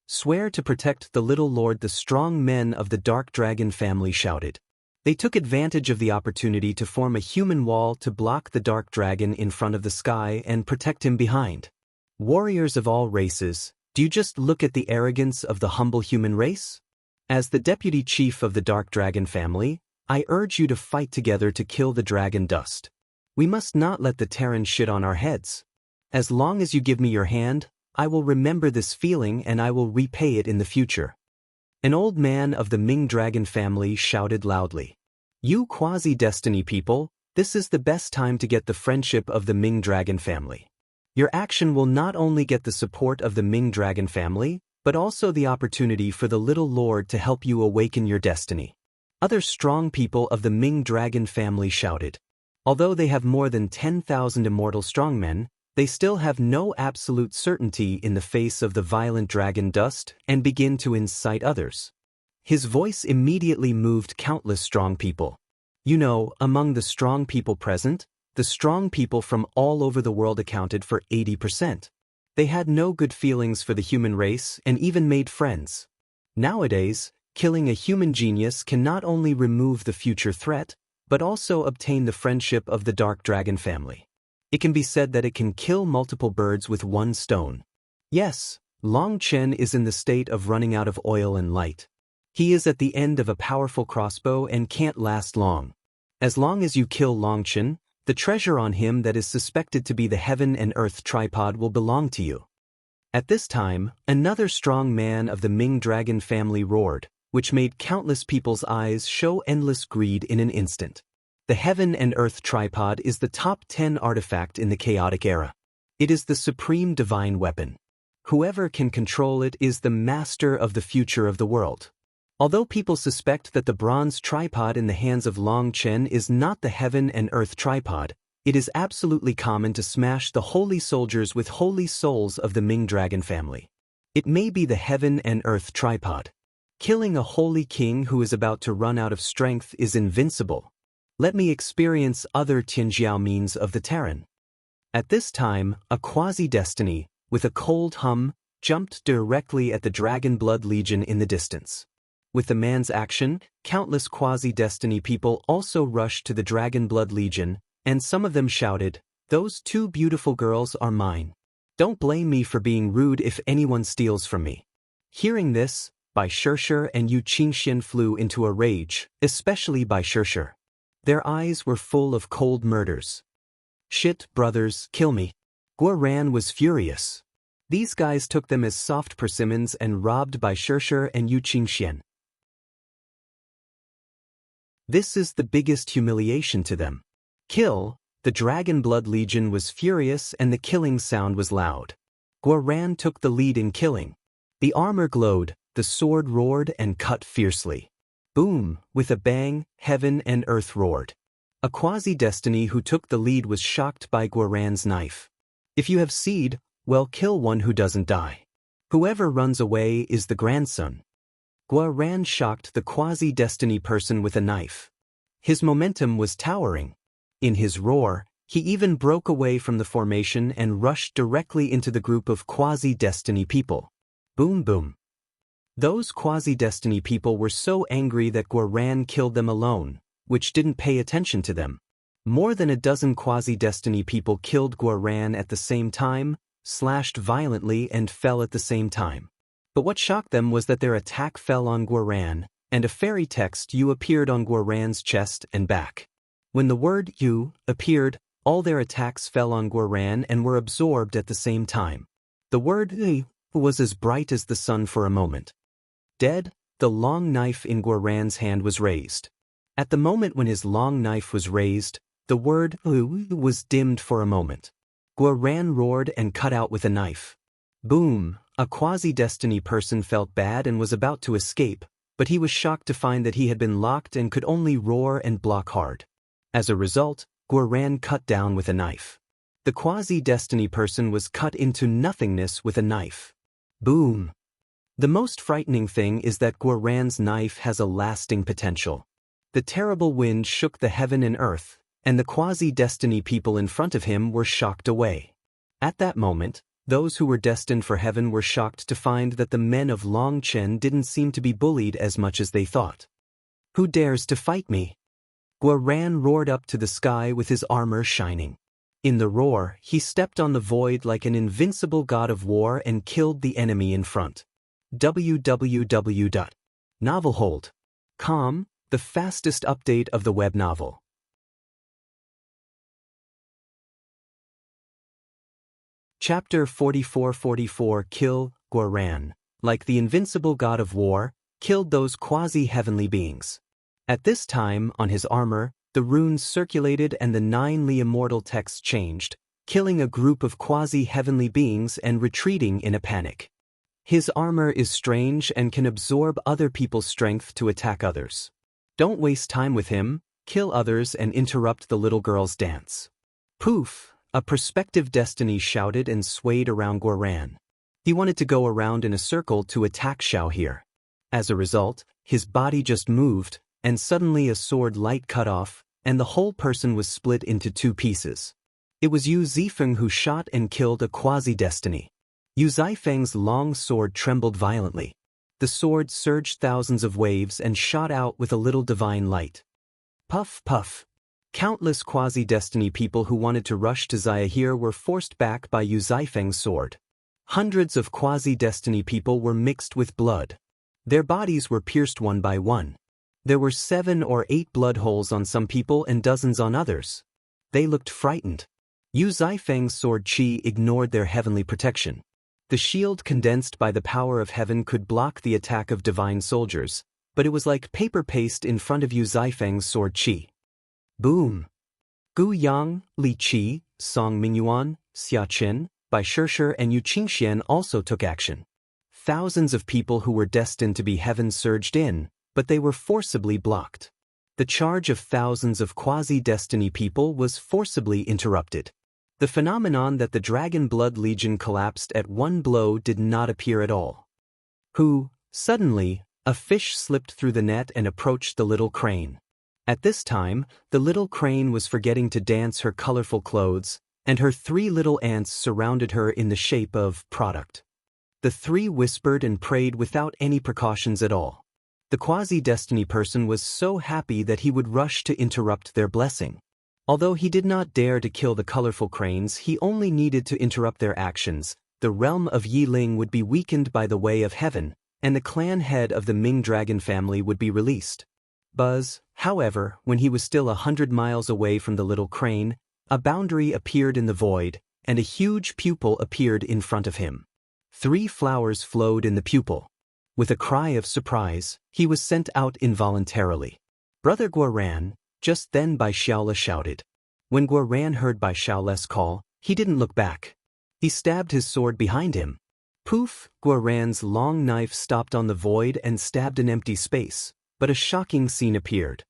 Swear to protect the little lord, the strong men of the dark dragon family shouted. They took advantage of the opportunity to form a human wall to block the dark dragon in front of the sky and protect him behind. Warriors of all races, do you just look at the arrogance of the humble human race? As the deputy chief of the dark dragon family, I urge you to fight together to kill the dragon dust. We must not let the Terran shit on our heads. As long as you give me your hand, I will remember this feeling and I will repay it in the future. An old man of the Ming dragon family shouted loudly. You quasi-destiny people, this is the best time to get the friendship of the Ming dragon family. Your action will not only get the support of the Ming dragon family, but also the opportunity for the little lord to help you awaken your destiny. Other strong people of the Ming dragon family shouted. Although they have more than 10,000 immortal strongmen, they still have no absolute certainty in the face of the violent dragon dust and begin to incite others. His voice immediately moved countless strong people. You know, among the strong people present, the strong people from all over the world accounted for 80%. They had no good feelings for the human race and even made friends. Nowadays, killing a human genius can not only remove the future threat, but also obtain the friendship of the dark dragon family. It can be said that it can kill multiple birds with one stone. Yes, Long Chen is in the state of running out of oil and light. He is at the end of a powerful crossbow and can't last long. As long as you kill Long Chen, the treasure on him that is suspected to be the heaven and earth tripod will belong to you. At this time, another strong man of the Ming dragon family roared, which made countless people's eyes show endless greed in an instant. The Heaven and Earth Tripod is the top 10 artifact in the chaotic era. It is the supreme divine weapon. Whoever can control it is the master of the future of the world. Although people suspect that the bronze tripod in the hands of Long Chen is not the Heaven and Earth Tripod, it is absolutely common to smash the holy soldiers with holy souls of the Ming dragon family. It may be the Heaven and Earth Tripod. Killing a holy king who is about to run out of strength is invincible. Let me experience other Tianjiao means of the Terran. At this time, a quasi-destiny, with a cold hum, jumped directly at the Dragon Blood Legion in the distance. With the man's action, countless quasi-destiny people also rushed to the Dragon Blood Legion, and some of them shouted, "Those two beautiful girls are mine. Don't blame me for being rude if anyone steals from me." Hearing this, Bai Shirshir and Yu Qingxian flew into a rage, especially Bai Shirshir. Their eyes were full of cold murders. Shit, brothers, kill me. Guo Ran was furious. These guys took them as soft persimmons and robbed Bai Shirshir and Yu Qingxian. This is the biggest humiliation to them. Kill, the Dragon Blood Legion was furious and the killing sound was loud. Guo Ran took the lead in killing. The armor glowed, the sword roared and cut fiercely. Boom, with a bang, heaven and earth roared. A quasi-destiny who took the lead was shocked by Guo Ran's knife. If you have seed, well, kill one who doesn't die. Whoever runs away is the grandson. Guo Ran shocked the quasi-destiny person with a knife. His momentum was towering. In his roar, he even broke away from the formation and rushed directly into the group of quasi-destiny people. Boom boom. Those quasi-destiny people were so angry that Guo Ran killed them alone, which didn't pay attention to them. More than a dozen quasi-destiny people killed Guoran at the same time, slashed violently and fell at the same time. But what shocked them was that their attack fell on Guoran, and a fairy text U appeared on Guoran's chest and back. When the word U appeared, all their attacks fell on Guoran and were absorbed at the same time. The word U was as bright as the sun for a moment. Dead, the long knife in Guoran's hand was raised. At the moment when his long knife was raised, the word U was dimmed for a moment. Guoran roared and cut out with a knife. Boom! A quasi-destiny person felt bad and was about to escape, but he was shocked to find that he had been locked and could only roar and block hard. As a result, Guoran cut down with a knife. The quasi-destiny person was cut into nothingness with a knife. Boom! The most frightening thing is that Guoran's knife has a lasting potential. The terrible wind shook the heaven and earth, and the quasi-destiny people in front of him were shocked away. At that moment, those who were destined for heaven were shocked to find that the men of Longchen didn't seem to be bullied as much as they thought. Who dares to fight me? Guoran roared up to the sky with his armor shining. In the roar, he stepped on the void like an invincible god of war and killed the enemy in front. www.novelhold.com, the fastest update of the web novel. Chapter 4444 Kill Guoran, like the invincible god of war, killed those quasi-heavenly beings. At this time, on his armor, the runes circulated and the 9 immortal texts changed, killing a group of quasi-heavenly beings and retreating in a panic. His armor is strange and can absorb other people's strength to attack others. Don't waste time with him, kill others and interrupt the little girl's dance. Poof! A prospective destiny shouted and swayed around Guoran. He wanted to go around in a circle to attack Xiaohe. As a result, his body just moved, and suddenly a sword light cut off, and the whole person was split into 2 pieces. It was Yu Zifeng who shot and killed a quasi-destiny. Yu Zifeng's long sword trembled violently. The sword surged thousands of waves and shot out with a little divine light. Puff, puff. Countless quasi-destiny people who wanted to rush to Xiaohe were forced back by Yu Zifeng's sword. Hundreds of quasi-destiny people were mixed with blood. Their bodies were pierced one by one. There were 7 or 8 blood holes on some people and dozens on others. They looked frightened. Yu Zifeng's sword qi ignored their heavenly protection. The shield condensed by the power of heaven could block the attack of divine soldiers, but it was like paper paste in front of Yu Zifeng's sword qi. Boom! Gu Yang, Li Qi, Song Mingyuan, Xia Chen, Bai Shishir and Yu Qingxian also took action. Thousands of people who were destined to be heaven surged in, but they were forcibly blocked. The charge of thousands of quasi-destiny people was forcibly interrupted. The phenomenon that the Dragon Blood Legion collapsed at one blow did not appear at all. Suddenly, a fish slipped through the net and approached the little crane. At this time, the little crane was forgetting to dance her colorful clothes, and her 3 little ants surrounded her in the shape of product. The 3 whispered and prayed without any precautions at all. The quasi-destiny person was so happy that he would rush to interrupt their blessing. Although he did not dare to kill the colorful cranes, he only needed to interrupt their actions. The realm of Yiling would be weakened by the way of heaven, and the clan head of the Ming dragon family would be released. Buzz, however, when he was still 100 miles away from the little crane, a boundary appeared in the void, and a huge pupil appeared in front of him. 3 flowers flowed in the pupil. With a cry of surprise, he was sent out involuntarily. Brother Guoran, just then Bai Xiaole shouted. When Guoran heard Bai Xiaole's call, he didn't look back. He stabbed his sword behind him. Poof! Guoran's long knife stopped on the void and stabbed an empty space. But a shocking scene appeared.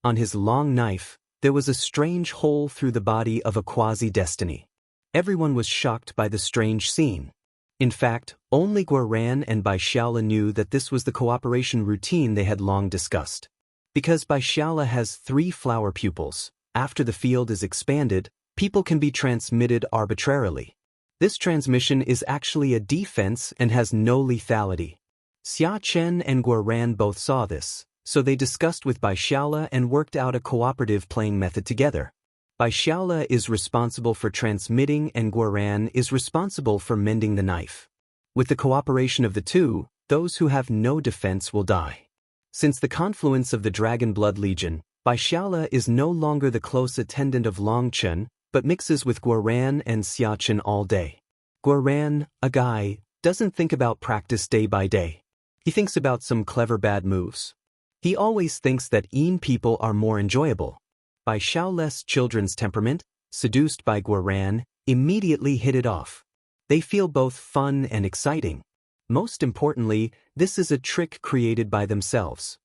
On his long knife, there was a strange hole through the body of a quasi-destiny. Everyone was shocked by the strange scene. In fact, only Guoran and Bai Xiaole knew that this was the cooperation routine they had long discussed. Because Bai Xiaole has 3 flower pupils, after the field is expanded, people can be transmitted arbitrarily. This transmission is actually a defense and has no lethality. Xia Chen and Guoran both saw this, So they discussed with Bai Xiaola and worked out a cooperative playing method together. Bai Xiaola is responsible for transmitting and Guoran is responsible for mending the knife. With the cooperation of the two, those who have no defense will die. Since the confluence of the Dragon Blood Legion, Bai Xiaola is no longer the close attendant of Longchen, but mixes with Guoran and Xiachen all day. Guoran, a guy, doesn't think about practice day by day. He thinks about some clever bad moves. He always thinks that Yin people are more enjoyable. Bai Xiaola's children's temperament, seduced by Guoran, immediately hit it off. They feel both fun and exciting. Most importantly, this is a trick created by themselves.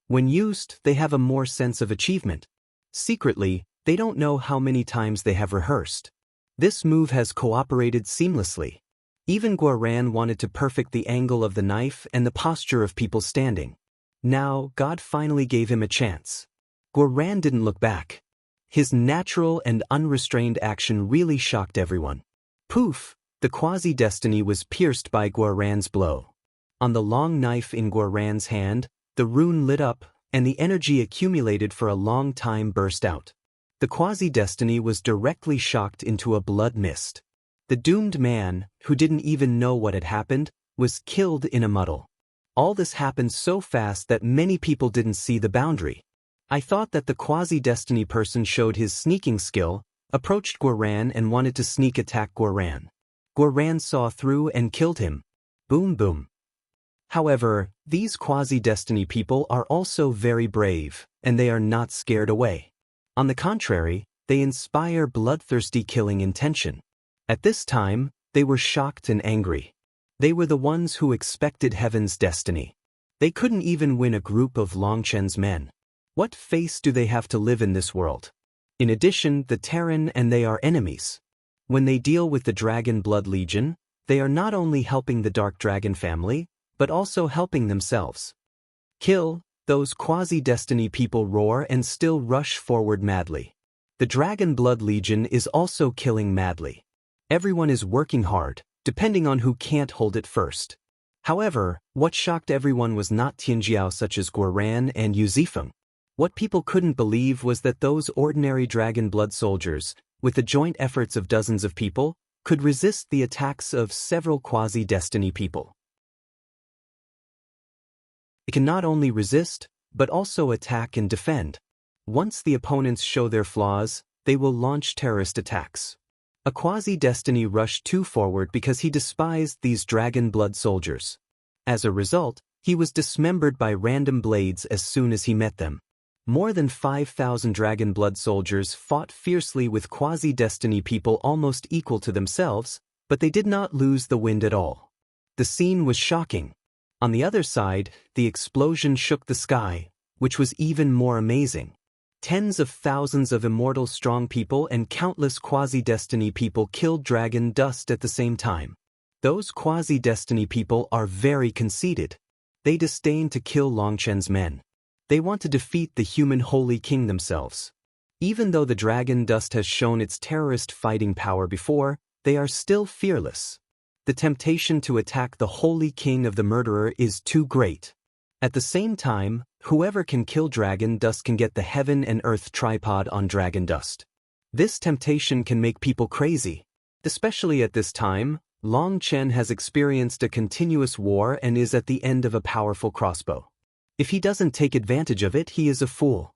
When used, they have a more sense of achievement. Secretly, they don't know how many times they have rehearsed. This move has cooperated seamlessly. Even Guoran wanted to perfect the angle of the knife and the posture of people standing. Now, God finally gave him a chance. Guoran didn't look back. His natural and unrestrained action really shocked everyone. Poof! The quasi-destiny was pierced by Guoran's blow. On the long knife in Guoran's hand, the rune lit up, and the energy accumulated for a long time burst out. The quasi-destiny was directly shocked into a blood mist. The doomed man, who didn't even know what had happened, was killed in a muddle. All this happened so fast that many people didn't see the boundary. I thought that the quasi-destiny person showed his sneaking skill, approached Guoran and wanted to sneak attack Guoran. Guoran saw through and killed him. Boom boom. However, these quasi-destiny people are also very brave, and they are not scared away. On the contrary, they inspire bloodthirsty killing intention. At this time, they were shocked and angry. They were the ones who expected heaven's destiny. They couldn't even win a group of Longchen's men. What face do they have to live in this world? In addition, the Terran and they are enemies. When they deal with the Dragon Blood Legion, they are not only helping the Dark Dragon family, but also helping themselves. Kill, those quasi-destiny people roar and still rush forward madly. The Dragon Blood Legion is also killing madly. Everyone is working hard, depending on who can't hold it first. However, what shocked everyone was not Tianjiao such as Guoran and Yu Zifeng. What people couldn't believe was that those ordinary Dragon Blood soldiers, with the joint efforts of dozens of people, could resist the attacks of several quasi-destiny people. It can not only resist, but also attack and defend. Once the opponents show their flaws, they will launch terrorist attacks. A quasi-destiny rushed too forward because he despised these Dragon Blood soldiers. As a result, he was dismembered by random blades as soon as he met them. More than 5,000 Dragon Blood soldiers fought fiercely with quasi-destiny people almost equal to themselves, but they did not lose the wind at all. The scene was shocking. On the other side, the explosion shook the sky, which was even more amazing. Tens of thousands of immortal strong people and countless quasi-destiny people killed dragon dust at the same time. Those quasi-destiny people are very conceited. They disdain to kill Longchen's men. They want to defeat the human Holy King themselves. Even though the dragon dust has shown its terrorist fighting power before, they are still fearless. The temptation to attack the Holy King of the murderer is too great. At the same time, whoever can kill dragon dust can get the heaven and earth tripod on dragon dust. This temptation can make people crazy. Especially at this time, Long Chen has experienced a continuous war and is at the end of a powerful crossbow. If he doesn't take advantage of it, he is a fool.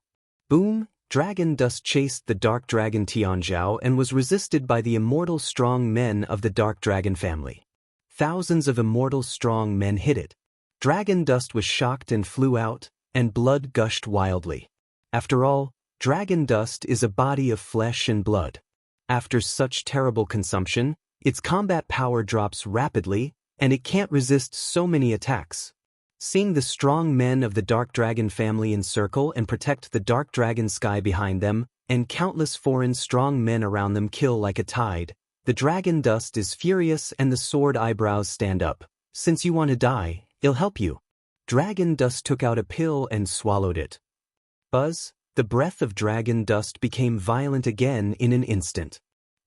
Boom! Dragon dust chased the Dark Dragon Tianjiao and was resisted by the immortal strong men of the Dark Dragon family. Thousands of immortal strong men hit it. Dragon dust was shocked and flew out, and blood gushed wildly. After all, dragon dust is a body of flesh and blood. After such terrible consumption, its combat power drops rapidly, and it can't resist so many attacks. Seeing the strong men of the Dark Dragon family encircle and protect the Dark Dragon sky behind them, and countless foreign strong men around them kill like a tide, the dragon dust is furious and the sword eyebrows stand up. Since you want to die, it'll help you. Dragon dust took out a pill and swallowed it. Buzz, the breath of dragon dust became violent again in an instant.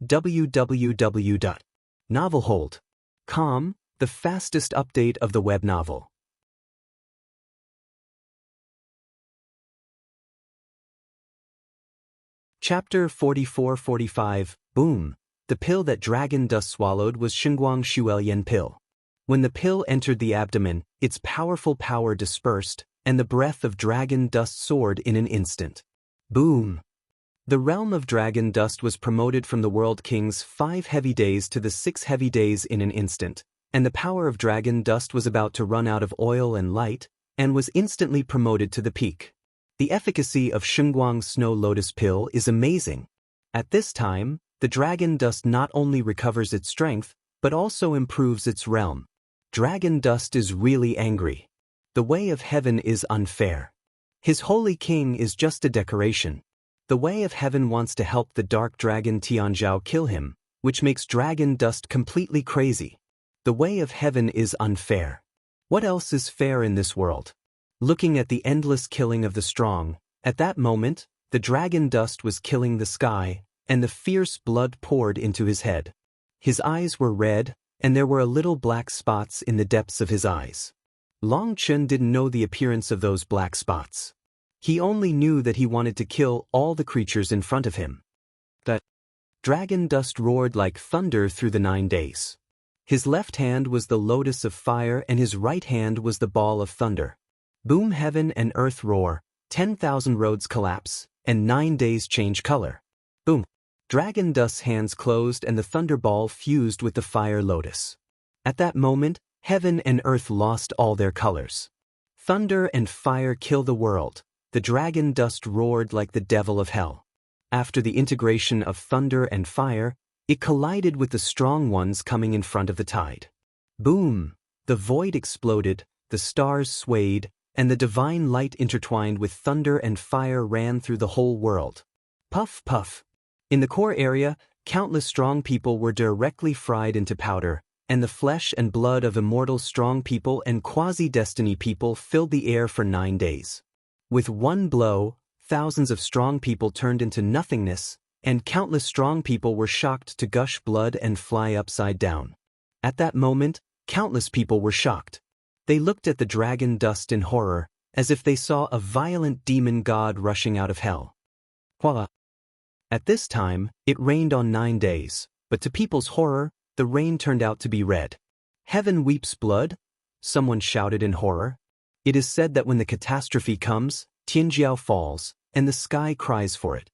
www.novelhold.com, the fastest update of the web novel. Chapter 44-45, Boom! The pill that dragon dust swallowed was Xinguang Shuelyan pill. When the pill entered the abdomen, its powerful power dispersed, and the breath of dragon dust soared in an instant. Boom! The realm of dragon dust was promoted from the world king's 5 heavy days to the 6 heavy days in an instant, and the power of dragon dust was about to run out of oil and light, and was instantly promoted to the peak. The efficacy of Xinguang's snow lotus pill is amazing. At this time, the dragon dust not only recovers its strength, but also improves its realm. Dragon dust is really angry. The way of heaven is unfair. His holy king is just a decoration. The way of heaven wants to help the dark dragon Tianzhao kill him, which makes dragon dust completely crazy. The way of heaven is unfair. What else is fair in this world? Looking at the endless killing of the strong, at that moment, the dragon dust was killing the sky, and the fierce blood poured into his head. His eyes were red, and there were little black spots in the depths of his eyes. Long Chen didn't know the appearance of those black spots. He only knew that he wanted to kill all the creatures in front of him. The dragon dust roared like thunder through the 9 days. His left hand was the lotus of fire and his right hand was the ball of thunder. Boom! Heaven and earth roar, 10,000 roads collapse, and 9 days change color. Boom! Dragon dust's hands closed and the thunderball fused with the fire lotus. At that moment, heaven and earth lost all their colors. Thunder and fire kill the world. The dragon dust roared like the devil of hell. After the integration of thunder and fire, it collided with the strong ones coming in front of the tide. Boom! The void exploded, the stars swayed, and the divine light intertwined with thunder and fire ran through the whole world. Puff, puff. In the core area, countless strong people were directly fried into powder, and the flesh and blood of immortal strong people and quasi-destiny people filled the air for 9 days. With one blow, thousands of strong people turned into nothingness, and countless strong people were shocked to gush blood and fly upside down. At that moment, countless people were shocked. They looked at the dragon dust in horror, as if they saw a violent demon god rushing out of hell. Voila! At this time, it rained on 9 days, but to people's horror, the rain turned out to be red. Heaven weeps blood? Someone shouted in horror. It is said that when the catastrophe comes, Tianzhao falls, and the sky cries for it.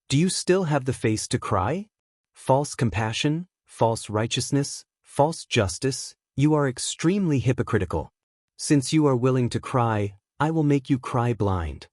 Do you still have the face to cry? False compassion, false righteousness, false justice, you are extremely hypocritical. Since you are willing to cry, I will make you cry blind.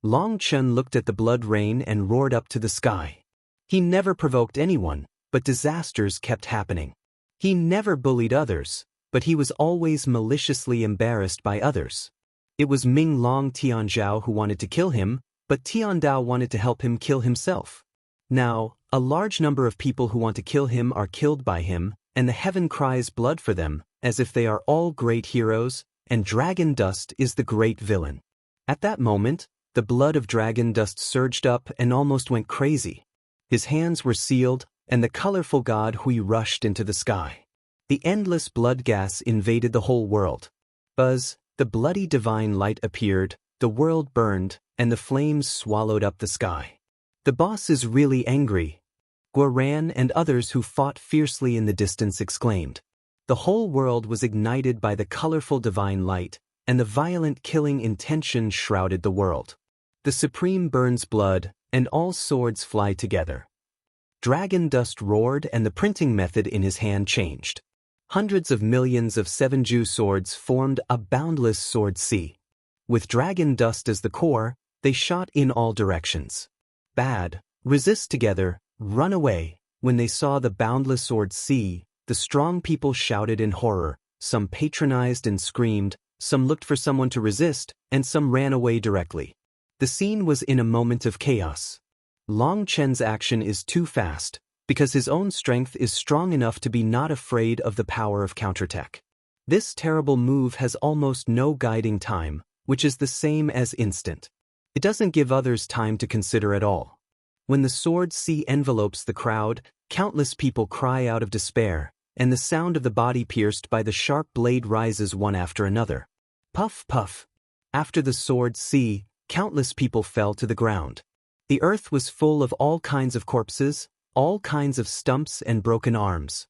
Long Chen looked at the blood rain and roared up to the sky. He never provoked anyone, but disasters kept happening. He never bullied others, but he was always maliciously embarrassed by others. It was Ming Long Tianzhao who wanted to kill him, but Tiandao wanted to help him kill himself. Now, a large number of people who want to kill him are killed by him, and the heaven cries blood for them, as if they are all great heroes, and dragon dust is the great villain. At that moment, the blood of dragon dust surged up and almost went crazy. His hands were sealed, and the colorful god Hui rushed into the sky. The endless blood gas invaded the whole world. Buzz, the bloody divine light appeared, the world burned, and the flames swallowed up the sky. The boss is really angry. Guoran and others who fought fiercely in the distance exclaimed. The whole world was ignited by the colorful divine light, and the violent killing intention shrouded the world. The Supreme burns blood, and all swords fly together. Dragon dust roared and the printing method in his hand changed. Hundreds of millions of 7-Ju swords formed a boundless sword sea. With dragon dust as the core, they shot in all directions. Bad, resist together, run away. When they saw the boundless sword sea, the strong people shouted in horror, some patronized and screamed, some looked for someone to resist, and some ran away directly. The scene was in a moment of chaos. Long Chen's action is too fast, because his own strength is strong enough to be not afraid of the power of counterattack. This terrible move has almost no guiding time, which is the same as instant. It doesn't give others time to consider at all. When the sword sea envelopes the crowd, countless people cry out of despair, and the sound of the body pierced by the sharp blade rises one after another. Puff, puff. After the sword sea, Countless people fell to the ground. The earth was full of all kinds of corpses, all kinds of stumps and broken arms.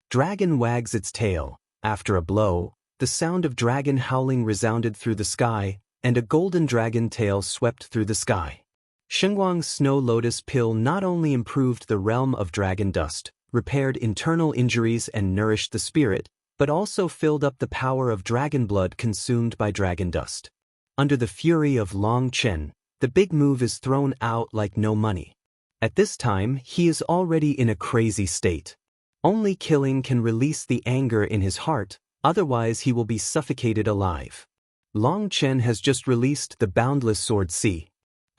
Dragon wags its tail. After a blow, the sound of dragon howling resounded through the sky, and a golden dragon tail swept through the sky. Shengguang's snow lotus pill not only improved the realm of dragon dust, repaired internal injuries and nourished the spirit, but also filled up the power of dragon blood consumed by dragon dust. Under the fury of Long Chen, the big move is thrown out like no money. At this time, he is already in a crazy state. Only killing can release the anger in his heart, otherwise he will be suffocated alive. Long Chen has just released the Boundless Sword C.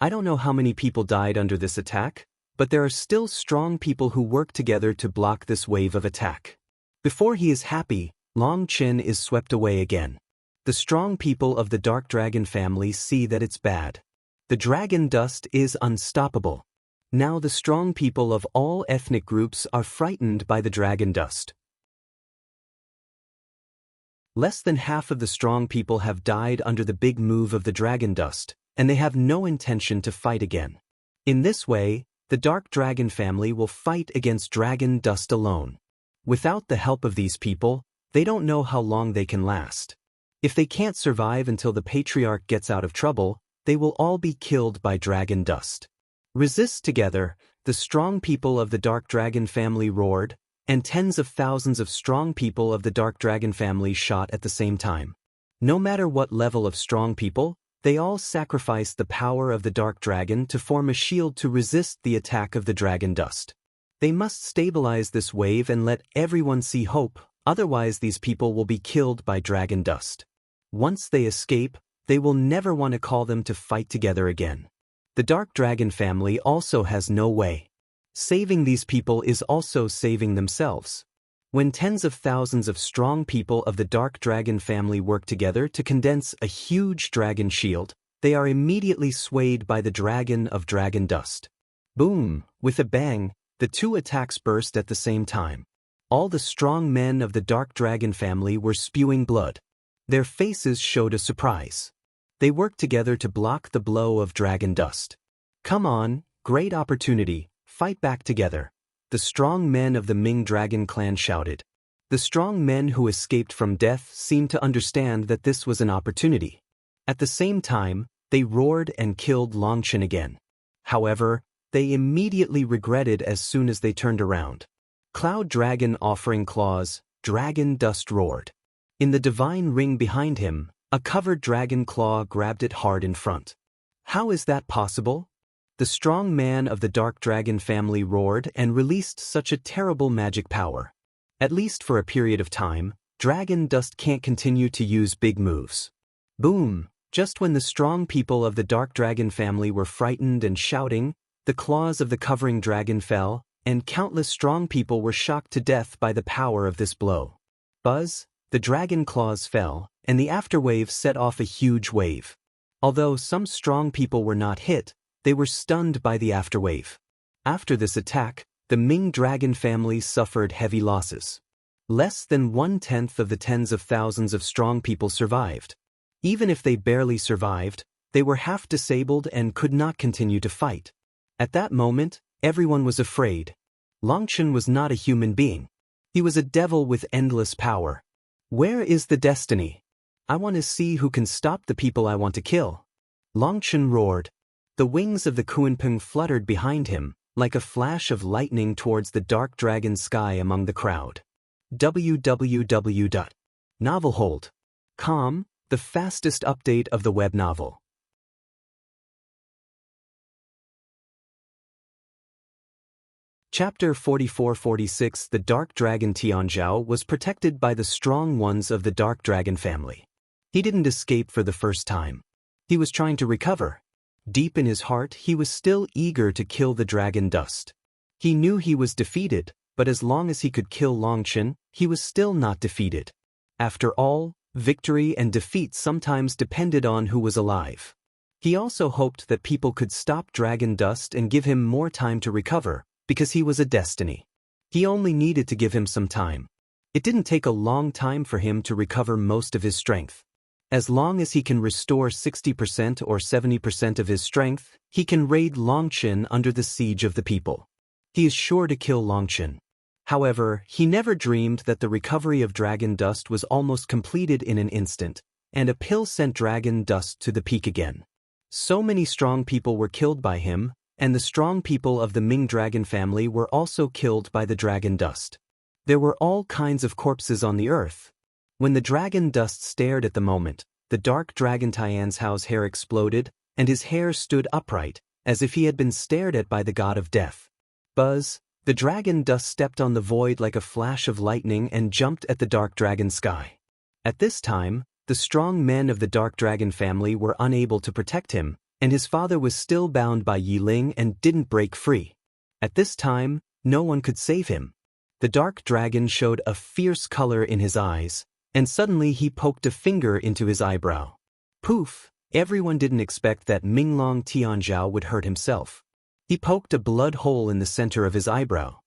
I don't know how many people died under this attack, but there are still strong people who work together to block this wave of attack. Before he is happy, Long Chen is swept away again. The strong people of the Dark Dragon family see that it's bad. The dragon dust is unstoppable. Now the strong people of all ethnic groups are frightened by the dragon dust. Less than half of the strong people have died under the big move of the dragon dust, and they have no intention to fight again. In this way, the Dark Dragon family will fight against dragon dust alone. Without the help of these people, they don't know how long they can last. If they can't survive until the patriarch gets out of trouble, they will all be killed by dragon dust. Resist together, the strong people of the Dark Dragon family roared, and tens of thousands of strong people of the Dark Dragon family shot at the same time. No matter what level of strong people, they all sacrificed the power of the Dark Dragon to form a shield to resist the attack of the dragon dust. They must stabilize this wave and let everyone see hope, otherwise these people will be killed by dragon dust. Once they escape, they will never want to call them to fight together again. The Dark Dragon family also has no way. Saving these people is also saving themselves. When tens of thousands of strong people of the Dark Dragon family work together to condense a huge dragon shield, they are immediately swayed by the dragon of dragon dust. Boom! With a bang, the two attacks burst at the same time. All the strong men of the Dark Dragon family were spewing blood. Their faces showed a surprise. They worked together to block the blow of dragon dust. Come on, great opportunity, fight back together. The strong men of the Ming Dragon clan shouted. The strong men who escaped from death seemed to understand that this was an opportunity. At the same time, they roared and killed Long Chen again. However, they immediately regretted as soon as they turned around. Cloud Dragon offering claws, dragon dust roared. In the divine ring behind him, a covered dragon claw grabbed it hard in front. How is that possible? The strong man of the Dark Dragon family roared and released such a terrible magic power. At least for a period of time, dragon dust can't continue to use big moves. Boom! Just when the strong people of the Dark Dragon family were frightened and shouting, the claws of the covering dragon fell, and countless strong people were shocked to death by the power of this blow. Buzz! The dragon claws fell, and the afterwave set off a huge wave. Although some strong people were not hit, they were stunned by the afterwave. After this attack, the Ming Dragon family suffered heavy losses. Less than 1/10 of the tens of thousands of strong people survived. Even if they barely survived, they were half disabled and could not continue to fight. At that moment, everyone was afraid. Long Chen was not a human being. He was a devil with endless power. Where is the destiny? I want to see who can stop the people I want to kill. Long Chen roared. The wings of the Kuanping fluttered behind him, like a flash of lightning towards the dark dragon sky among the crowd. www.novelhold.com, the fastest update of the web novel. Chapter 44-46 The Dark Dragon Tianzhao was protected by the strong ones of the Dark Dragon family. He didn't escape for the first time. He was trying to recover. Deep in his heart, he was still eager to kill the dragon dust. He knew he was defeated, but as long as he could kill Long Chen, he was still not defeated. After all, victory and defeat sometimes depended on who was alive. He also hoped that people could stop dragon dust and give him more time to recover, because he was a destiny. He only needed to give him some time. It didn't take a long time for him to recover most of his strength. As long as he can restore 60% or 70% of his strength, he can raid Longchen under the siege of the people. He is sure to kill Longchen. However, he never dreamed that the recovery of dragon dust was almost completed in an instant, and a pill sent dragon dust to the peak again. So many strong people were killed by him, and the strong people of the Ming dragon family were also killed by the dragon dust. There were all kinds of corpses on the earth. When the dragon dust stared at the moment, the dark dragon Tianzhao's hair exploded, and his hair stood upright, as if he had been stared at by the god of death. Buzz, the dragon dust stepped on the void like a flash of lightning and jumped at the dark dragon sky. At this time, the strong men of the dark dragon family were unable to protect him, and his father was still bound by Yiling and didn't break free. At this time, no one could save him. The dark dragon showed a fierce color in his eyes, and suddenly he poked a finger into his eyebrow. Poof! Everyone didn't expect that Minglong Tianzhao would hurt himself. He poked a blood hole in the center of his eyebrow.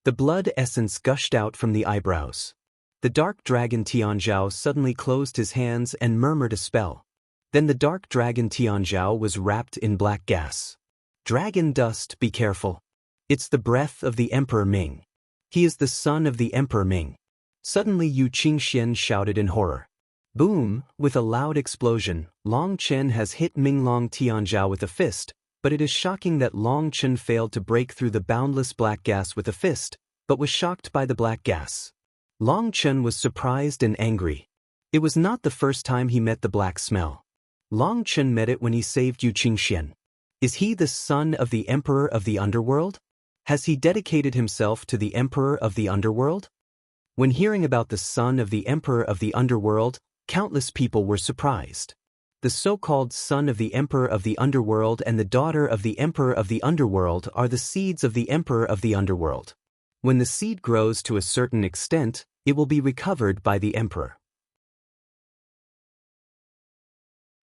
The blood essence gushed out from the eyebrows. The dark dragon Tianzhao suddenly closed his hands and murmured a spell. Then the dark dragon Tianzhao was wrapped in black gas. Dragon dust, be careful. It's the breath of the Emperor Ming. He is the son of the Emperor Ming. Suddenly Yu Qingxian shouted in horror. Boom! With a loud explosion, Long Chen has hit Minglong Tianzhao with a fist, but it is shocking that Long Chen failed to break through the boundless black gas with a fist, but was shocked by the black gas. Long Chen was surprised and angry. It was not the first time he met the black smell. Long Chen met it when he saved Yu Qingxian. Is he the son of the Emperor of the Underworld? Has he dedicated himself to the Emperor of the Underworld? When hearing about the son of the Emperor of the Underworld, countless people were surprised. The so-called son of the Emperor of the Underworld and the daughter of the Emperor of the Underworld are the seeds of the Emperor of the Underworld. When the seed grows to a certain extent, it will be recovered by the Emperor.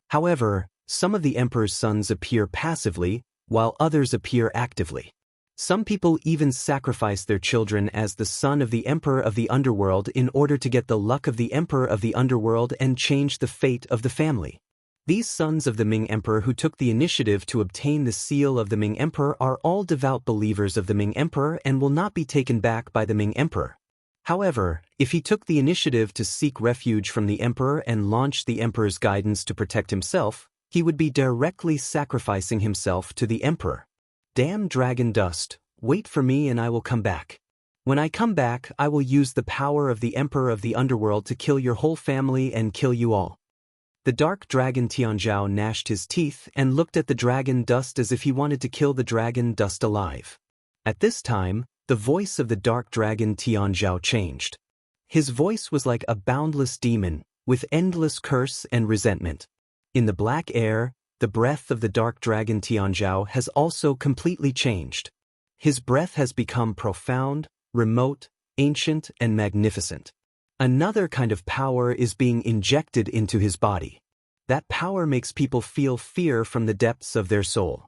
However, some of the Emperor's sons appear passively, while others appear actively. Some people even sacrifice their children as the son of the Emperor of the Underworld in order to get the luck of the Emperor of the Underworld and change the fate of the family. These sons of the Ming Emperor who took the initiative to obtain the seal of the Ming Emperor are all devout believers of the Ming Emperor and will not be taken back by the Ming Emperor. However, if he took the initiative to seek refuge from the Emperor and launch the Emperor's guidance to protect himself, he would be directly sacrificing himself to the Emperor. Damn dragon dust, wait for me and I will come back. When I come back, I will use the power of the Emperor of the Underworld to kill your whole family and kill you all. The dark dragon Tianzhao gnashed his teeth and looked at the dragon dust as if he wanted to kill the dragon dust alive. At this time, the voice of the dark dragon Tianzhao changed. His voice was like a boundless demon, with endless curse and resentment. In the black air, the breath of the dark dragon Tianzhao has also completely changed. His breath has become profound, remote, ancient, and magnificent. Another kind of power is being injected into his body. That power makes people feel fear from the depths of their soul.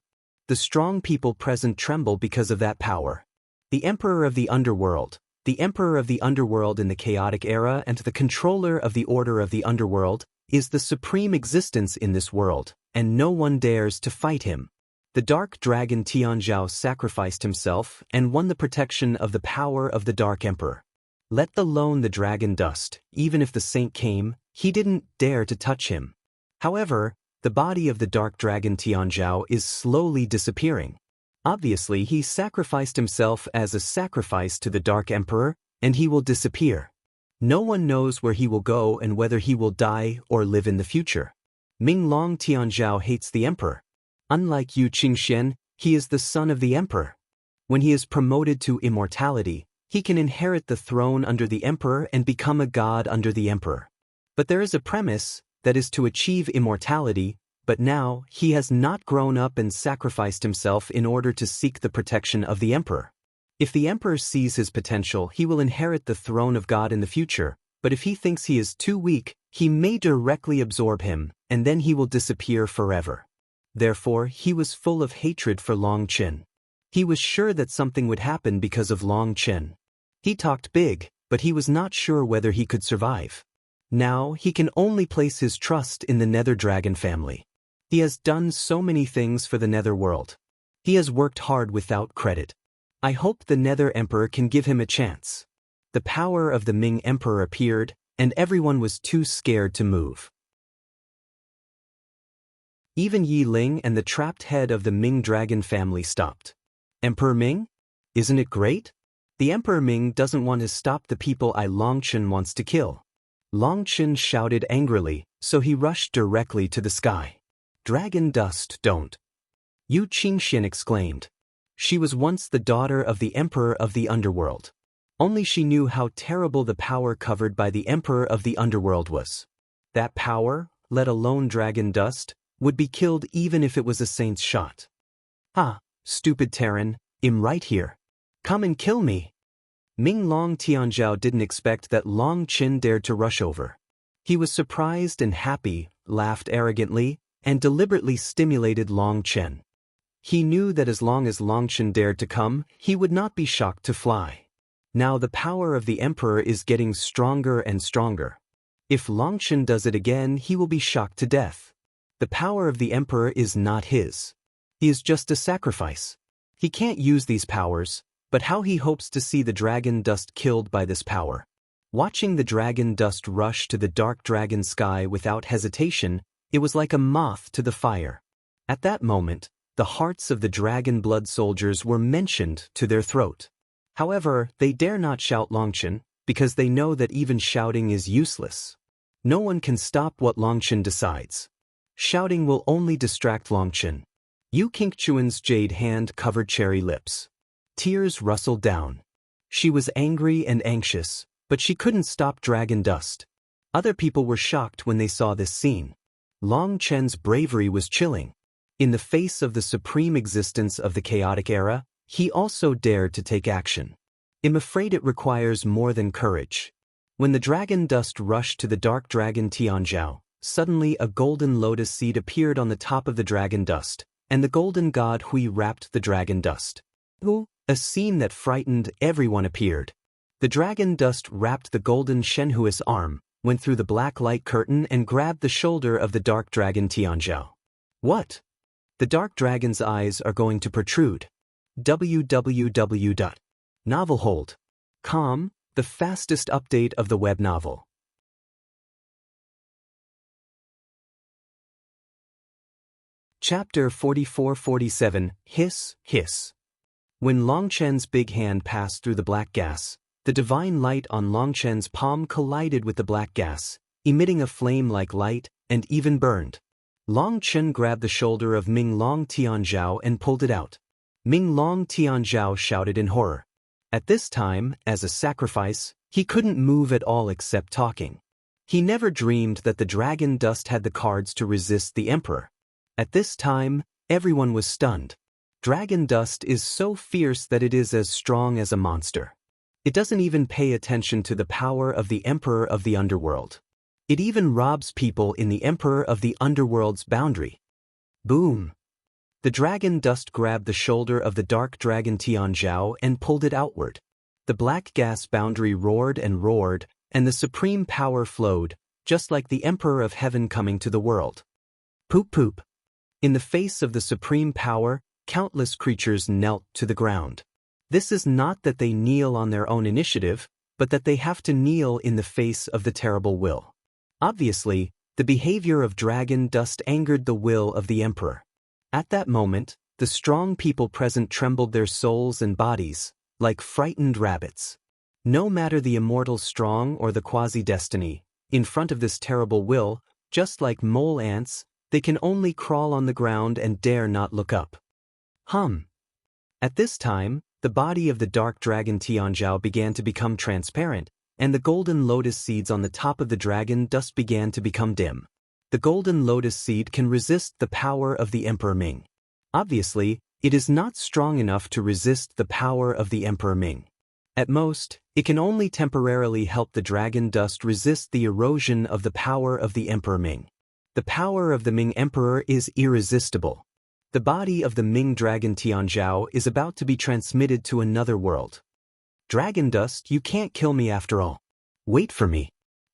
The strong people present tremble because of that power. The Emperor of the Underworld, the Emperor of the Underworld in the chaotic era and the controller of the Order of the Underworld, is the supreme existence in this world, and no one dares to fight him. The dark dragon Tianzhao sacrificed himself and won the protection of the power of the Dark Emperor. Let alone the dragon dust, even if the saint came, he didn't dare to touch him. However, the body of the dark dragon Tianzhao is slowly disappearing. Obviously, he sacrificed himself as a sacrifice to the Dark Emperor, and he will disappear. No one knows where he will go and whether he will die or live in the future. Minglong Tianzhao hates the Emperor. Unlike Yu Qingxian, he is the son of the Emperor. When he is promoted to immortality, he can inherit the throne under the Emperor and become a god under the Emperor. But there is a premise, that is to achieve immortality, but now he has not grown up and sacrificed himself in order to seek the protection of the Emperor. If the Emperor sees his potential, he will inherit the throne of God in the future, but if he thinks he is too weak, he may directly absorb him, and then he will disappear forever. Therefore, he was full of hatred for Long Chen. He was sure that something would happen because of Long Chen. He talked big, but he was not sure whether he could survive. Now he can only place his trust in the Nether Dragon family. He has done so many things for the Nether world. He has worked hard without credit. I hope the Nether Emperor can give him a chance. The power of the Ming Emperor appeared, and everyone was too scared to move. Even Yi Ling and the trapped head of the Ming dragon family stopped. Emperor Ming? Isn't it great? The Emperor Ming doesn't want to stop the people Longchen wants to kill. Longchen shouted angrily, so he rushed directly to the sky. Dragon dust, don't. Yu Qingxian exclaimed. She was once the daughter of the Emperor of the Underworld. Only she knew how terrible the power covered by the Emperor of the Underworld was. That power, let alone dragon dust, would be killed even if it was a saint's shot. Ah, stupid Terran, I'm right here. Come and kill me. Ming Long Tianzhao didn't expect that Long Qin dared to rush over. He was surprised and happy, laughed arrogantly, and deliberately stimulated Long Chen. He knew that as long as Long Chen dared to come, he would not be shocked to fly. Now the power of the Emperor is getting stronger and stronger. If Long Chen does it again, he will be shocked to death. The power of the Emperor is not his. He is just a sacrifice. He can't use these powers, but how he hopes to see the dragon dust killed by this power. Watching the dragon dust rush to the dark dragon sky without hesitation, it was like a moth to the fire. At that moment, the hearts of the dragon blood soldiers were mentioned to their throat. However, they dare not shout Longchen, because they know that even shouting is useless. No one can stop what Longchen decides. Shouting will only distract Longchen. Yu Qingchuan's jade hand covered cherry lips. Tears rustled down. She was angry and anxious, but she couldn't stop dragon dust. Other people were shocked when they saw this scene. Long Chen's bravery was chilling. In the face of the supreme existence of the chaotic era, he also dared to take action. I'm afraid it requires more than courage. When the dragon dust rushed to the dark dragon Tianzhao, suddenly a golden lotus seed appeared on the top of the dragon dust, and the golden god Hui wrapped the dragon dust. A scene that frightened everyone appeared. The dragon dust wrapped the golden Shenhui's arm, went through the black light curtain and grabbed the shoulder of the dark dragon Tianzhao. What? The dark dragon's eyes are going to protrude. www.novelhold.com, the fastest update of the web novel. Chapter 44-47, Hiss, Hiss. When Longchen's big hand passed through the black gas, the divine light on Longchen's palm collided with the black gas, emitting a flame-like light, and even burned. Longchen grabbed the shoulder of Ming Long Tianzhao and pulled it out. Ming Long Tianzhao shouted in horror. At this time, as a sacrifice, he couldn't move at all except talking. He never dreamed that the dragon dust had the cards to resist the Emperor. At this time, everyone was stunned. Dragon dust is so fierce that it is as strong as a monster. It doesn't even pay attention to the power of the Emperor of the Underworld. It even robs people in the Emperor of the Underworld's boundary. Boom! The dragon dust grabbed the shoulder of the dark dragon Tianzhao and pulled it outward. The black gas boundary roared, and the supreme power flowed, just like the Emperor of Heaven coming to the world. Poop poop! In the face of the supreme power, countless creatures knelt to the ground. This is not that they kneel on their own initiative, but that they have to kneel in the face of the terrible will. Obviously, the behavior of dragon dust angered the will of the Emperor. At that moment, the strong people present trembled their souls and bodies, like frightened rabbits. No matter the immortal strong or the quasi-destiny, in front of this terrible will, just like mole ants, they can only crawl on the ground and dare not look up. At this time, the body of the dark dragon Tianzhao began to become transparent, and the golden lotus seeds on the top of the dragon dust began to become dim. The golden lotus seed can resist the power of the Emperor Ming. Obviously, it is not strong enough to resist the power of the Emperor Ming. At most, it can only temporarily help the dragon dust resist the erosion of the power of the Emperor Ming. The power of the Ming Emperor is irresistible. The body of the Ming dragon Tianzhao is about to be transmitted to another world. Dragon dust, you can't kill me after all. Wait for me.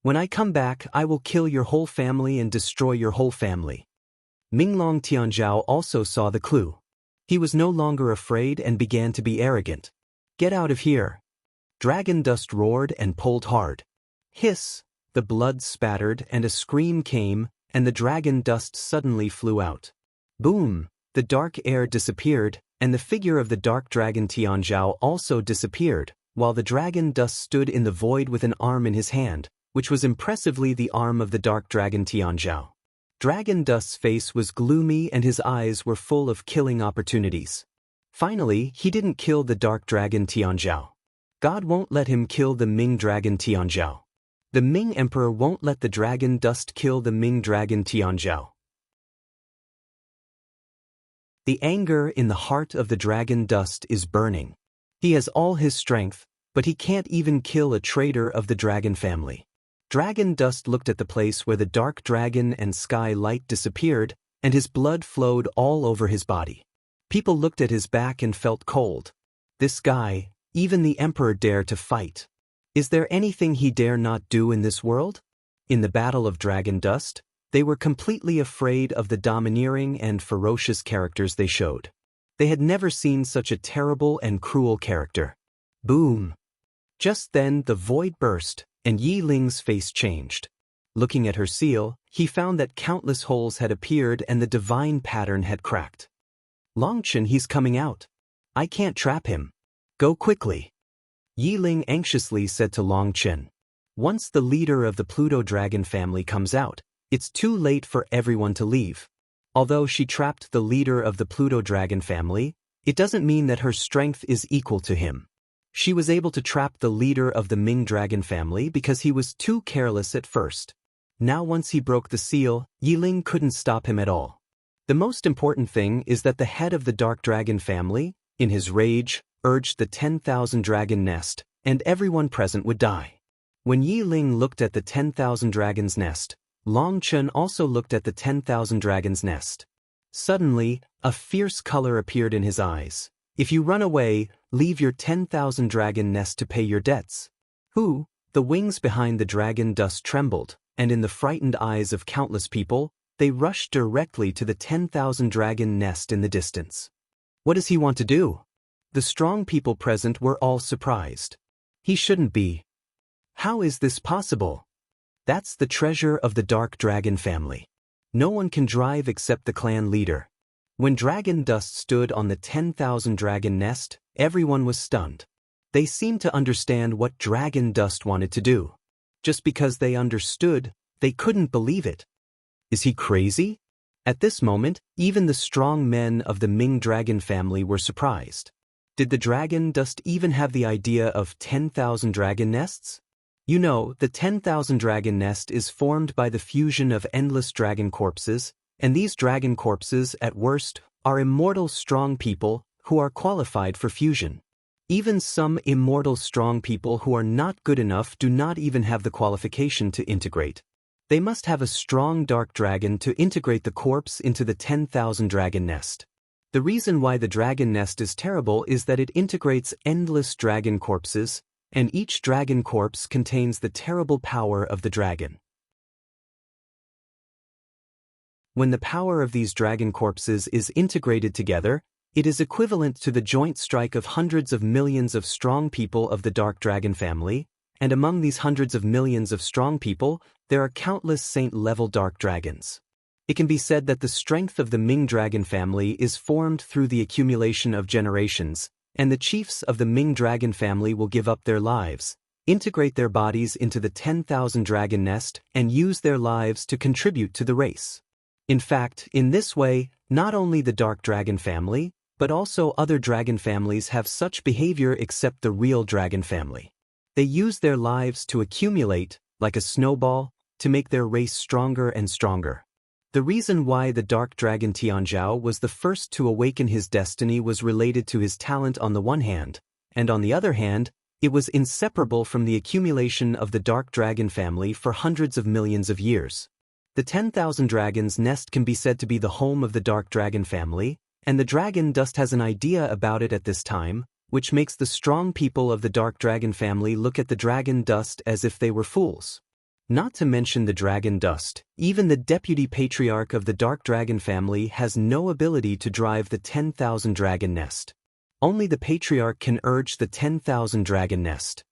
When I come back, I will kill your whole family and destroy your whole family. Minglong Tianzhao also saw the clue. He was no longer afraid and began to be arrogant. Get out of here. Dragon dust roared and pulled hard. Hiss! The blood spattered and a scream came, and the dragon dust suddenly flew out. Boom! The dark air disappeared, and the figure of the dark dragon Tianzhao also disappeared, while the dragon dust stood in the void with an arm in his hand, which was impressively the arm of the dark dragon Tianzhao. Dragon Dust's face was gloomy and his eyes were full of killing opportunities. Finally, he didn't kill the dark dragon Tianzhao. God won't let him kill the Ming dragon Tianzhao. The Ming emperor won't let the dragon dust kill the Ming dragon Tianzhao. The anger in the heart of the dragon dust is burning. He has all his strength, but he can't even kill a traitor of the dragon family. Dragon Dust looked at the place where the dark dragon and sky light disappeared, and his blood flowed all over his body. People looked at his back and felt cold. This guy, even the emperor dare to fight. Is there anything he dare not do in this world? In the Battle of Dragon Dust, they were completely afraid of the domineering and ferocious characters they showed. They had never seen such a terrible and cruel character. Boom! Just then the void burst, and Yi Ling's face changed. Looking at her seal, he found that countless holes had appeared and the divine pattern had cracked. Longchen, he's coming out. I can't trap him. Go quickly. Yi Ling anxiously said to Longchen. Once the leader of the Pluto dragon family comes out, it's too late for everyone to leave. Although she trapped the leader of the Pluto dragon family, it doesn't mean that her strength is equal to him. She was able to trap the leader of the Ming dragon family because he was too careless at first. Now once he broke the seal, Yi Ling couldn't stop him at all. The most important thing is that the head of the dark dragon family, in his rage, urged the 10,000 dragon nest, and everyone present would die. When Yi Ling looked at the 10,000 dragon's nest, Longchen also looked at the 10,000 dragon's nest. Suddenly, a fierce color appeared in his eyes. If you run away, leave your 10,000 dragon nest to pay your debts. Who? The wings behind the dragon dust trembled, and in the frightened eyes of countless people, they rushed directly to the 10,000 dragon nest in the distance. What does he want to do? The strong people present were all surprised. He shouldn't be. How is this possible? That's the treasure of the dark dragon family. No one can drive except the clan leader. When Dragon Dust stood on the 10,000 dragon nest, everyone was stunned. They seemed to understand what Dragon Dust wanted to do. Just because they understood, they couldn't believe it. Is he crazy? At this moment, even the strong men of the Ming dragon family were surprised. Did the Dragon Dust even have the idea of 10,000 dragon nests? You know, the 10,000 dragon nest is formed by the fusion of endless dragon corpses, and these dragon corpses, at worst, are immortal strong people who are qualified for fusion. Even some immortal strong people who are not good enough do not even have the qualification to integrate. They must have a strong dark dragon to integrate the corpse into the 10,000 dragon nest. The reason why the dragon nest is terrible is that it integrates endless dragon corpses, and each dragon corpse contains the terrible power of the dragon. When the power of these dragon corpses is integrated together, it is equivalent to the joint strike of hundreds of millions of strong people of the dark dragon family, and among these hundreds of millions of strong people, there are countless saint-level dark dragons. It can be said that the strength of the Ming dragon family is formed through the accumulation of generations, and the chiefs of the Ming dragon family will give up their lives, integrate their bodies into the 10,000 dragon nest, and use their lives to contribute to the race. In fact, in this way, not only the dark dragon family, but also other dragon families have such behavior except the real dragon family. They use their lives to accumulate, like a snowball, to make their race stronger and stronger. The reason why the dark dragon Tianzhao was the first to awaken his destiny was related to his talent on the one hand, and on the other hand, it was inseparable from the accumulation of the dark dragon family for hundreds of millions of years. The 10,000 dragons nest can be said to be the home of the dark dragon family, and the dragon dust has an idea about it at this time, which makes the strong people of the dark dragon family look at the dragon dust as if they were fools. Not to mention the dragon dust, even the deputy patriarch of the Dark Dragon family has no ability to drive the 10,000 dragon nest. Only the patriarch can urge the 10,000 dragon nest.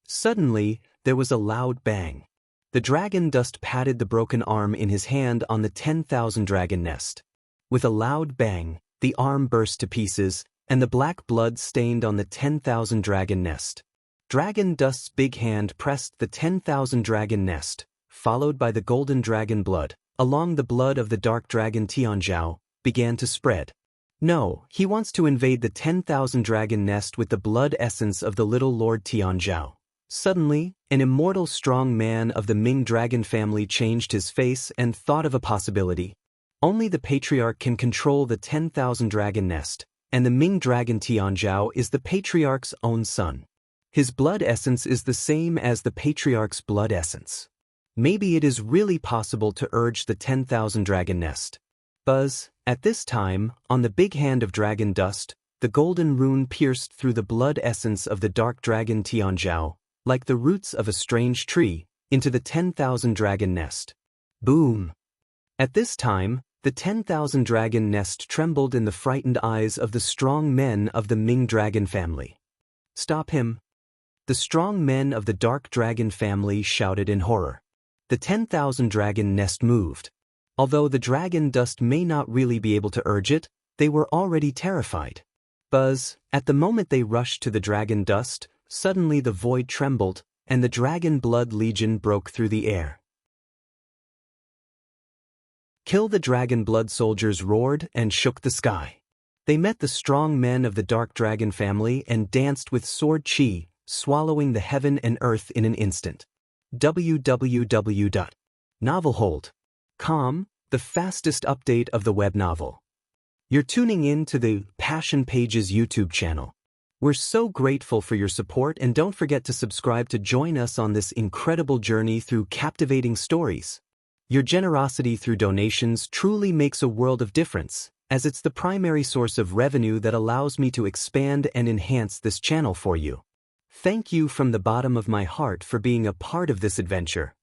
Suddenly, there was a loud bang. The dragon dust patted the broken arm in his hand on the 10,000 dragon nest. With a loud bang, the arm burst to pieces, and the black blood stained on the 10,000 dragon nest. Dragon Dust's big hand pressed the 10,000 dragon nest, followed by the golden dragon blood, along the blood of the dark dragon Tianzhao, began to spread. No, he wants to invade the 10,000 dragon nest with the blood essence of the little Lord Tianzhao. Suddenly, an immortal strong man of the Ming dragon family changed his face and thought of a possibility. Only the patriarch can control the 10,000 dragon nest, and the Ming dragon Tianzhao is the patriarch's own son. His blood essence is the same as the patriarch's blood essence. Maybe it is really possible to urge the 10,000 dragon nest. Buzz, at this time, on the big hand of dragon dust, the golden rune pierced through the blood essence of the dark dragon Tianzhao, like the roots of a strange tree, into the 10,000 dragon nest. Boom! At this time, the 10,000 dragon nest trembled in the frightened eyes of the strong men of the Ming dragon family. Stop him! The strong men of the Dark Dragon family shouted in horror. The 10,000 dragon nest moved. Although the dragon dust may not really be able to urge it, they were already terrified. Buzz, at the moment they rushed to the dragon dust, suddenly the void trembled, and the dragon blood legion broke through the air. Kill the dragon blood soldiers roared and shook the sky. They met the strong men of the Dark Dragon family and danced with sword chi, swallowing the heaven and earth in an instant. www.novelhold.com, the fastest update of the web novel. You're tuning in to the Passion Pages YouTube channel. We're so grateful for your support, and don't forget to subscribe to join us on this incredible journey through captivating stories. Your generosity through donations truly makes a world of difference, as it's the primary source of revenue that allows me to expand and enhance this channel for you. Thank you from the bottom of my heart for being a part of this adventure.